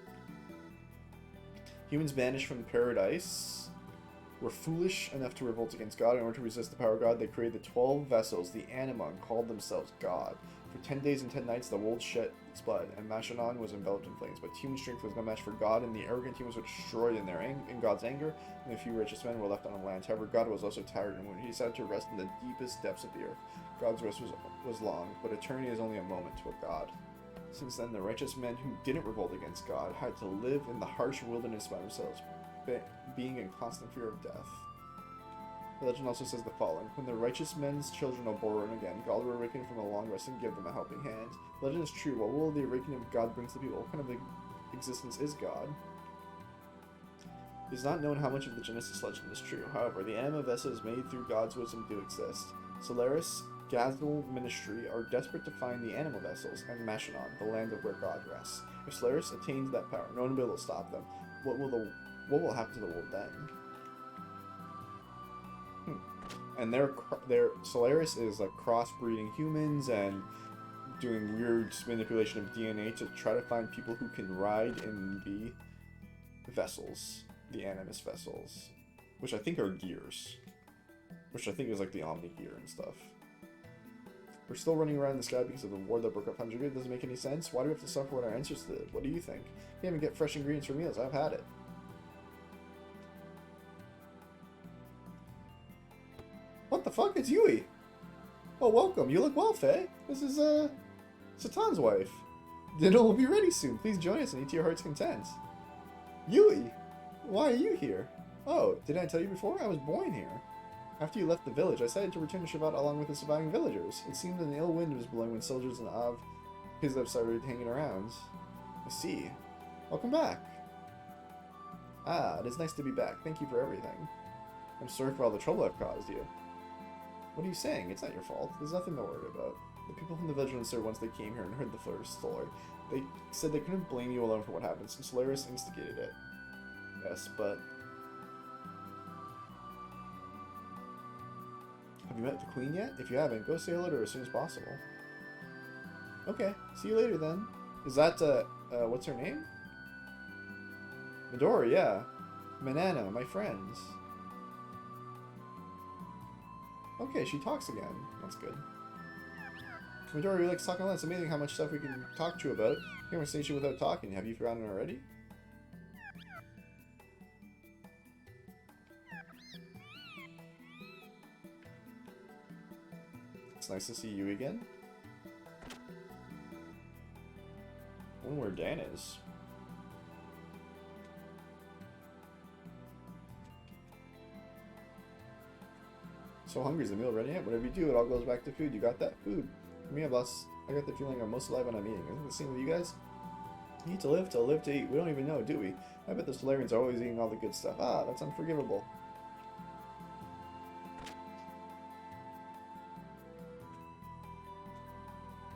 Speaker 1: Humans banished from paradise were foolish enough to revolt against God. In order to resist the power of God, they created the 12 vessels, the Anima, and called themselves God. For 10 days and 10 nights, the world shed its blood, and Mashanon was enveloped in flames. But human strength was no match for God, and the arrogant humans were destroyed in God's anger, and the few righteous men were left on the land. However, God was also tired and wounded. He decided to rest in the deepest depths of the earth. God's rest was long, but eternity is only a moment to a God. Since then, the righteous men who didn't revolt against God had to live in the harsh wilderness by themselves, being in constant fear of death. The legend also says the following: when the righteous men's children are born again, God will awaken from a long rest and give them a helping hand. The legend is true. What will the awakening of God bring to the people? What kind of existence is God? It is not known how much of the Genesis legend is true. However, the anima vessels made through God's wisdom do exist. Solaris, Gazal Ministry are desperate to find the animal vessels, and Mashanon, the land of where God rests. If Solaris attains that power, no one will stop them. What will happen to the world then? And their Solaris is like crossbreeding humans and doing weird manipulation of DNA to try to find people who can ride in the vessels, the Animus vessels, which I think are gears, which I think is like the Omni gear and stuff. We're still running around in the sky because of the war that broke up 100 years. Doesn't make any sense. Why do we have to suffer what our ancestors did? What do you think? You can't even get fresh ingredients for meals. I've had it. What the fuck? It's Yui. Oh, welcome. You look well, Faye. This is, Satan's wife. Dinner will be ready soon. Please join us and eat to your heart's content. Yui! Why are you here? Oh, didn't I tell you before? I was born here. After you left the village, I decided to return to Shavat along with the surviving villagers. It seemed an ill wind was blowing when soldiers and Kizev started hanging around. I see. Welcome back. Ah, it is nice to be back. Thank you for everything. I'm sorry for all the trouble I've caused you. What are you saying? It's not your fault. There's nothing to worry about. The people from the village answered once they came here and heard the Solaris story. They said they couldn't blame you alone for what happened, since Solaris instigated it. Yes, but... have you met the Queen yet? If you haven't, go say hello to her as soon as possible. Okay, see you later then. Is that, what's her name? Midori, yeah. Manana, my friends. Okay, she talks again. That's good. Midori really likes talking a lot. It's amazing how much stuff we can talk to you about. Conversation without talking. Have you forgotten already? It's nice to see you again. I wonder where Dan is. So hungry. Is the meal ready yet? Whatever you do, it all goes back to food. You got that food. For me, boss, I got the feeling I'm most alive when I'm eating. Isn't it the same with you guys? You need to live to eat. We don't even know, do we? I bet the Solarians are always eating all the good stuff. Ah, that's unforgivable.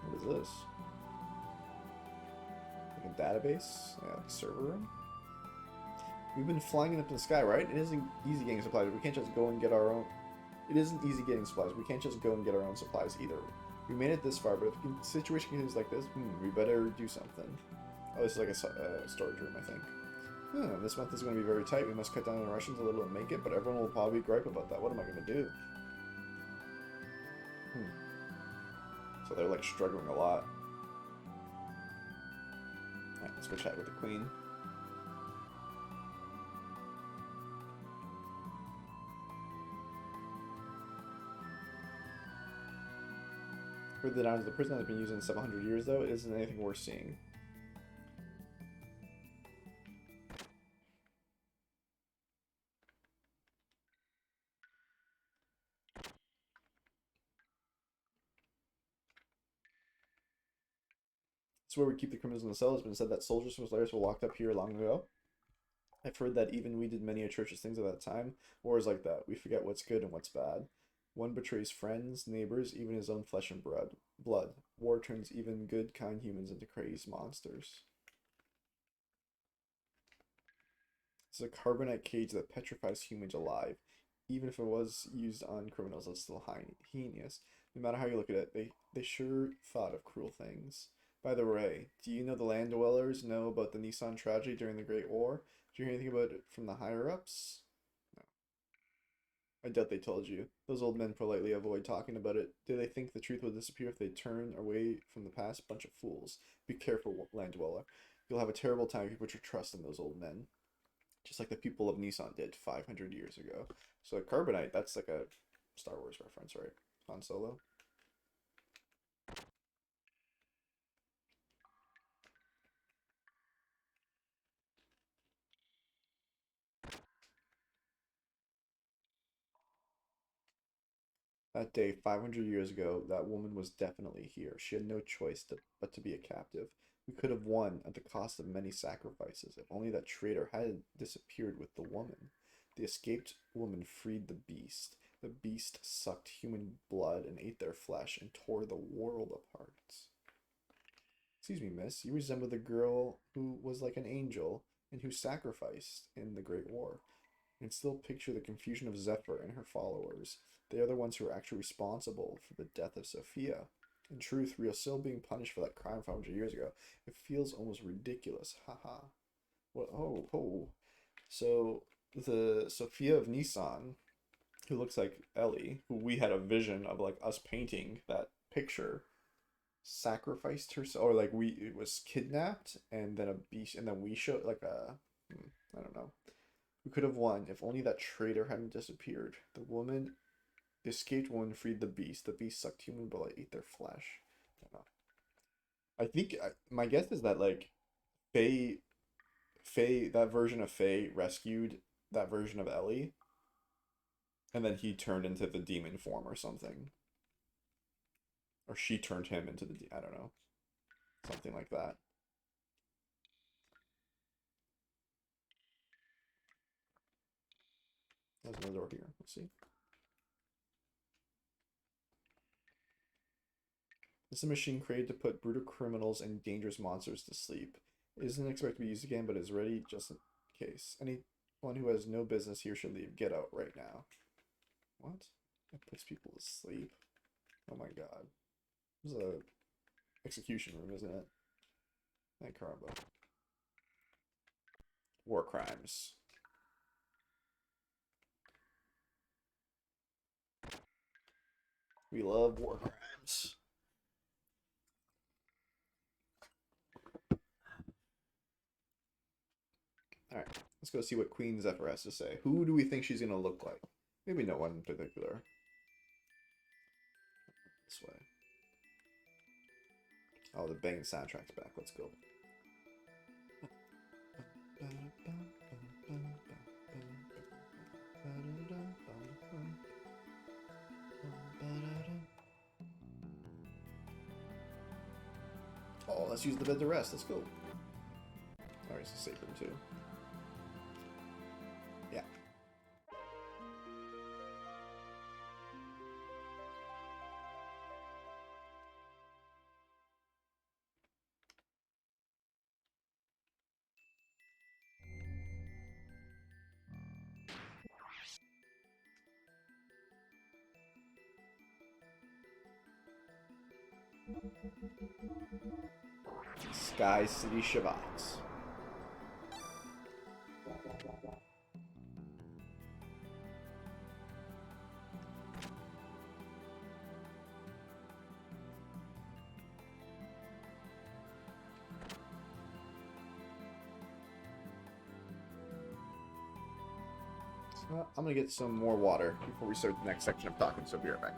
Speaker 1: What is this? Like a database? Yeah, like a server room? We've been flying up in the sky, right? It isn't easy getting supplies. We can't just go and get our own... It isn't easy getting supplies. We can't just go and get our own supplies either. We made it this far, but if the situation continues like this, we better do something. Oh, this is like a storage room, I think. This month is going to be very tight. We must cut down on the Russians a little and make it, but everyone will probably gripe about that. What am I going to do? So they're like struggling a lot. Alright, let's go chat with the Queen. Heard that the prison has been used in 700 years, though. It isn't anything worth seeing. It's where we keep the criminals in the cells. It's been said that soldiers from Solaris were locked up here long ago. I've heard that even we did many atrocious things at that time. Wars like that. We forget what's good and what's bad. One betrays friends, neighbors, even his own flesh and blood. War turns even good, kind humans into crazed monsters. It's a carbonite cage that petrifies humans alive. Even if it was used on criminals, it's still heinous. No matter how you look at it, they sure thought of cruel things. By the way, do you know the land dwellers know about the Nissan tragedy during the Great War? Did you hear anything about it from the higher-ups? No. I doubt they told you. Those old men politely avoid talking about it. Do they think the truth will disappear if they turn away from the past? Bunch of fools. Be careful, land dweller. You'll have a terrible time if you put your trust in those old men. Just like the people of Nissan did 500 years ago. So Carbonite, that's like a Star Wars reference, right? Han Solo. That day, 500 years ago, that woman was definitely here. She had no choice but to be a captive. We could have won at the cost of many sacrifices, if only that traitor had disappeared with the woman. The escaped woman freed the beast. The beast sucked human blood and ate their flesh and tore the world apart. Excuse me, miss. You resemble the girl who was like an angel and who sacrificed in the Great War. I can still picture the confusion of Zephyr and her followers. They are the ones who are actually responsible for the death of Sophia. In truth, we are still being punished for that crime 500 years ago. It feels almost ridiculous. Haha. What? Oh. So, the Sophia of Nissan, who looks like Ellie, who we had a vision of like us painting that picture, sacrificed herself, or like it was kidnapped, and then a beast, and then we showed like I don't know. We could have won if only that traitor hadn't disappeared. The escaped woman freed the beast. The beast sucked human blood, ate their flesh. I don't know. I think my guess is that like Faye, that version of Faye rescued that version of Ellie, and then he turned into the demon form or something, or she turned him into I don't know, something like that. There's another door here. Let's see. This is a machine created to put brutal criminals and dangerous monsters to sleep. It isn't expected to be used again, but is ready just in case. Anyone who has no business here should leave. Get out right now. What? It puts people to sleep? Oh my god. This is a execution room, isn't it? Thank Caramba. War crimes. We love war crimes. Alright, let's go see what Queen Zephyr has to say. Who do we think she's going to look like? Maybe no one in particular. This way. Oh, the banging soundtrack's back. Let's go. Oh, let's use the bed to rest. Let's go. Alright, it's a safe room too. Yeah. Sky City Shabbat. I'm gonna get some more water before we start the next section of talking, so be right back.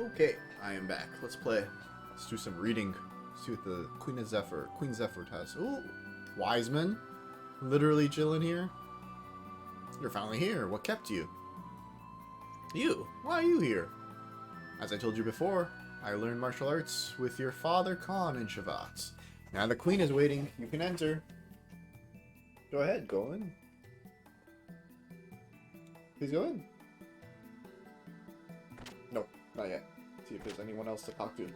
Speaker 1: Okay, I am back. Let's play. Let's do some reading. See what the Queen Zephyr has. Ooh, Wiseman. Literally chilling here. You're finally here. What kept you? You? Why are you here? As I told you before, I learned martial arts with your father Khan in Shavat. Now the Queen is waiting. You can enter. Go ahead, go in. Please go in. Nope, not yet. See if there's anyone else to talk to.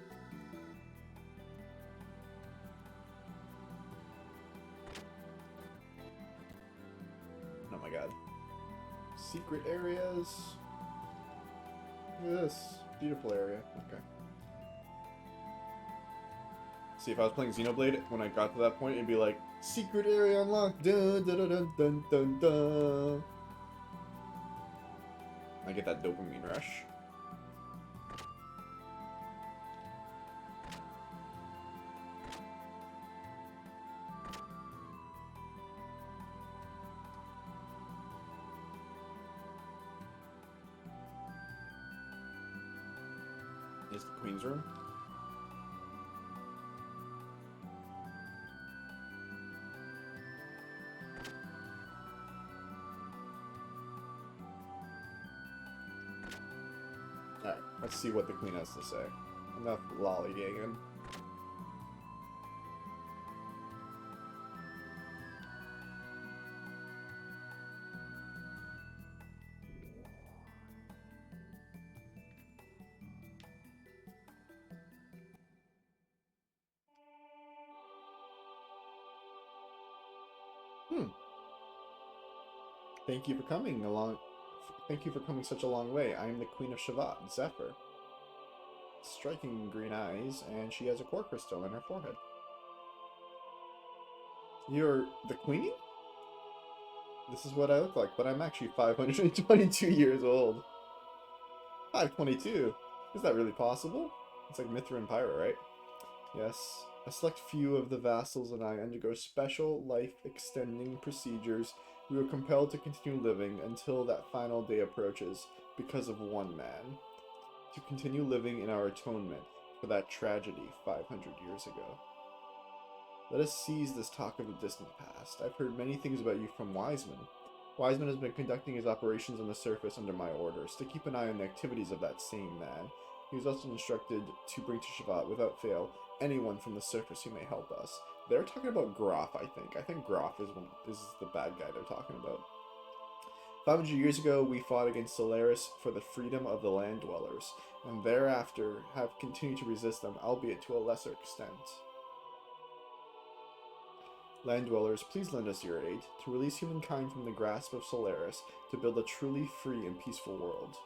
Speaker 1: Oh my god. Secret areas. Look at this. Beautiful area. Okay. See, if I was playing Xenoblade, when I got to that point, it'd be like, secret area unlocked. Dun, dun, dun, dun, dun, dun, dun. I get that dopamine rush. Is the Queen's room? Alright, let's see what the Queen has to say. Enough lollygagging. Thank you for coming along. Thank you for coming such a long way. I am the Queen of Shavat, Zephyr. Striking green eyes, and she has a core crystal in her forehead. You're the Queen? This is what I look like, but I'm actually 522 years old. 522? Is that really possible? It's like Mithra and Pyra, right? Yes. A select few of the vassals and I undergo special life-extending procedures. We were compelled to continue living until that final day approaches because of one man. To continue living in our atonement for that tragedy 500 years ago. Let us seize this talk of the distant past. I've heard many things about you from Wiseman. Wiseman has been conducting his operations on the surface under my orders to keep an eye on the activities of that same man. He was also instructed to bring to Shavat, without fail, anyone from the surface who may help us. They're talking about Groff, I think. I think Groff is the bad guy they're talking about. 500 years ago, we fought against Solaris for the freedom of the land dwellers, and thereafter have continued to resist them, albeit to a lesser extent. Land dwellers, please lend us your aid to release humankind from the grasp of Solaris to build a truly free and peaceful world.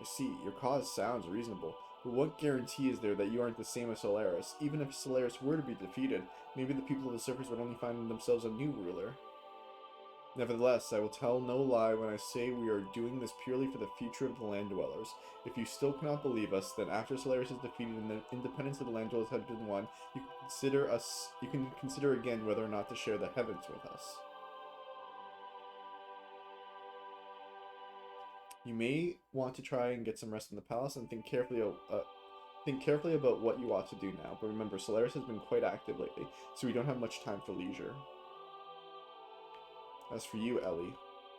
Speaker 1: I see, your cause sounds reasonable, but what guarantee is there that you aren't the same as Solaris? Even if Solaris were to be defeated, maybe the people of the surface would only find themselves a new ruler. Nevertheless, I will tell no lie when I say we are doing this purely for the future of the land dwellers. If you still cannot believe us, then after Solaris is defeated and the independence of the land dwellers has been won, you can consider again whether or not to share the heavens with us. You may want to try and get some rest in the palace and think carefully about what you ought to do now. But remember, Solaris has been quite active lately, so we don't have much time for leisure. As for you, Ellie,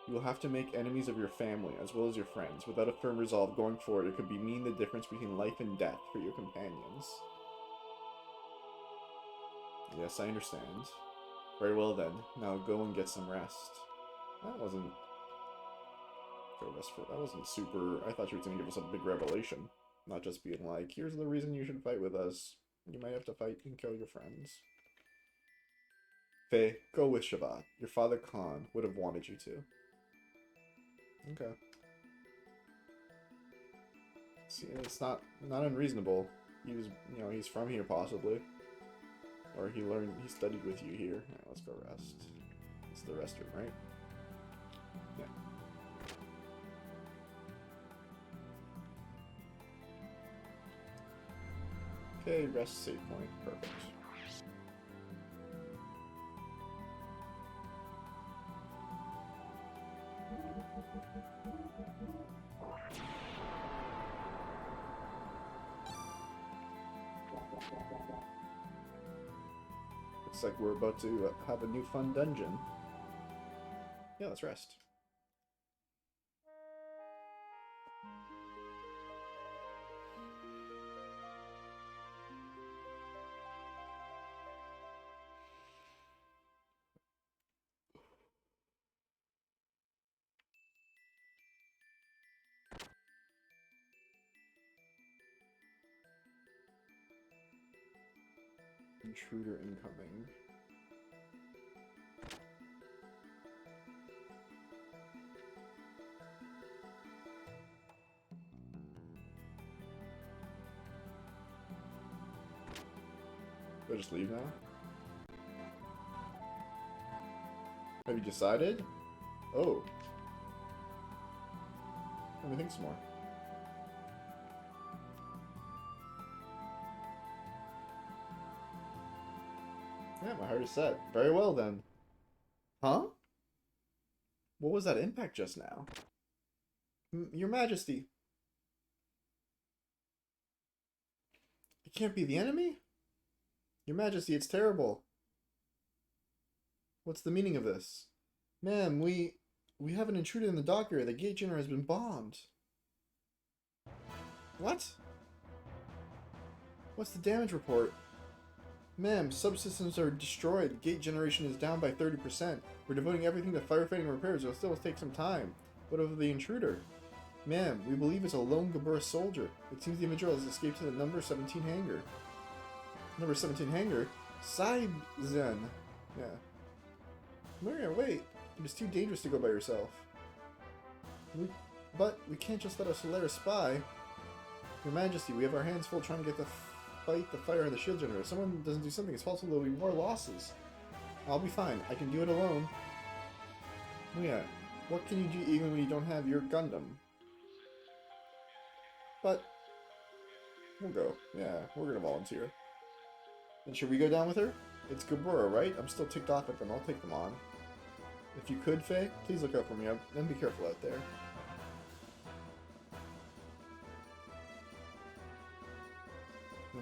Speaker 1: you will have to make enemies of your family as well as your friends. Without a firm resolve going forward, it could mean the difference between life and death for your companions. Yes, I understand. Very well then. Now go and get some rest. That wasn't super. I thought she was going to give us a big revelation. Not just being like, here's the reason you should fight with us. You might have to fight and kill your friends. Faye, go with Shavat. Your father Khan would have wanted you to. Okay. See, it's not unreasonable. He was, he's from here possibly. Or he studied with you here. Alright, let's go rest. It's the restroom, right? Yeah. Okay, rest save point. Perfect. Looks like we're about to have a new fun dungeon. Yeah, let's rest. Intruder incoming. Do I just leave now? Have you decided? Oh. Let me think some more. Yeah, my heart is set. Very well then. Huh? What was that impact just now? Your Majesty. It can't be the enemy? Your Majesty, it's terrible. What's the meaning of this? Ma'am, we have an intruder in the dock area. The gate generator has been bombed. What? What's the damage report? Ma'am, subsystems are destroyed. Gate generation is down by 30%. We're devoting everything to firefighting and repairs. It'll still take some time. What of the intruder? Ma'am, we believe it's a lone Gabura soldier. It seems the individual has escaped to the number 17 hangar. Number 17 hangar? Side Zen. Yeah. Maria, wait. It is too dangerous to go by yourself. But we can't just let a Solaris spy. Your Majesty, we have our hands full trying to get the fight the fire and the shield generator. If someone doesn't do something, it's possible there'll be more losses. I'll be fine. I can do it alone. Yeah. What can you do even when you don't have your Gundam? But we'll go. Yeah, we're gonna volunteer. And should we go down with her? It's Gabura, right? I'm still ticked off at them. I'll take them on. If you could, Faye, please look out for me. And be careful out there.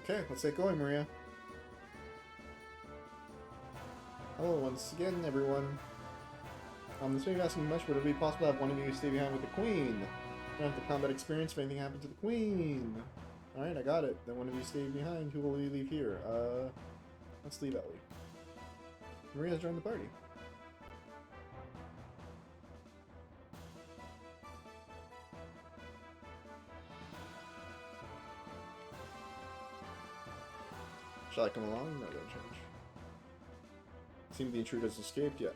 Speaker 1: Okay, let's get going, Maria. Hello once again, everyone. This may be asking much, but it would be possible to have one of you stay behind with the Queen. You don't have the combat experience if anything happened to the Queen. Alright, I got it. Then one of you stay behind. Who will we leave here? Let's leave Ellie. Maria's joined the party. Shall I come along? No, don't change. Seems the intruder has escaped yet.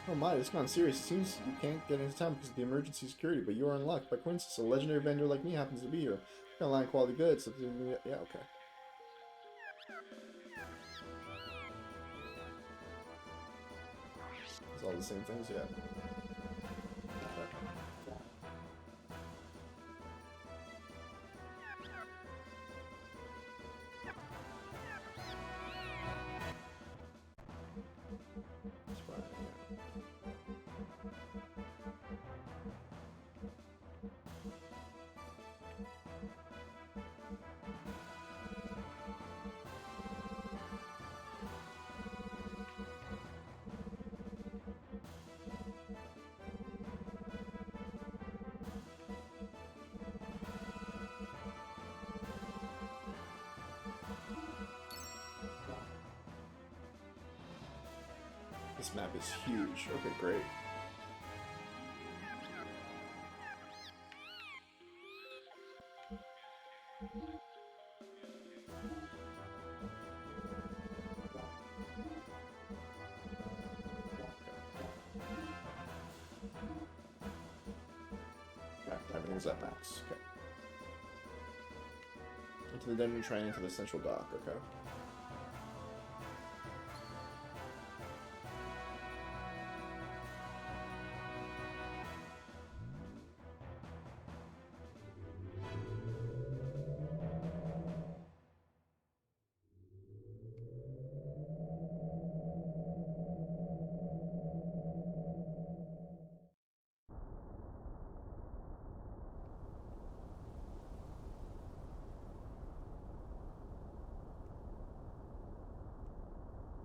Speaker 1: Oh my, this is not serious. It seems you can't get into town because of the emergency security, but you are in luck. By coincidence, a legendary vendor like me happens to be here. Got line quality goods. So yeah, okay. It's all the same things, yeah. It's fine, yeah. This map is huge. Okay, great. Okay, everything's at max. Okay. Into the dungeon, trying into the central dock. Okay.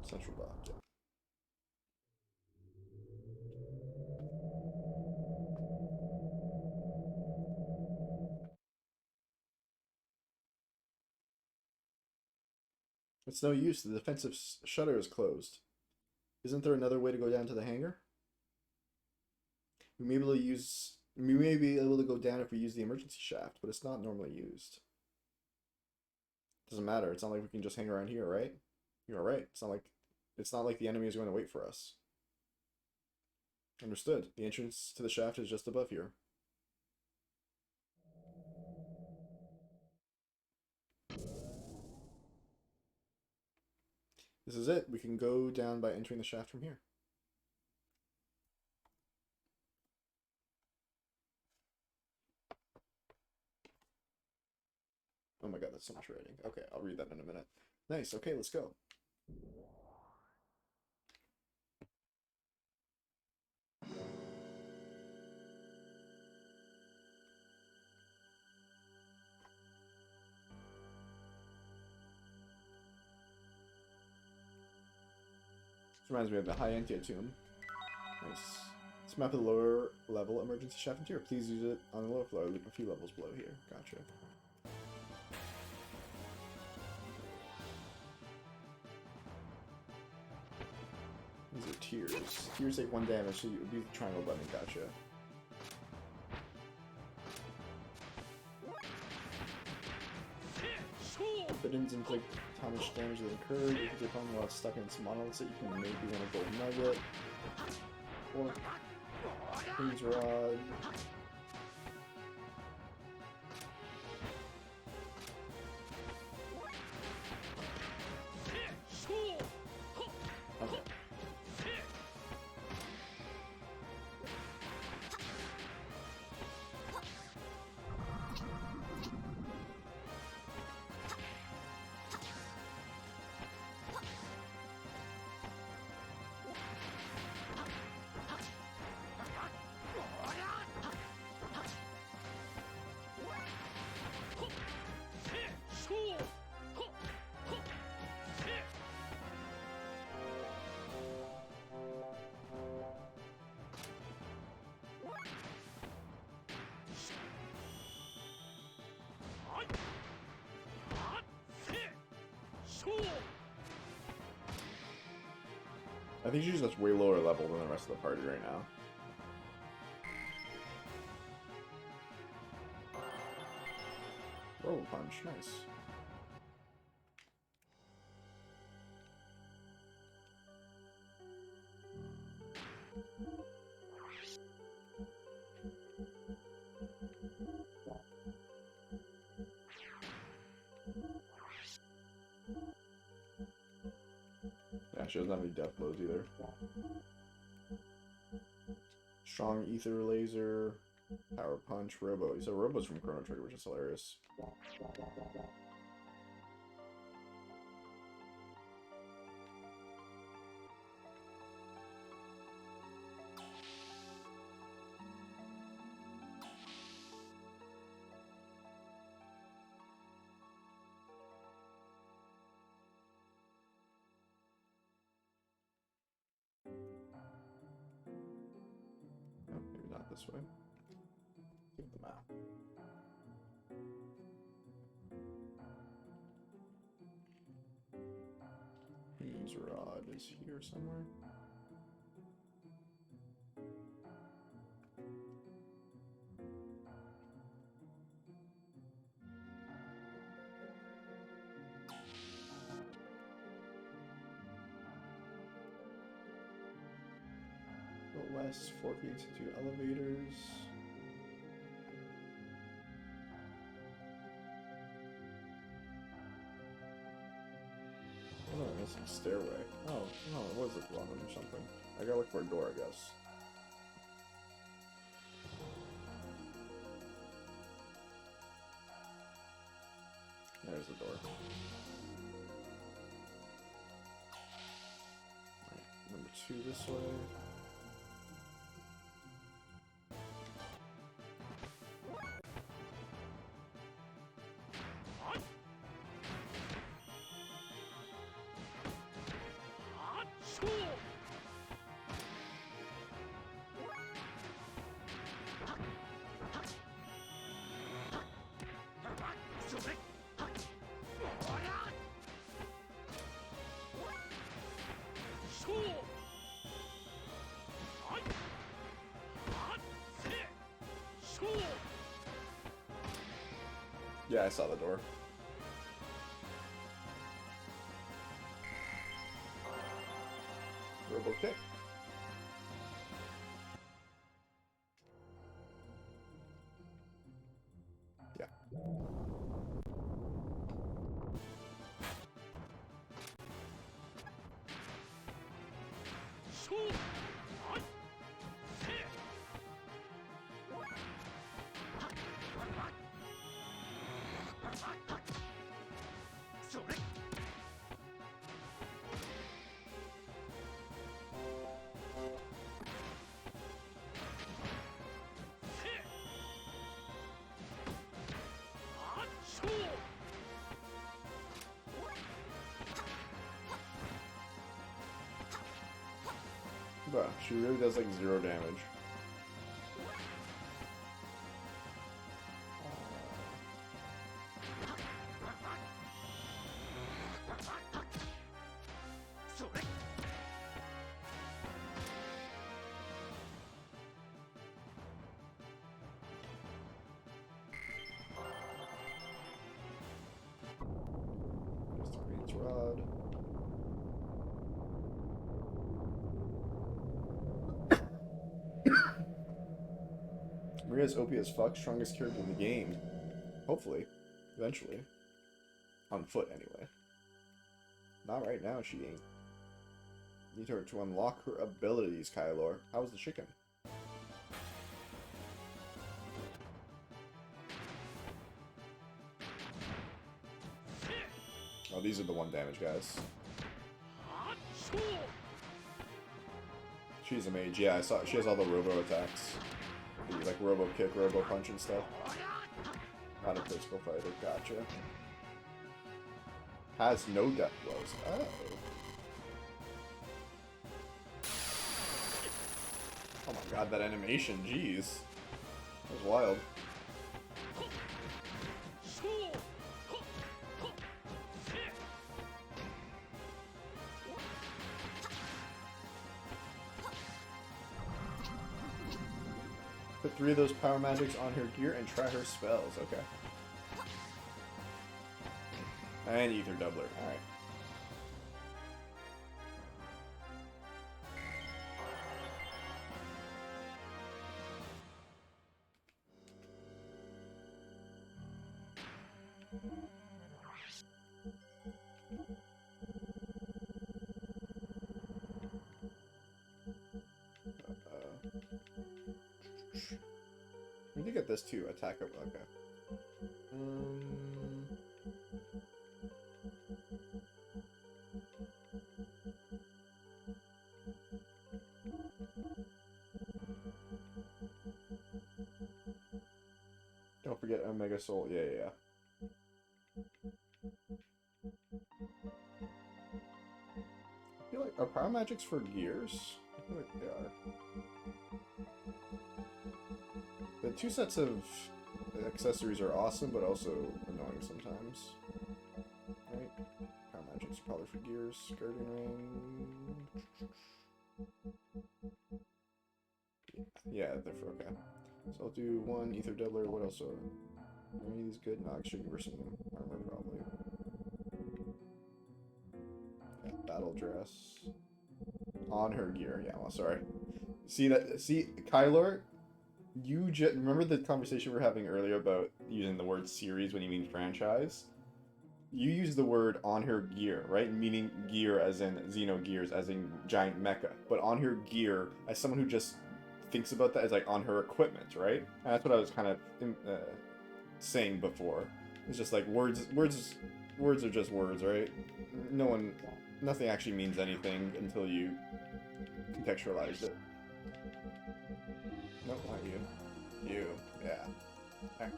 Speaker 1: Central dock, yeah. It's no use. The defensive shutter is closed. Isn't there another way to go down to the hangar? We may be able to go down if we use the emergency shaft, but it's not normally used. Doesn't matter. It's not like we can just hang around here, right? You're right. It's not like the enemy is going to wait for us. Understood. The entrance to the shaft is just above here. This is it. We can go down by entering the shaft from here. Oh my god, that's so much writing. Okay, I'll read that in a minute. Nice. Okay, let's go. This reminds me of the high Entia tomb. Nice. This map of the lower level emergency shaft interior. Please use it on the lower floor. Leap a few levels below here. Gotcha. These are tears. Tears take 1 damage, so you would use the triangle button. Gotcha. Forbidden inflict how much damage they incur. You can take on while stuck in some monoliths that you can maybe win a gold nugget. Or Queen's Rod. Okay. I think she's just way lower level than the rest of the party right now. Roll punch, nice. Yeah, she doesn't have any death blows either. Strong ether laser, power punch, robo. So robo's from Chrono Trigger, which is hilarious. Oh, maybe not this way. Get the map. Queen's Rod is here somewhere. Go west, 4 feet to 2 elevators. Oh, I missed a stairway. Oh, no, it was a wrong one or something. I gotta look for a door, I guess. There's the door. Alright, number 2 this way. Yeah, I saw the door. Robo kick. Yeah. Bruh, she really does like 0 damage. There's the Queen's Rod. Maria's OP as fuck, strongest character in the game. Hopefully. Eventually. On foot, anyway. Not right now, she ain't. Need her to unlock her abilities, Kylor. How's the chicken? Oh, these are the 1 damage guys. She's a mage. Yeah, I saw. She has all the robo attacks. Like robo kick, robo punch, and stuff. Not a physical fighter. Gotcha. Has no death blows. Oh. Oh my god, that animation. Jeez. That was wild. Put 3 of those power magics on her gear and try her spells. Okay. And Ether Doubler. Alright. We need to get this too. Attack up. Okay. Don't forget Omega Soul. Yeah, yeah, yeah. I feel like are power magics for gears? I feel like they are. The 2 sets of accessories are awesome, but also annoying sometimes. Right? Power magics are probably for gears. Guardian Ring. Yeah, they're for okay. So I'll do 1 Ether Doubler. What else? Are any of these good? No, I should give her some armor probably. Yeah, battle dress. On her gear. Yeah, well, sorry. See that? See, Kylor, you remember the conversation we were having earlier about using the word series when you mean franchise? You use the word on her gear, right? Meaning gear as in Xenogears, as in giant mecha. But on her gear, as someone who just thinks about that as like on her equipment, right? And that's what I was kind of saying before. It's just like words are just words, right? Nothing actually means anything until you contextualize it. Nope, not you. You, yeah. Right.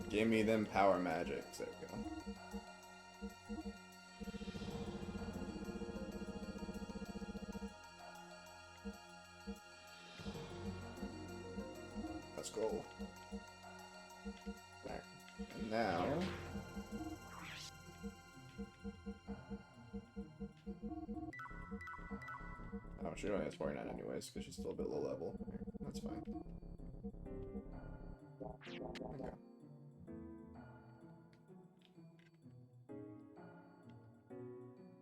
Speaker 1: Give me them power magics. There we go. Now... Oh, she only has 49 anyways, because she's still a bit low level. That's fine. Okay.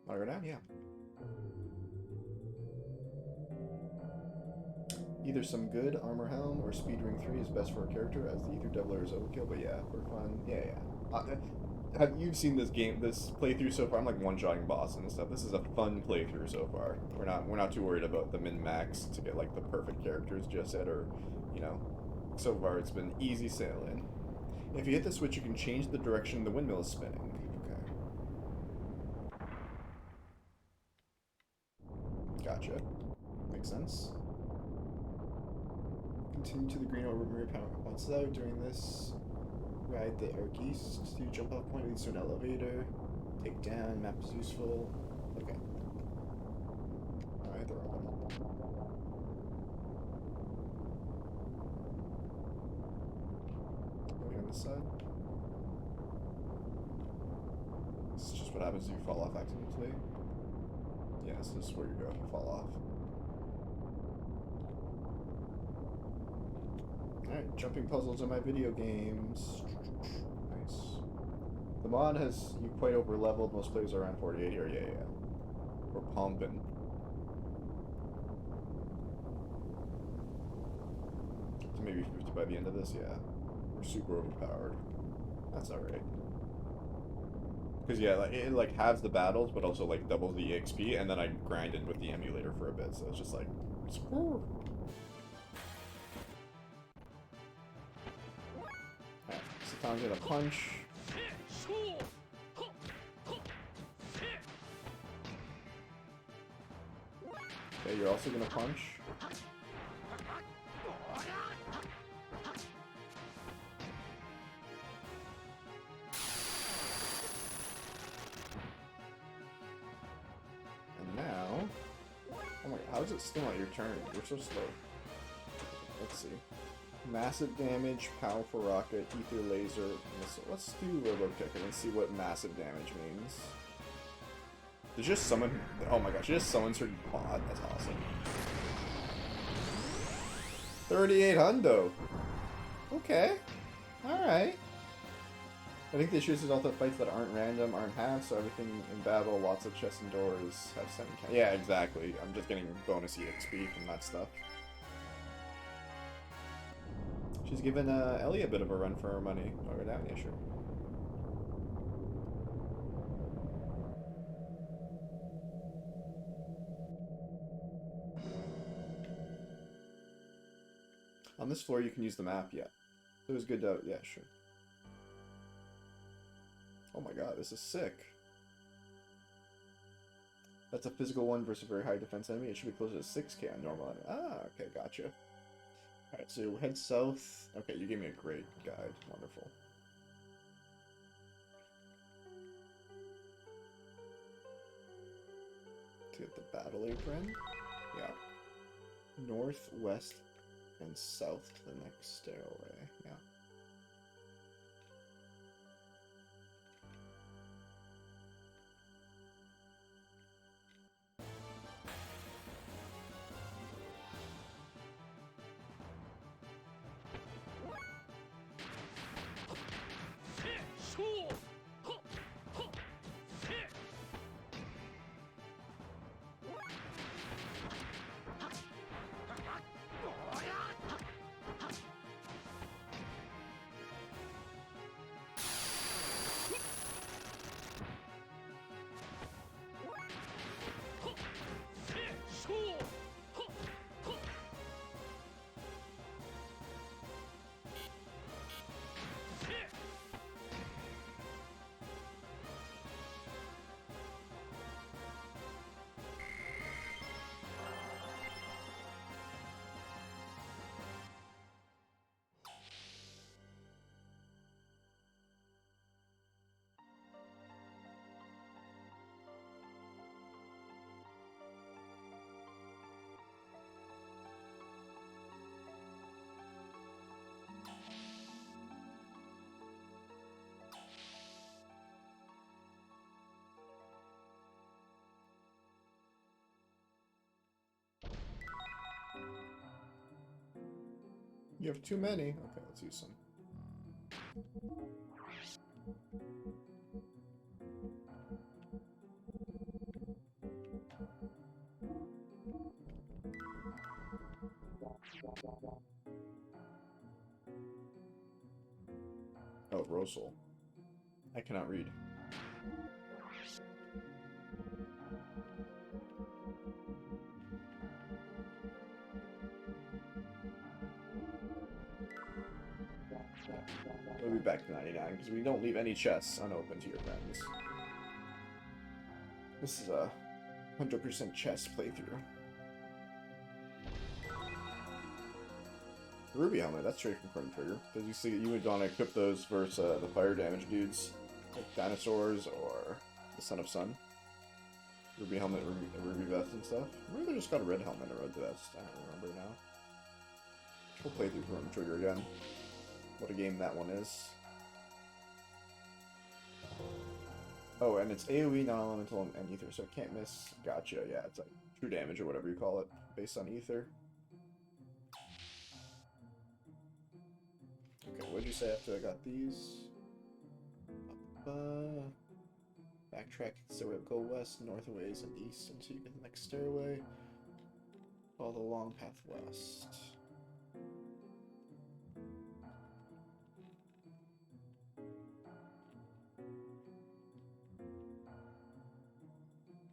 Speaker 1: Wanna go down? Yeah. Either some good armor helm or speed ring 3 is best for a character, as the ether doubler is overkill, but yeah, for fun, yeah. Have you seen this game, this playthrough so far? I'm like one-shotting boss and stuff. This is a fun playthrough so far. We're not too worried about the min-max to get like the perfect characters just yet, or, you know, so far it's been easy sailing. If you hit the switch, you can change the direction the windmill is spinning. Okay. Gotcha. Makes sense. Continue to the green orbital power once out. During this, ride the arc east to jump off point leads to an elevator. Take down, map is useful. Okay. Alright, they're all on this side. This is just what happens if you fall off accidentally. Yeah, so this is where you go if you fall off. Alright, jumping puzzles in my video games. Nice. The mod has you quite over leveled. Most players are around 48 here. Yeah. We're pumping. So maybe 50 by the end of this, yeah. We're super overpowered. That's alright. Because yeah, like, it like halves the battles, but also like doubles the EXP, and then I grinded with the emulator for a bit, so it's just like... Satan's gonna punch. Okay, you're also gonna punch. And now... Oh my god, how is it still not your turn? You're so slow. Let's see. Massive damage, powerful rocket, ether laser, missile. Let's do robo kick and see what massive damage means. Did you just summon? Oh my gosh, she just summons her pod. That's awesome. 38 hundo. Okay. Alright. I think the issue is all the fights that aren't random aren't half, so everything in battle, lots of chests and doors have 7 count. Yeah, exactly. I'm just getting bonus EXP from that stuff. She's given Ellie a bit of a run for her money. I'll go down, yeah, sure. On this floor, you can use the map, yeah. It was good to, yeah, sure. Oh my god, this is sick. That's a physical one versus a very high defense enemy. It should be closer to 6k on normal enemy. Ah, okay, gotcha. Alright, so head south. Okay, you gave me a great guide. Wonderful. To get the battle apron. Yeah. North, west, and south to the next stairway. Yeah. You have too many. Okay, let's use some. Oh, Rosal. I cannot read. We'll be back to 99 because we don't leave any chests unopened to your friends. This is a 100% chest playthrough. Ruby helmet, that's straight from Chrono Trigger. Because you see, you would want to equip those versus the fire damage dudes, like dinosaurs or the Son of Sun. Ruby helmet, Ruby vest and stuff. Maybe they just got a red helmet or a red vest. I don't remember now. We'll play through Chrono Trigger again. What a game that one is. Oh, and it's AoE, non-elemental, and ether, so it can't miss. Gotcha, yeah, it's like true damage or whatever you call it, based on ether. Okay, what'd you say after I got these? Backtrack, stairway, go west, north a ways, and east until you get the next stairway. Follow the long path west.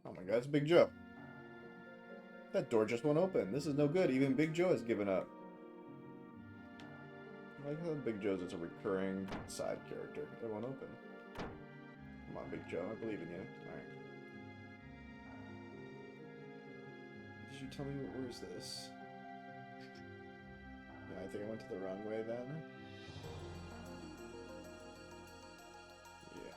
Speaker 1: Oh my god, it's Big Joe. That door just won't open. This is no good. Even Big Joe has given up. I like how Big Joe's is a recurring side character. It won't open. Come on, Big Joe. I believe in you. Alright. Did you tell me where is this? Yeah, I think I went to the wrong way then. Yeah.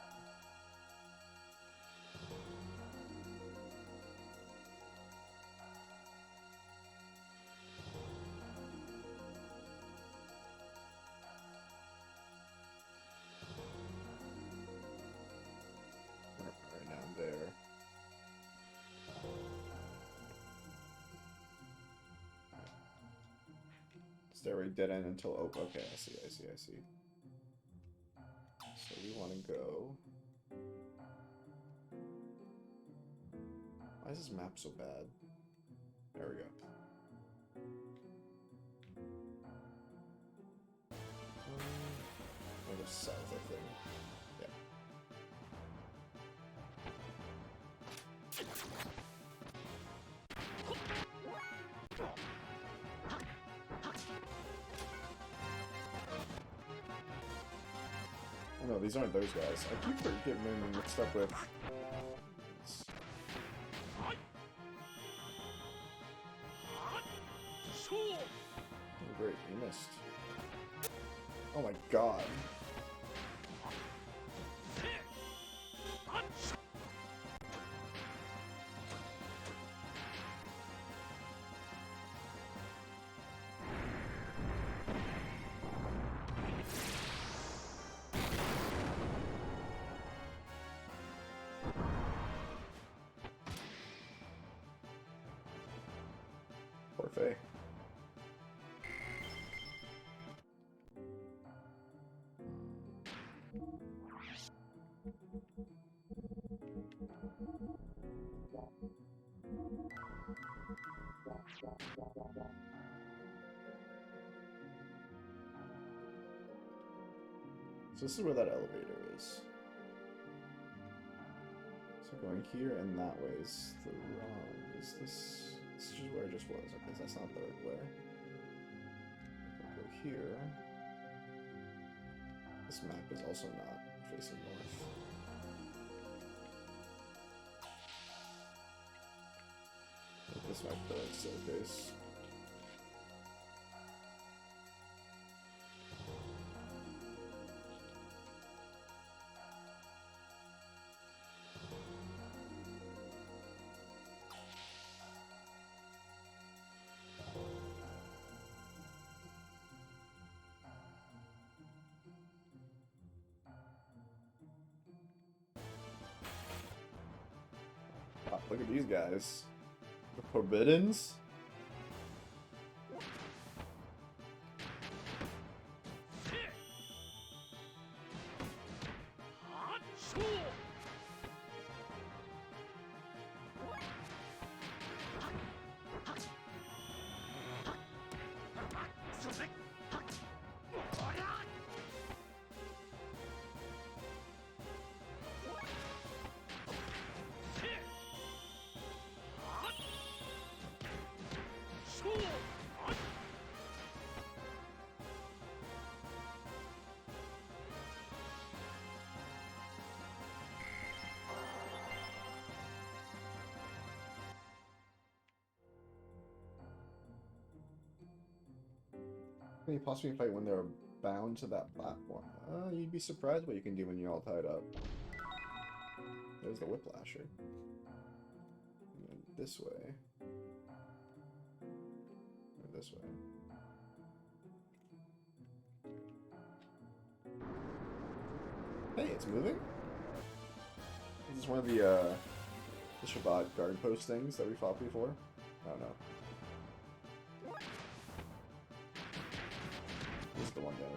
Speaker 1: Right now I'm there. Stairway dead end until open. Okay, I see. So we want to go. Why is this map so bad? There we go. We'll go south, I think. Yeah. Oh no, these aren't those guys. I keep getting them mixed up with. Oh great, you missed. Oh my god. Poor Faye. So this is where that elevator is. So going here and that way is the wrong. Is this? This is just where I just was. Okay, so that's not the right way. If I go here, this map is also not facing north. This might be the right staircase. Wow, look at these guys. The Forbiddens? Can you possibly fight when they're bound to that platform? You'd be surprised what you can do when you're all tied up. There's the Whiplasher. And then this way. Or this way. Hey, it's moving? Is this one of the Shabbat guard post things that we fought before? I don't know. This is the one down here.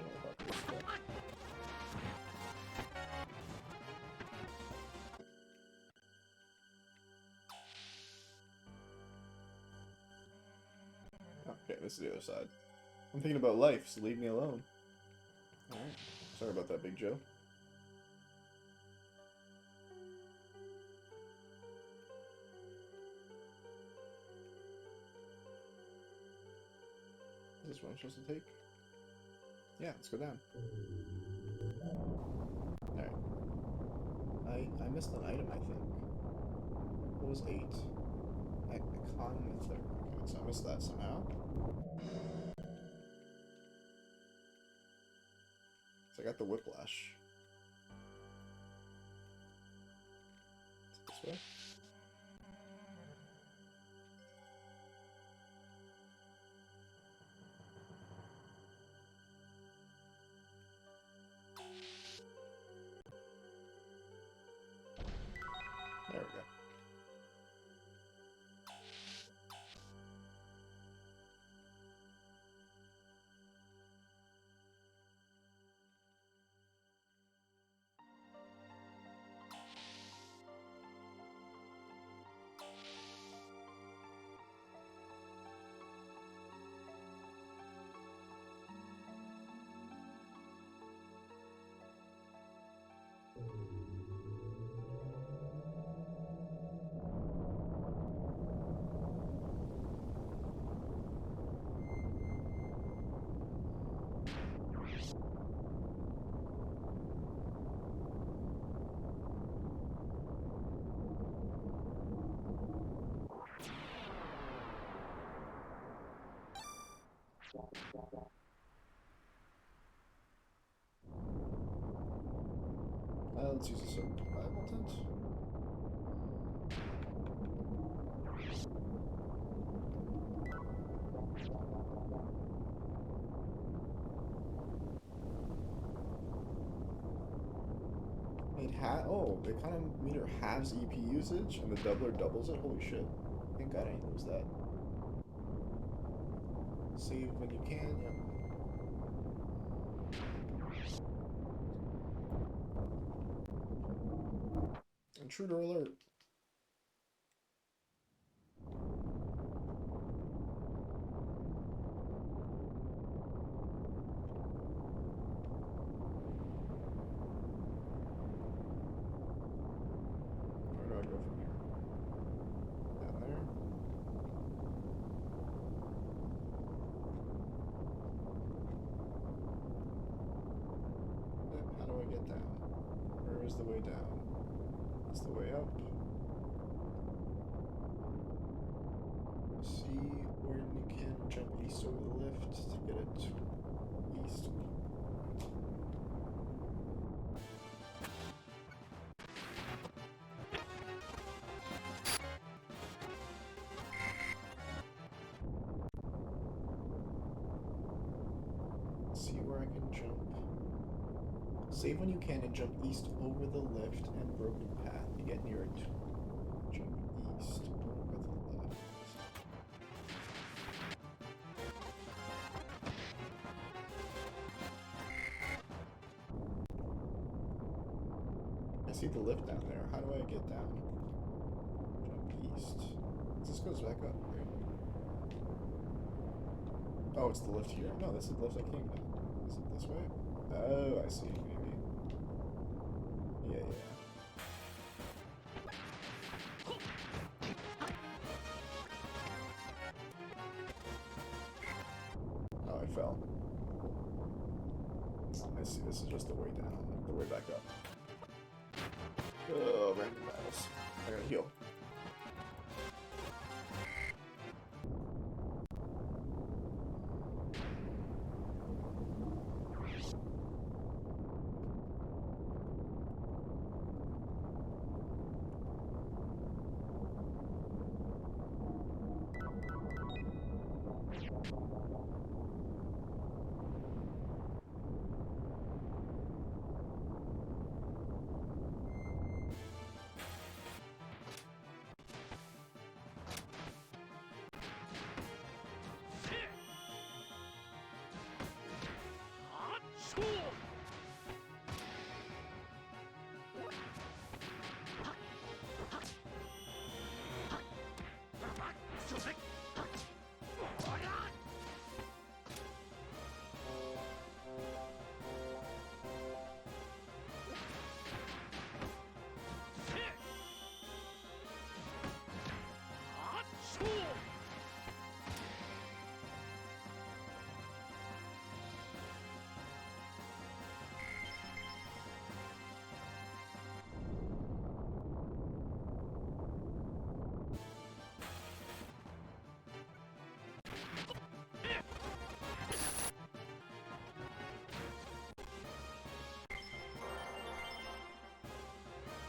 Speaker 1: Okay, this is the other side. I'm thinking about life, so leave me alone. Alright. Sorry about that, Big Joe. Is this what I'm supposed to take? Yeah, let's go down. Alright. I missed an item, I think. What was 8? Icon Mythic. Okay, so I missed that somehow. So I got the Whiplash. This way? There we go. Let's use a survival tent. Oh, they kind of meter halves EP usage, and the doubler doubles it. Holy shit! Thank God I didn't lose that. Save when you can. Yep. Intruder alert. Where do I go from here? Down there? How do I get down? Where is the way down? It's the way up. See where you can jump east over the lift to get it east. See where I can jump. Save when you can and jump east over the lift and broken path to get near it. Jump east over the lift. I see the lift down there. How do I get down? Jump east. This goes back up, right? Oh, it's the lift here. No, this is the lift I came down. Is it this way? Oh, I see. Maybe. Yeah. I fell. I see, this is just the way down, the way back up. Oh, random battles. I gotta heal.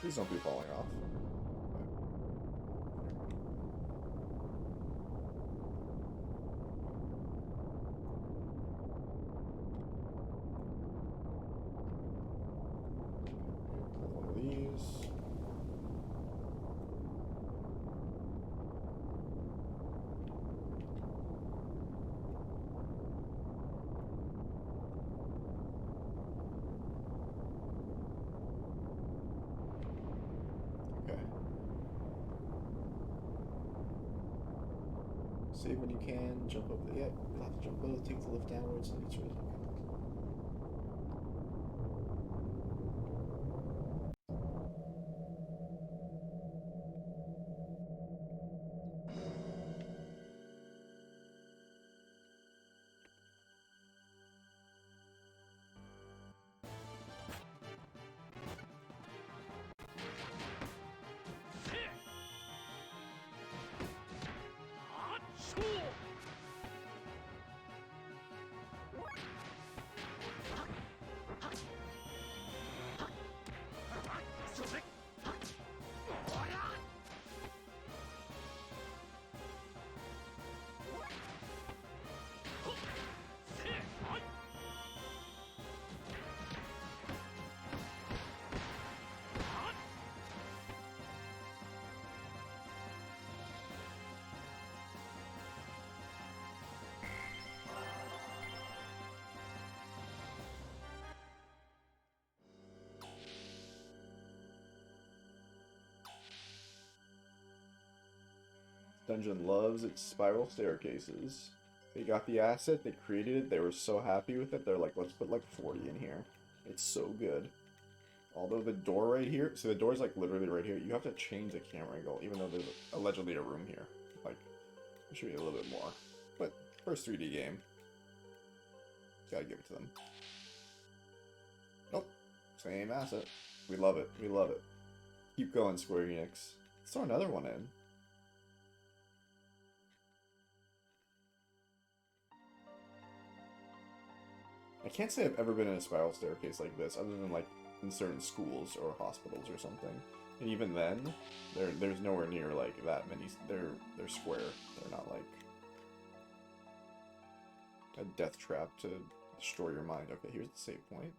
Speaker 1: Please don't be falling off. One of these. Okay. Save when you can, jump up the, yep, you'll have to jump both, take the lift downwards, and it's really okay. Dungeon loves its spiral staircases. They got the asset, they created it, they were so happy with it, they're like, let's put like 40 in here. It's so good. Although the door right here, so the door's like literally right here, you have to change the camera angle, even though there's allegedly a room here. Like, I'll show you a little bit more. But, first 3D game. Gotta give it to them. Nope. Same asset. We love it. We love it. Keep going, Square Enix. Let's throw another one in. I can't say I've ever been in a spiral staircase like this, other than like in certain schools or hospitals or something. And even then, there's nowhere near like that many. They're square. They're not like a death trap to destroy your mind. Okay, here's the save point.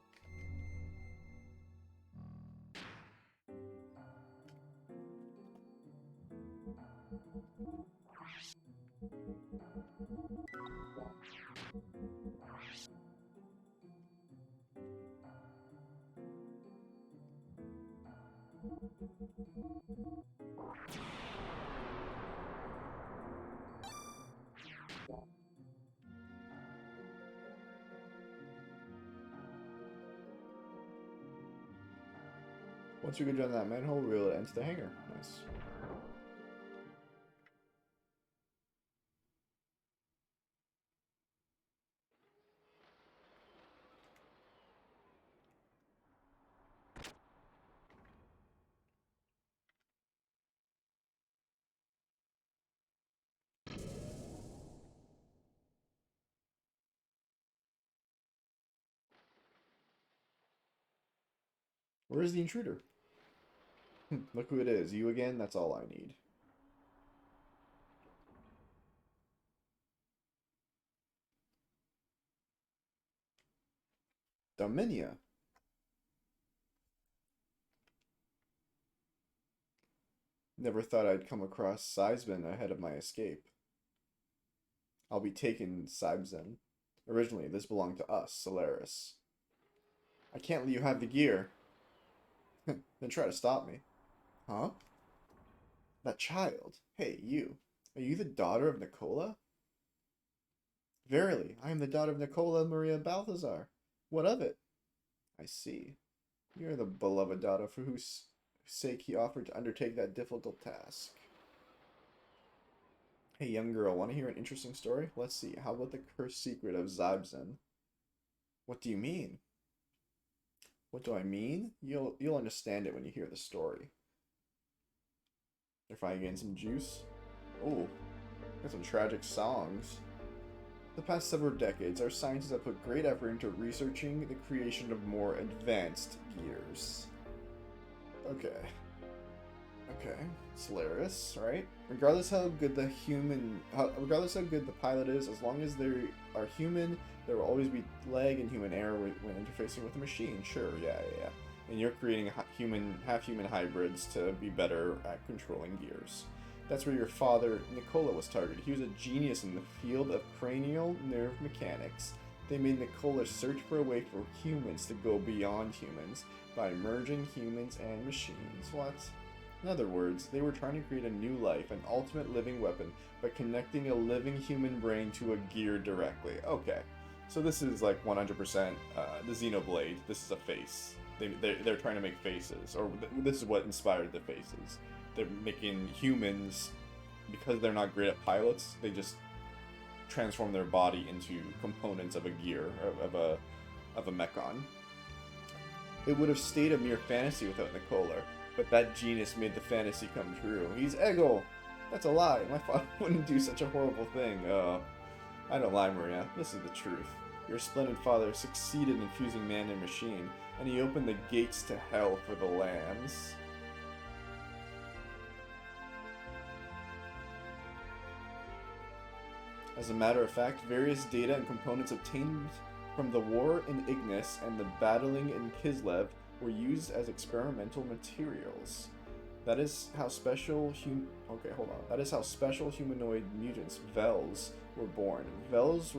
Speaker 1: Once we go down that manhole, we'll be able to enter the hangar. Nice. Where is the intruder? Look who it is. You again? That's all I need. Dominia. Never thought I'd come across Seisman ahead of my escape. I'll be taking Seisman. Originally, this belonged to us, Solaris. I can't let you have the gear. Then try to stop me. Huh? That child. Hey, you. Are you the daughter of Nicola? Verily, I am the daughter of Nicola Maria Balthazar. What of it? I see. You are the beloved daughter for whose sake he offered to undertake that difficult task. Hey, young girl, want to hear an interesting story? Let's see. How about the cursed secret of Zybzen? What do you mean? What do I mean? You'll understand it when you hear the story. They're finally getting some juice. Oh, got some tragic songs. The past several decades, our scientists have put great effort into researching the creation of more advanced gears. Okay. Okay. Solaris, right? Regardless how good the pilot is, as long as they are human, there will always be lag and human error when interfacing with a machine. Sure, yeah. And you're creating half-human hybrids to be better at controlling gears. That's where your father, Nicola, was targeted. He was a genius in the field of cranial nerve mechanics. They made Nicola search for a way for humans to go beyond humans by merging humans and machines. What? In other words, they were trying to create a new life, an ultimate living weapon, by connecting a living human brain to a gear directly. Okay, so this is like 100% the Xenoblade. This is a face. They're trying to make faces, or this is what inspired the faces. They're making humans, because they're not great at pilots, they just transform their body into components of a gear, of a mechon. It would have stayed a mere fantasy without Nicola, but that genius made the fantasy come true. He's Eggle! That's a lie. My father wouldn't do such a horrible thing. Oh, I don't lie, Maria. This is the truth. Your splendid father succeeded in fusing man and machine, and he opened the gates to hell for the lambs. As a matter of fact, various data and components obtained from the war in Ignis and the battling in Kislev were used as experimental materials. That is how special humanoid mutants, Vels, were born. Vels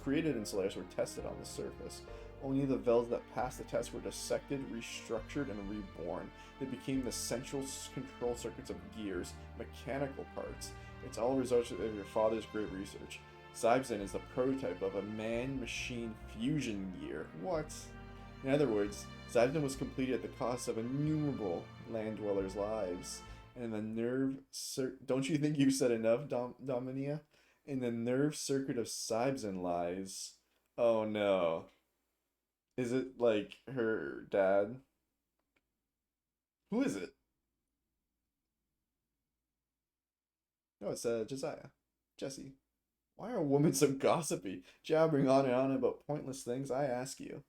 Speaker 1: created in Solaris were tested on the surface. Only the Vels that passed the test were dissected, restructured, and reborn. They became the central control circuits of gears, mechanical parts. It's all a result of your father's great research. Zybzen is the prototype of a man-machine fusion gear. What? In other words, Zybzen was completed at the cost of innumerable land dwellers' lives. And in the nerve don't you think you said enough, Dominia? In the nerve circuit of Zybzen lies. Oh no. Is it like her dad? Who is it? No, it's Jesse. Why are women so gossipy, jabbering on and on about pointless things, I ask you?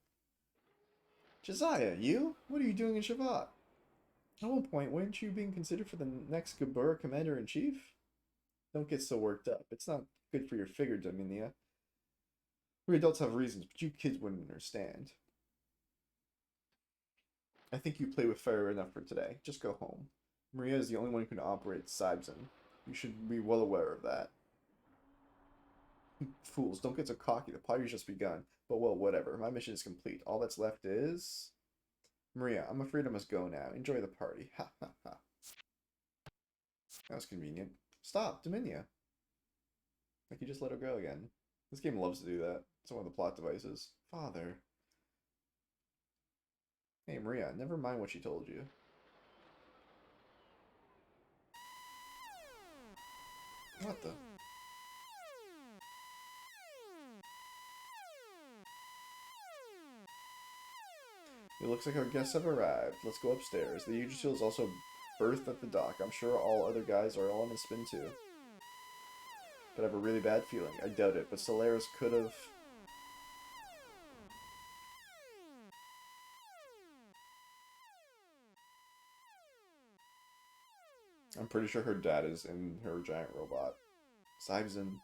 Speaker 1: Josiah, you? What are you doing in Shavat? At one point, weren't you being considered for the next Gabur Commander-in-Chief? Don't get so worked up. It's not good for your figure, Dominia. We adults have reasons, but you kids wouldn't understand. I think you play with fire enough for today. Just go home. Maria is the only one who can operate Sybzen. You should be well aware of that. Fools, don't get so cocky. The party's just begun. But well, whatever. My mission is complete. All that's left is... Maria, I'm afraid I must go now. Enjoy the party. Ha ha ha. That was convenient. Stop, Dominia. Like you just let her go again. This game loves to do that. It's one of the plot devices. Father. Hey, Maria, never mind what she told you. What the? It looks like our guests have arrived. Let's go upstairs. The Yggdrasil is also berthed at the dock. I'm sure all other guys are all in a spin too. But I have a really bad feeling. I doubt it, but Solaris could have... I'm pretty sure her dad is in her giant robot. Sibzen.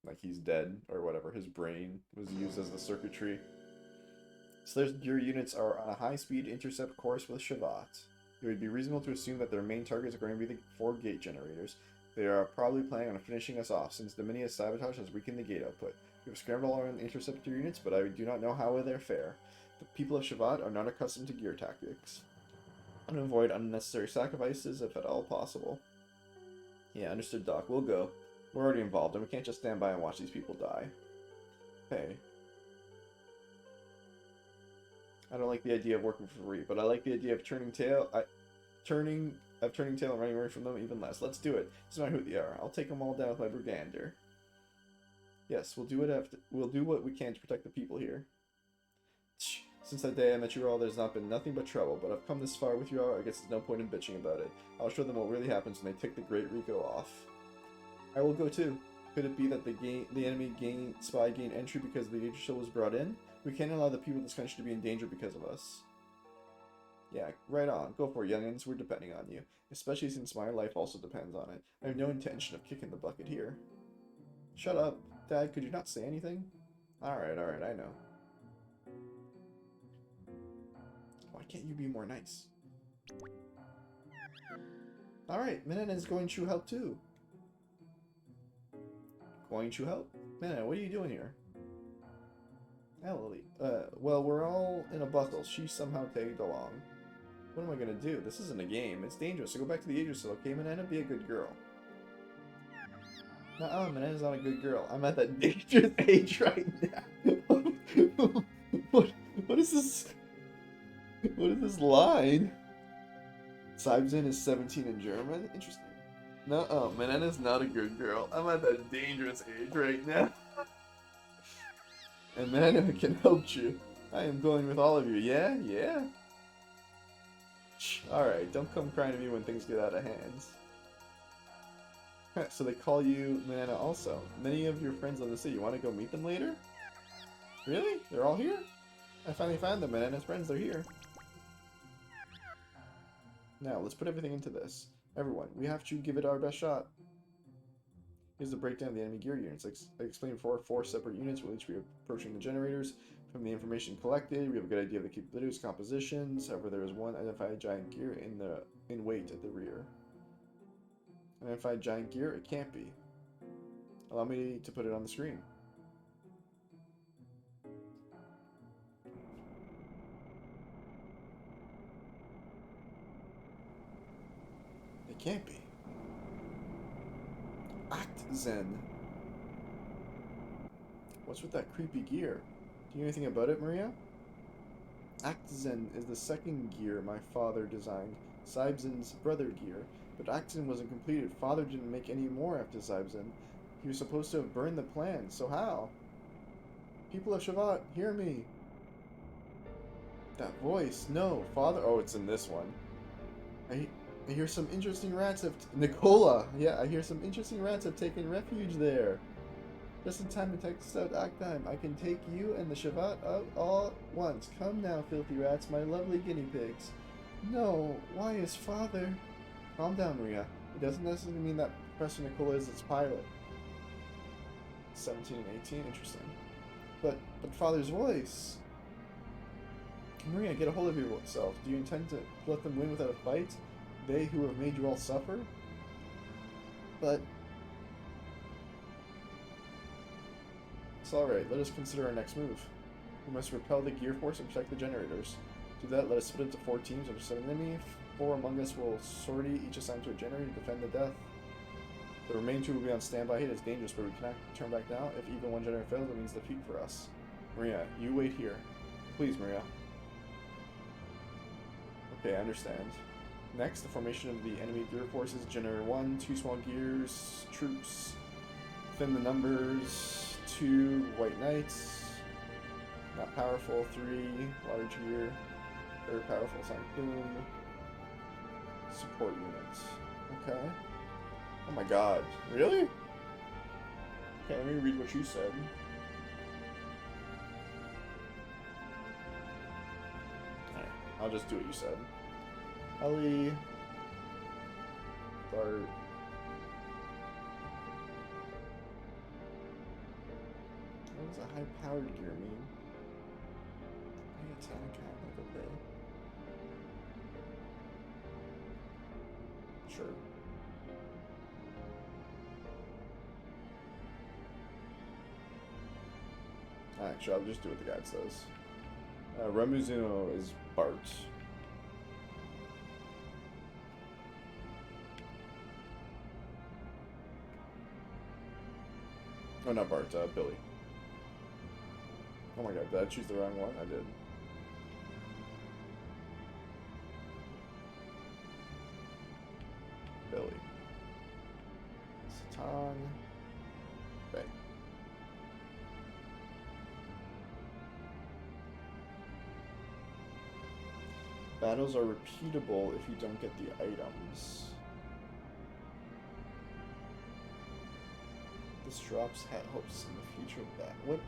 Speaker 1: Like he's dead or whatever. His brain was used as the circuitry. So your units are on a high-speed intercept course with Shavat. It would be reasonable to assume that their main targets are going to be the 4 gate generators. They are probably planning on finishing us off, since Dominia's sabotage has weakened the gate output. We have scrambled all around the interceptor units, but I do not know how they fare. The people of Shavat are not accustomed to gear tactics. And avoid unnecessary sacrifices if at all possible. Yeah, understood, Doc. We'll go. We're already involved, and we can't just stand by and watch these people die. Hey. I don't like the idea of working for free, but I like the idea of turning tail and running away from them even less. Let's do it. It's not who they are. I'll take them all down with my brigander. Yes, we'll do what we can to protect the people here. Since that day I met you all, there's not been nothing but trouble, but I've come this far with you all, I guess there's no point in bitching about it. I'll show them what really happens when they take the Great Rico off. I will go too. Could it be that the enemy spy gained entry because the Aegis was brought in? We can't allow the people of this country to be in danger because of us. Yeah, right on. Go for it, youngins. We're depending on you. Especially since my life also depends on it. I have no intention of kicking the bucket here. Shut up. Dad, could you not say anything? Alright, I know. Why can't you be more nice? Alright, Minna is going to help too. Going to help? Minna, what are you doing here? Ellie. Well, we're all in a bustle. She somehow tagged along. What am I gonna do? This isn't a game. It's dangerous, so go back to the Aegis, okay, Minna? Be a good girl. Nuh-uh, Minna's not a good girl. I'm at that dangerous age right now. What is this? What is this line? Sibzen is 17 in German? Interesting. No, Minna's not a good girl. I'm at that dangerous age right now. And Minna can help you. I am going with all of you. Yeah? Yeah? Alright, don't come crying to me when things get out of hand. So they call you Minna also. Many of your friends on the city. You want to go meet them later? Really? They're all here? I finally found them, Minna's friends. They're here. Now, let's put everything into this. Everyone, we have to give it our best shot. Here's the breakdown of the enemy gear units. Like I explained before, 4 separate units will each be approaching the generators. From the information collected, we have a good idea of the capabilities, compositions. However, there is one identified giant gear in weight at the rear. Identified giant gear? It can't be. Allow me to put it on the screen. It can't be. Zen. What's with that creepy gear? Do you know anything about it, Maria? Zen is the second gear my father designed, Sibzen's brother gear. But Zen wasn't completed. Father didn't make any more after Sibzen. He was supposed to have burned the plan, so how? People of Shavat, hear me! That voice, no, Father... Oh, it's in this one. I hear some interesting rats have... Nicola! Yeah, I hear some interesting rats have taken refuge there. Just in time to text out Akheim. I can take you and the Shavat out all at once. Come now, filthy rats, my lovely guinea pigs. No, why is Father... Calm down, Maria. It doesn't necessarily mean that Professor Nicola is its pilot. 17 and 18, interesting. But Father's voice... Maria, get a hold of yourself. Do you intend to let them win without a fight? They who have made you all suffer? But... It's alright, let us consider our next move. We must repel the gear force and protect the generators. To do that, let us split into 4 teams of 7 enemy. 4 among us will sortie, each assigned to a generator to defend the death. The remaining 2 will be on standby. It is dangerous, but we cannot turn back now. If even one generator fails, it means defeat for us. Maria, you wait here. Please, Maria. Okay, I understand. Next, the formation of the enemy gear forces. Generator 1, 2 small gears, troops. Thin the numbers. 2 white knights. Not powerful. 3 large gear. Very powerful. Boom. Support units. Okay. Oh my god. Really? Okay, let me read what you said. Alright, I'll just do what you said. Ellie. Bart. What does a high-powered gear mean? High attack, like, okay. Sure. Actually, I'll just do what the guide says. Remuzuno is Bart. Oh, not Bart, Billy. Oh my god, did I choose the wrong one? I did. Billy. Satan. Bay. Battles are repeatable if you don't get the items. This drops hopes in the future of that. What?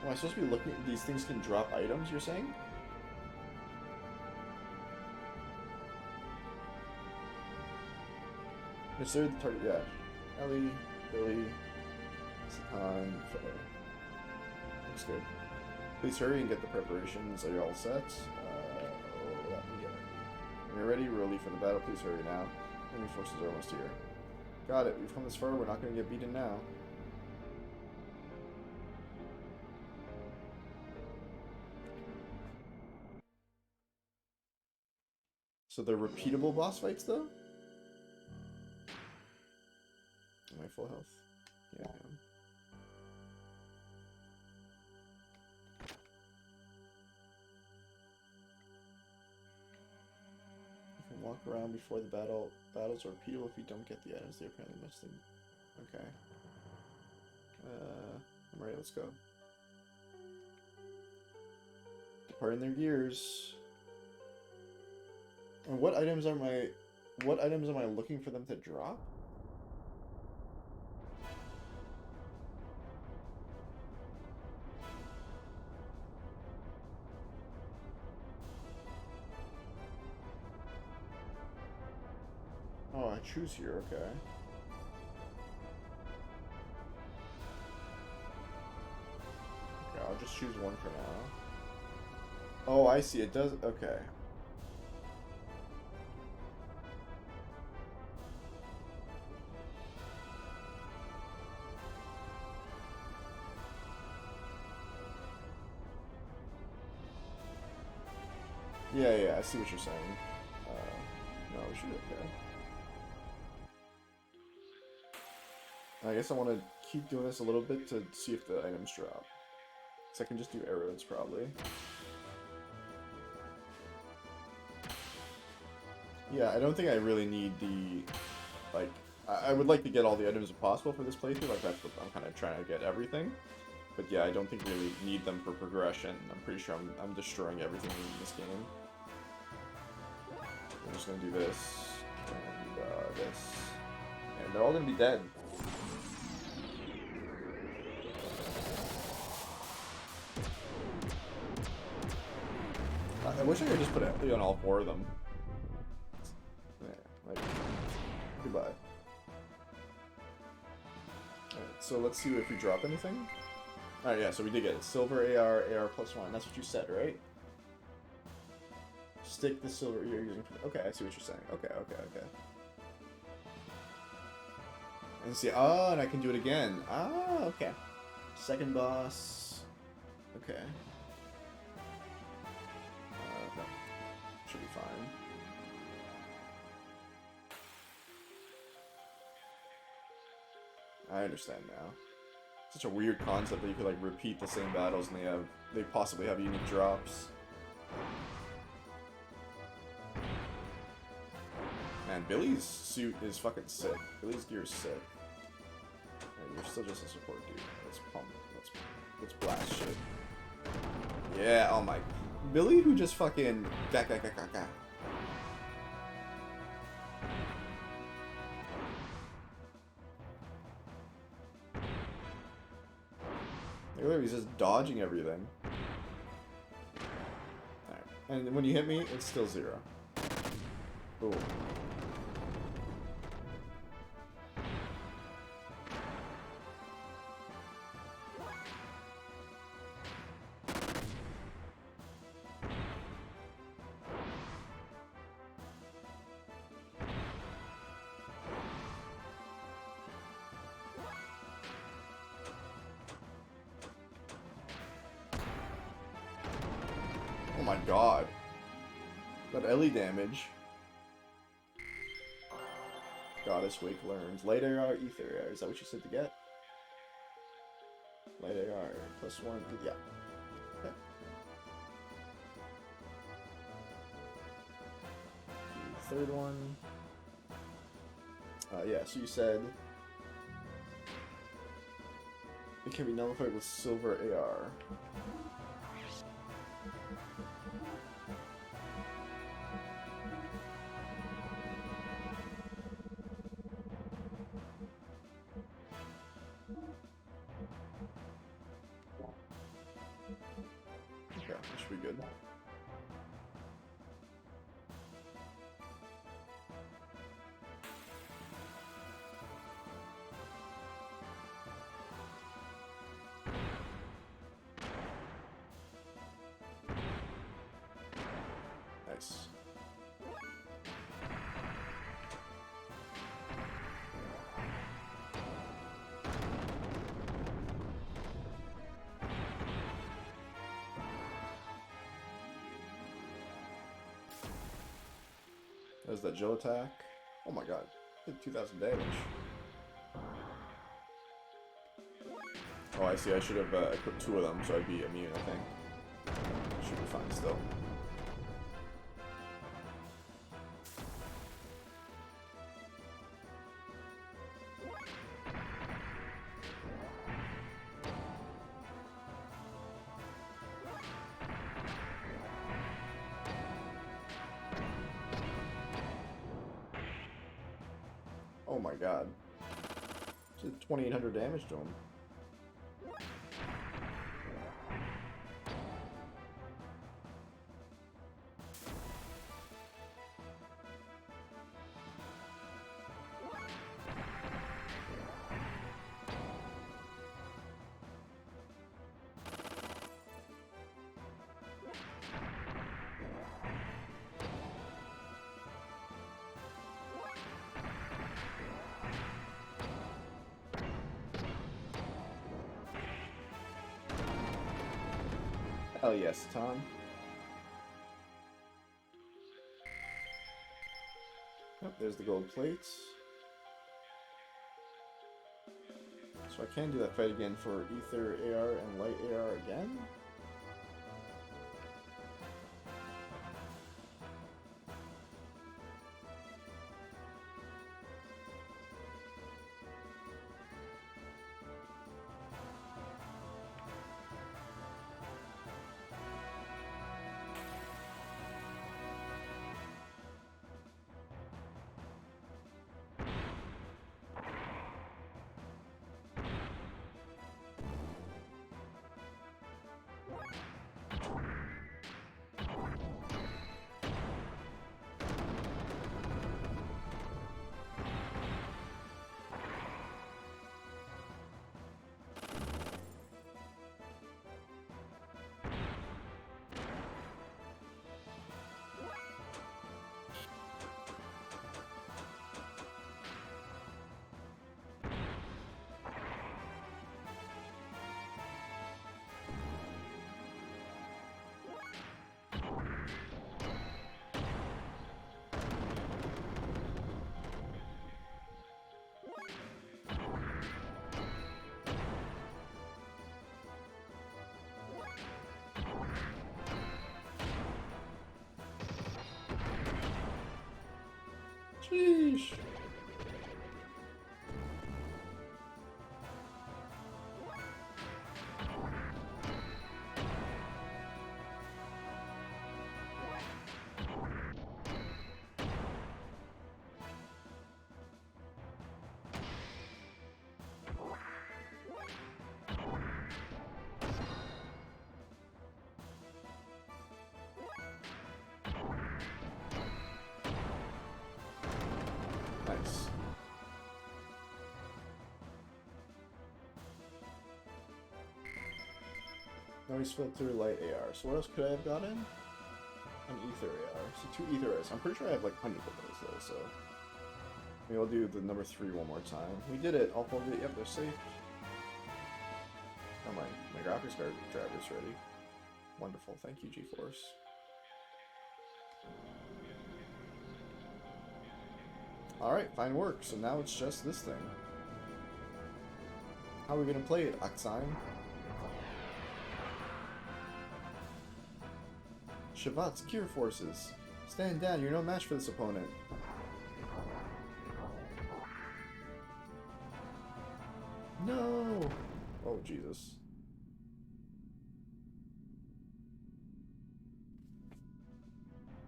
Speaker 1: Am I supposed to be looking at these things can drop items, you're saying? Consider the target, yeah. Ellie, Billy, Satan, Fair. Looks good. Please hurry and get the preparations. Are you all set? When you're ready, we're ready for the battle. Please hurry now. Enemy forces are almost here. Got it. We've come this far. We're not going to get beaten now. So they're repeatable boss fights, though? Am I full health? Yeah, I am. You can walk around before the battle. Battles are repeatable if you don't get the items. They apparently must think. Okay. I'm ready. Let's go. Departing their gears. And what items am I looking for them to drop? Oh, I choose here, okay. Okay, I'll just choose one for now. Oh, I see, it does, okay. Yeah, I see what you're saying. No, we should be okay. I guess I want to keep doing this a little bit to see if the items drop. So I can just do arrows, probably. Yeah, I don't think I really need the... Like, I would like to get all the items if possible for this playthrough. Like, that's what I'm kind of trying to get everything. But yeah, I don't think we really need them for progression. I'm pretty sure I'm destroying everything in this game. I'm just gonna do this, and this, and they're all gonna be dead. I wish I could just put it on all four of them. Yeah, like, goodbye. Alright, so let's see if we drop anything. Alright, yeah, so we did get it. Silver AR, AR +1. That's what you said, right? Stick the silver you're using. Okay, I see what you're saying. Okay. And see, oh, and I can do it again. Ah, okay. Second boss. Okay. Okay. Should be fine. I understand now. Such a weird concept that you could like repeat the same battles and they possibly have unique drops. Man, Billy's suit is fucking sick. Billy's gear is sick. Yeah, you're still just a support dude. Let's pump. Let's blast shit. Yeah, oh my. Billy who just fucking... Look at he's just dodging everything. Alright. And when you hit me, it's still 0. Boom. Oh my god. Got Ellie damage. Goddess Wake learns. Light AR, Ether AR. Is that what you said to get? Light AR, +1. Yeah. Okay. The third one. Yeah, so you said it can be nullified with silver AR. Yeah, that should be good. Nice. There's that Joe attack. Oh my god. Did 2,000 damage. Oh, I see. I should have equipped 2 of them so I'd be immune, I think. Should be fine still. Oh my god. Did 2,800 damage to him. Hell yes, Tom. Yep, there's the gold plates. So I can do that fight again for Ether AR and Light AR again. Sheesh. Noise filter, light AR. So what else could I have gotten? An ether AR. So 2 ether ARs. I'm pretty sure I have like hundreds of those though, so maybe I'll do the number 3 one more time. We did it! All 4 of it. Yep, they're safe. Oh, my graphics card driver's ready. Wonderful. Thank you, GeForce. Alright, fine work. So now it's just this thing. How are we gonna play it, Aksaim? Shavat's Gear Forces. Stand down, you're no match for this opponent. No! Oh, Jesus.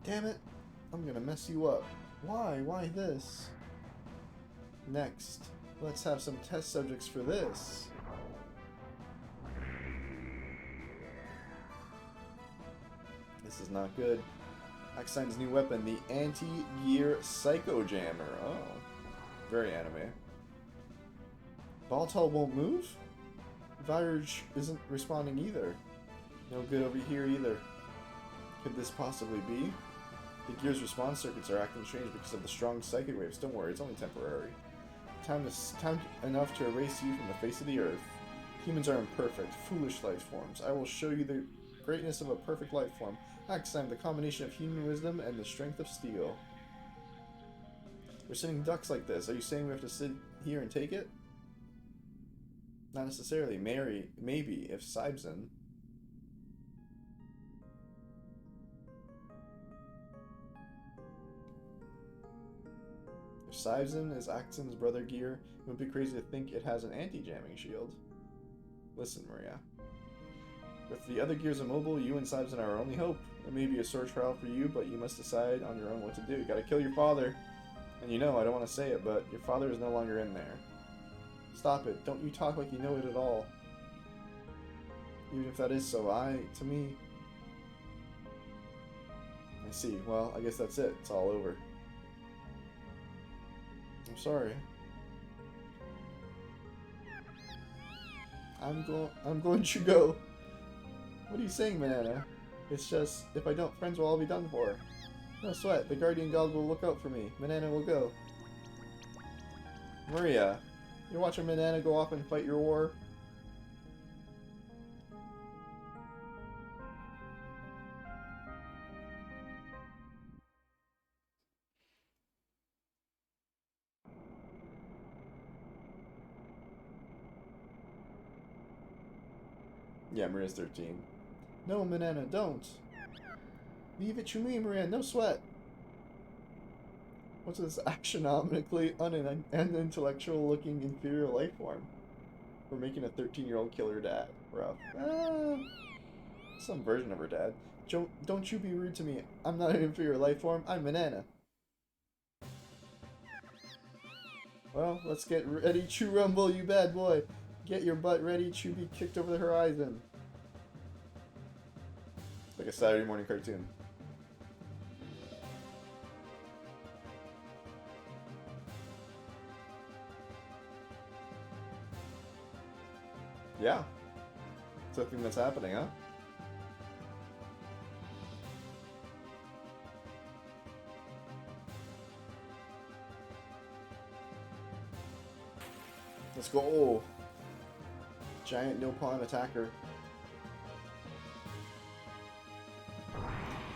Speaker 1: Damn it! I'm gonna mess you up. Why? Why this? Next, let's have some test subjects for this. This is not good. Aksaim's new weapon, the Anti-Gear Psycho Jammer. Oh, very anime. Baltal won't move? Virage isn't responding either. No good over here either. Could this possibly be? The Gear's response circuits are acting strange because of the strong psychic waves. Don't worry, it's only temporary. Time enough to erase you from the face of the earth. Humans are imperfect, foolish life forms. I will show you the greatness of a perfect life form. Aksaim, the combination of human wisdom and the strength of steel. We're sitting ducks like this. Are you saying we have to sit here and take it? Not necessarily. Maybe, if Sibzen. If Sibzen is Aksaim's brother Gear, it would be crazy to think it has an anti-jamming shield. Listen, Maria. With the other Gears immobile, you and Sibzen are our only hope. It may be a sore trial for you, but you must decide on your own what to do. You gotta kill your father. And you know, I don't want to say it, but your father is no longer in there. Stop it. Don't you talk like you know it at all. Even if that is so, to me... I see. Well, I guess that's it. It's all over. I'm sorry. I'm going to go. What are you saying, Manana? It's just, if I don't, friends will all be done for. No sweat. The Guardian God will look out for me. Manana will go. Maria, you're watching Manana go off and fight your war? Yeah, Maria's 13. No, Manana, don't. Leave it to me, Maria. No sweat. What's this astronomically unintellectual-looking inferior life form? We're making a 13-year-old kill her dad. Rough. Some version of her dad. Don't you be rude to me. I'm not an inferior life form. I'm Manana. Well, let's get ready to rumble, you bad boy. Get your butt ready to be kicked over the horizon. Like a Saturday morning cartoon. Yeah. It's a thing that's happening, huh? Let's go. Giant no-pawn attacker.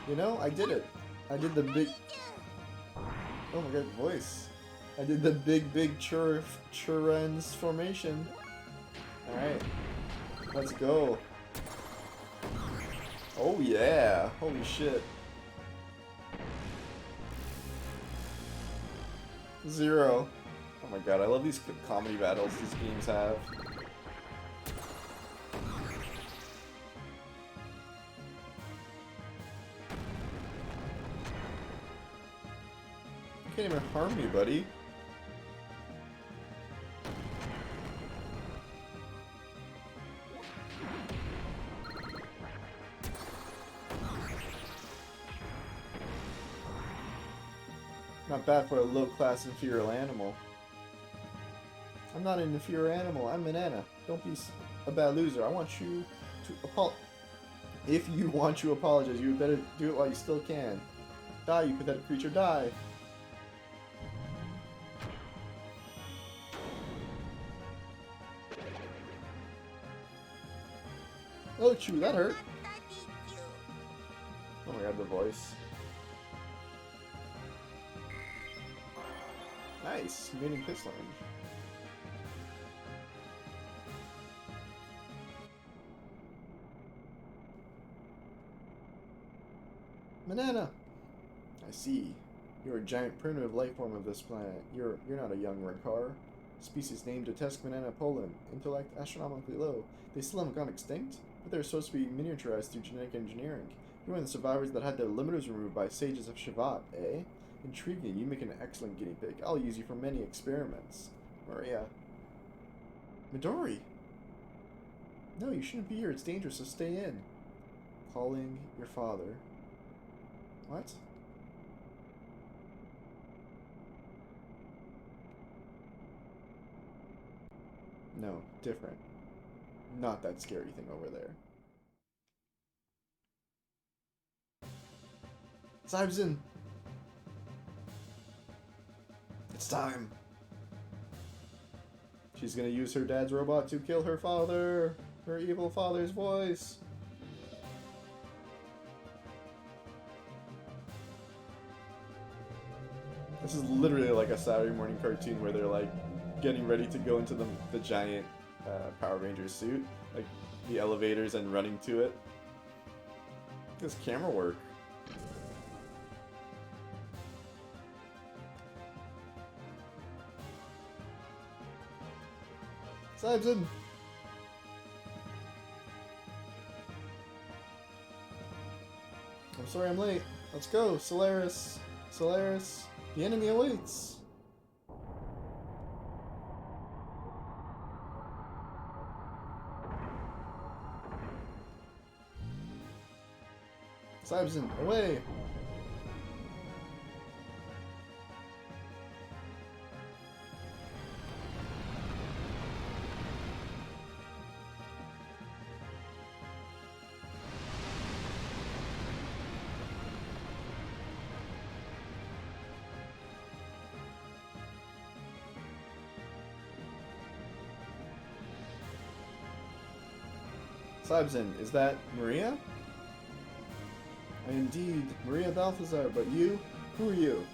Speaker 1: You know, I did it. I did the big... Oh my god, voice. I did the big Churen's formation. Alright. Let's go. Oh yeah. Holy shit. 0. Oh my god, I love these comedy battles these games have. You can't even harm me, buddy. Not bad for a low-class inferior animal. I'm not an inferior animal. I'm Manana. Don't be a bad loser. I want you to If you want to apologize, you better do it while you still can. Die, you pathetic creature, die! Oh, chew, that hurt. Oh my god, the voice. Nice, mini pistol range. Banana! I see. You're a giant primitive life form of this planet. You're not a young Rakar. Species named Dotesk banana Poland. Intellect astronomically low. They still haven't gone extinct? But they're supposed to be miniaturized through genetic engineering. You're one of the survivors that had their limiters removed by sages of Shivat, eh? Intriguing. You make an excellent guinea pig. I'll use you for many experiments. Maria. Midori! No, you shouldn't be here. It's dangerous, so stay in. Calling your father. What? No, different. Not that scary thing over there. Sibson! It's time! She's gonna use her dad's robot to kill her father! Her evil father's voice! This is literally like a Saturday morning cartoon where they're like getting ready to go into the giant Power Ranger suit. Like the elevators and running to it. This camera work. Sibson! I'm sorry I'm late. Let's go, Solaris! Solaris! The enemy awaits! Sibson, away! Sibson, is that Maria? Indeed, Maria Balthazar, but you? Who are you?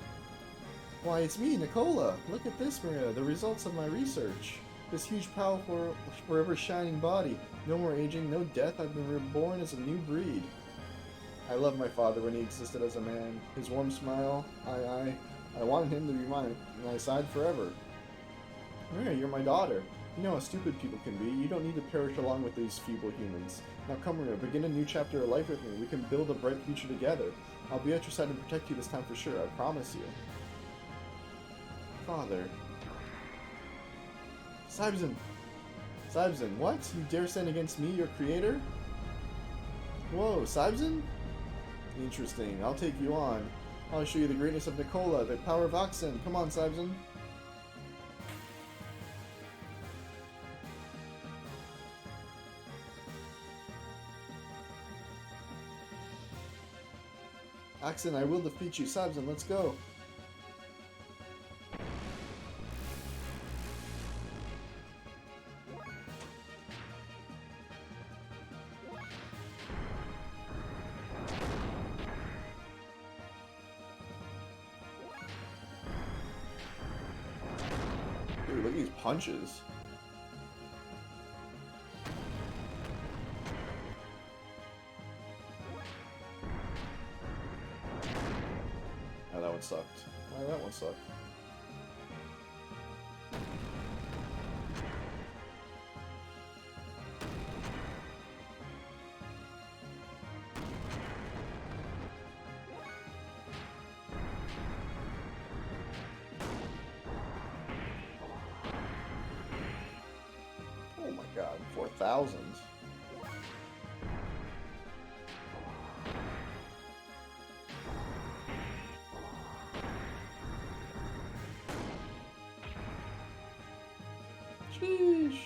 Speaker 1: Why, it's me, Nicola! Look at this, Maria, the results of my research. This huge, powerful, forever shining body. No more aging, no death, I've been reborn as a new breed. I loved my father when he existed as a man. His warm smile, I wanted him to be my side forever. Maria, you're my daughter. You know how stupid people can be. You don't need to perish along with these feeble humans. Now come, Maria, begin a new chapter of life with me. We can build a bright future together. I'll be at your side and protect you this time for sure, I promise you. Father. Sibson! Sibson, what? You dare stand against me, your creator? Whoa, Sibson? Interesting. I'll take you on. I'll show you the greatness of Nicola, the power of Oxen. Come on, Sibson. Oxen, I will defeat you. Sibson, let's go. Dude, look at these punches. Oh, that one sucked. Oh, that one sucked. Oh my god, 4,000. Sheesh.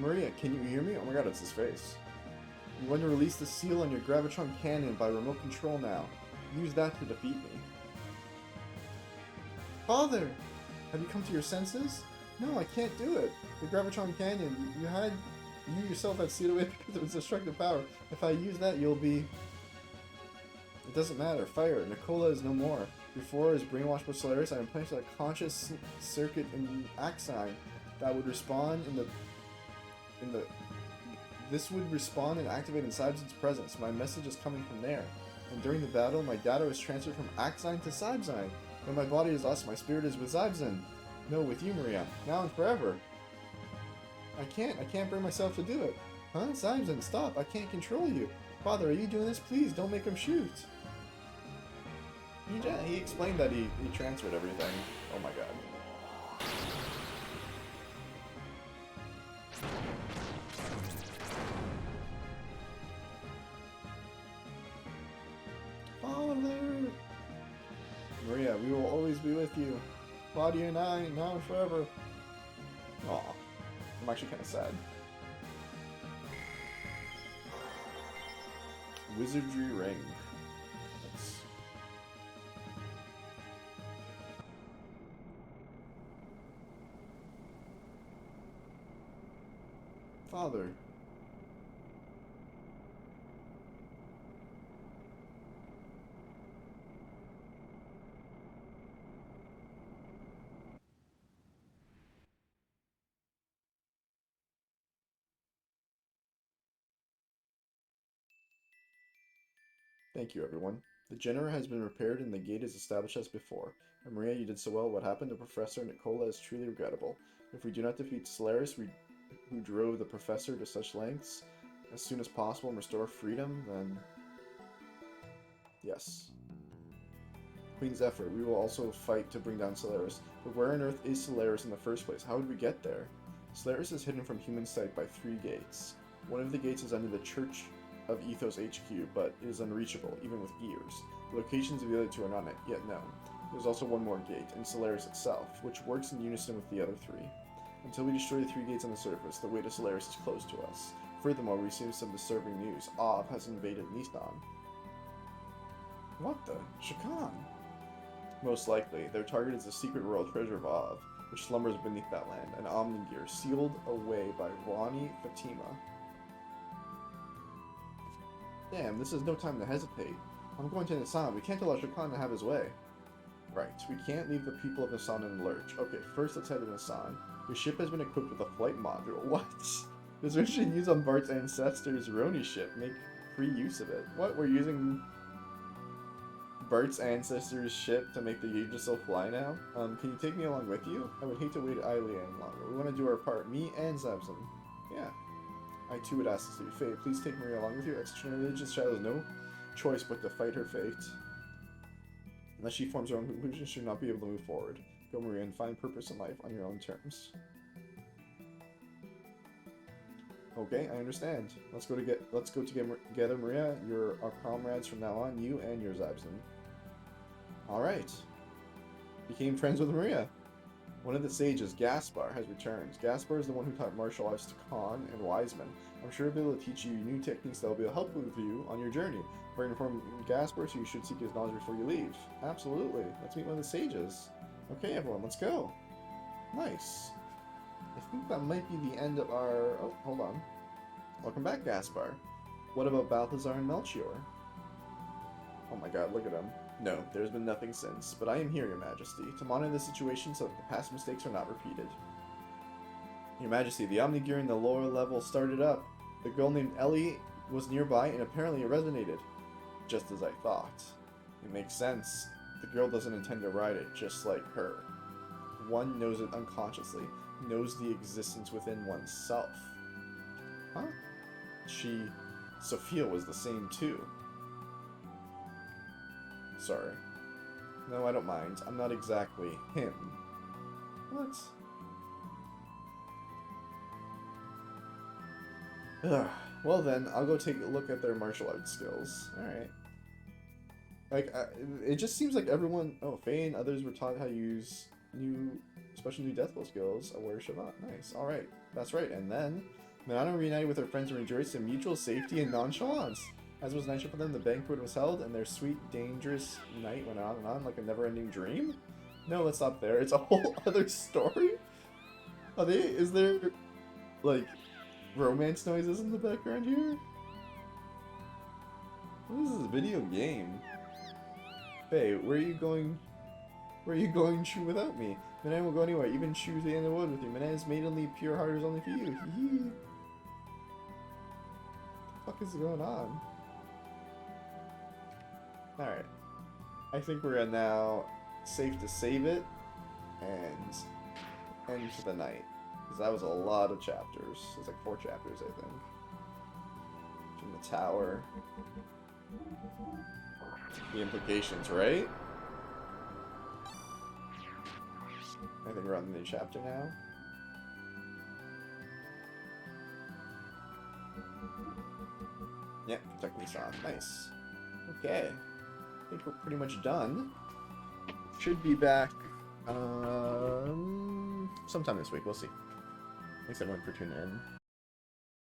Speaker 1: Maria, can you hear me? Oh my god, it's his face. I'm going to release the seal on your Gravitron Cannon by remote control now. Use that to defeat me. Father! Have you come to your senses? No, I can't do it. The Gravitron Cannon, you yourself had sealed away because of its destructive power. If I use that, you'll be... It doesn't matter. Fire. Nicola is no more. Before I was brainwashed by Solaris, I implanted a conscious circuit in Axine that would respond This would respond and activate in Cybzine's presence. My message is coming from there. And during the battle, my data was transferred from Axine to Cybzine. When my body is lost, my spirit is with Cybzine. No, with you, Maria. Now and forever. I can't bring myself to do it. Huh? Cybzine, stop. I can't control you. Father, are you doing this? Please, don't make him shoot. He explained that he transferred everything. Oh my god. Father! Maria, we will always be with you. Claudia and I, now and forever. Aw. I'm actually kind of sad. Wizardry Ring. That's... Father. Thank you, everyone. The generator has been repaired and the gate is established as before. And Maria, you did so well. What happened to Professor Nicola is truly regrettable. If we do not defeat Solaris, who drove the Professor to such lengths, as soon as possible and restore freedom, then... Yes. Queen's effort. We will also fight to bring down Solaris. But where on Earth is Solaris in the first place? How would we get there? Solaris is hidden from human sight by 3 gates. One of the gates is under the Church of Ethos HQ, but it is unreachable, even with gears. The locations of the other 2 are not yet known. There's also one more gate, in Solaris itself, which works in unison with the other 3. Until we destroy the 3 gates on the surface, the way to Solaris is closed to us. Furthermore, we receive some disturbing news. Ov has invaded Nissan. What the? Shakan? Most likely, their target is the secret royal treasure of Ov, which slumbers beneath that land, an Omnigear sealed away by Rani Fatima. Damn, this is no time to hesitate. I'm going to Nissan. We can't allow Shakan to have his way. Right, we can't leave the people of Nissan in the lurch. Okay, first let's head to Nissan. Your ship has been equipped with a flight module. What? This we should use on Bart's ancestors' Roni ship. Make free use of it. What? We're using Bart's ancestors' ship to make the Yggdrasil fly now? Can you take me along with you? I would hate to wait idly any longer. We want to do our part. Me and Zabson. Yeah. I too would ask this to be Faye. Please take Maria along with you. Extra religious child has no choice but to fight her fate. Unless she forms her own conclusions, she should not be able to move forward. Go, Maria, and find purpose in life on your own terms. Okay, I understand. Let's go together, Maria. You're our comrades from now on. You and your Zabson. All right. Became friends with Maria. One of the sages, Gaspar, has returned. Gaspar is the one who taught martial arts to Khan and Wiseman. I'm sure he'll be able to teach you new techniques that will be helpful with you on your journey. We're going to inform Gaspar, so you should seek his knowledge before you leave. Absolutely. Let's meet one of the sages. Okay, everyone, let's go. Nice. I think that might be the end of our... Oh, hold on. Welcome back, Gaspar. What about Balthazar and Melchior? Oh my god, look at him. No, there's been nothing since, but I am here, Your Majesty, to monitor the situation so that the past mistakes are not repeated. Your Majesty, the Omnigear in the lower level started up. The girl named Ellie was nearby, and apparently it resonated. Just as I thought. It makes sense. The girl doesn't intend to ride it, just like her. One knows it unconsciously, knows the existence within oneself. Huh? Sophia was the same too. Sorry. No, I don't mind. I'm not exactly him. What? Ugh. Well then, I'll go take a look at their martial arts skills. Alright. Like, it just seems like everyone... Oh, Faye and others were taught how to use special new deathblow skills. Aware Shabbat. Nice. Alright. That's right. And then, Minano reunited with her friends and rejoiced in mutual safety and nonchalance. As was natural for them, the banquet was held, and their sweet, dangerous night went on and on like a never-ending dream? No, let's stop there. It's a whole other story? Is there, like, romance noises in the background here? This is a video game. Hey, where are you going? Where are you going, Shu, without me? Minane will go anywhere, even Shu to the end of the wood with you. Minane's maidenly pure heart is only for you. Hee. What the fuck is going on? Alright. I think we're now safe to save it and end for the night. Because that was a lot of chapters. There's like 4 chapters, I think. In the tower. The implications, right? I think we're on the new chapter now. Yep, protect Nissan. Nice. Okay. I think we're pretty much done. Should be back sometime this week. We'll see. Thanks everyone for tuning in.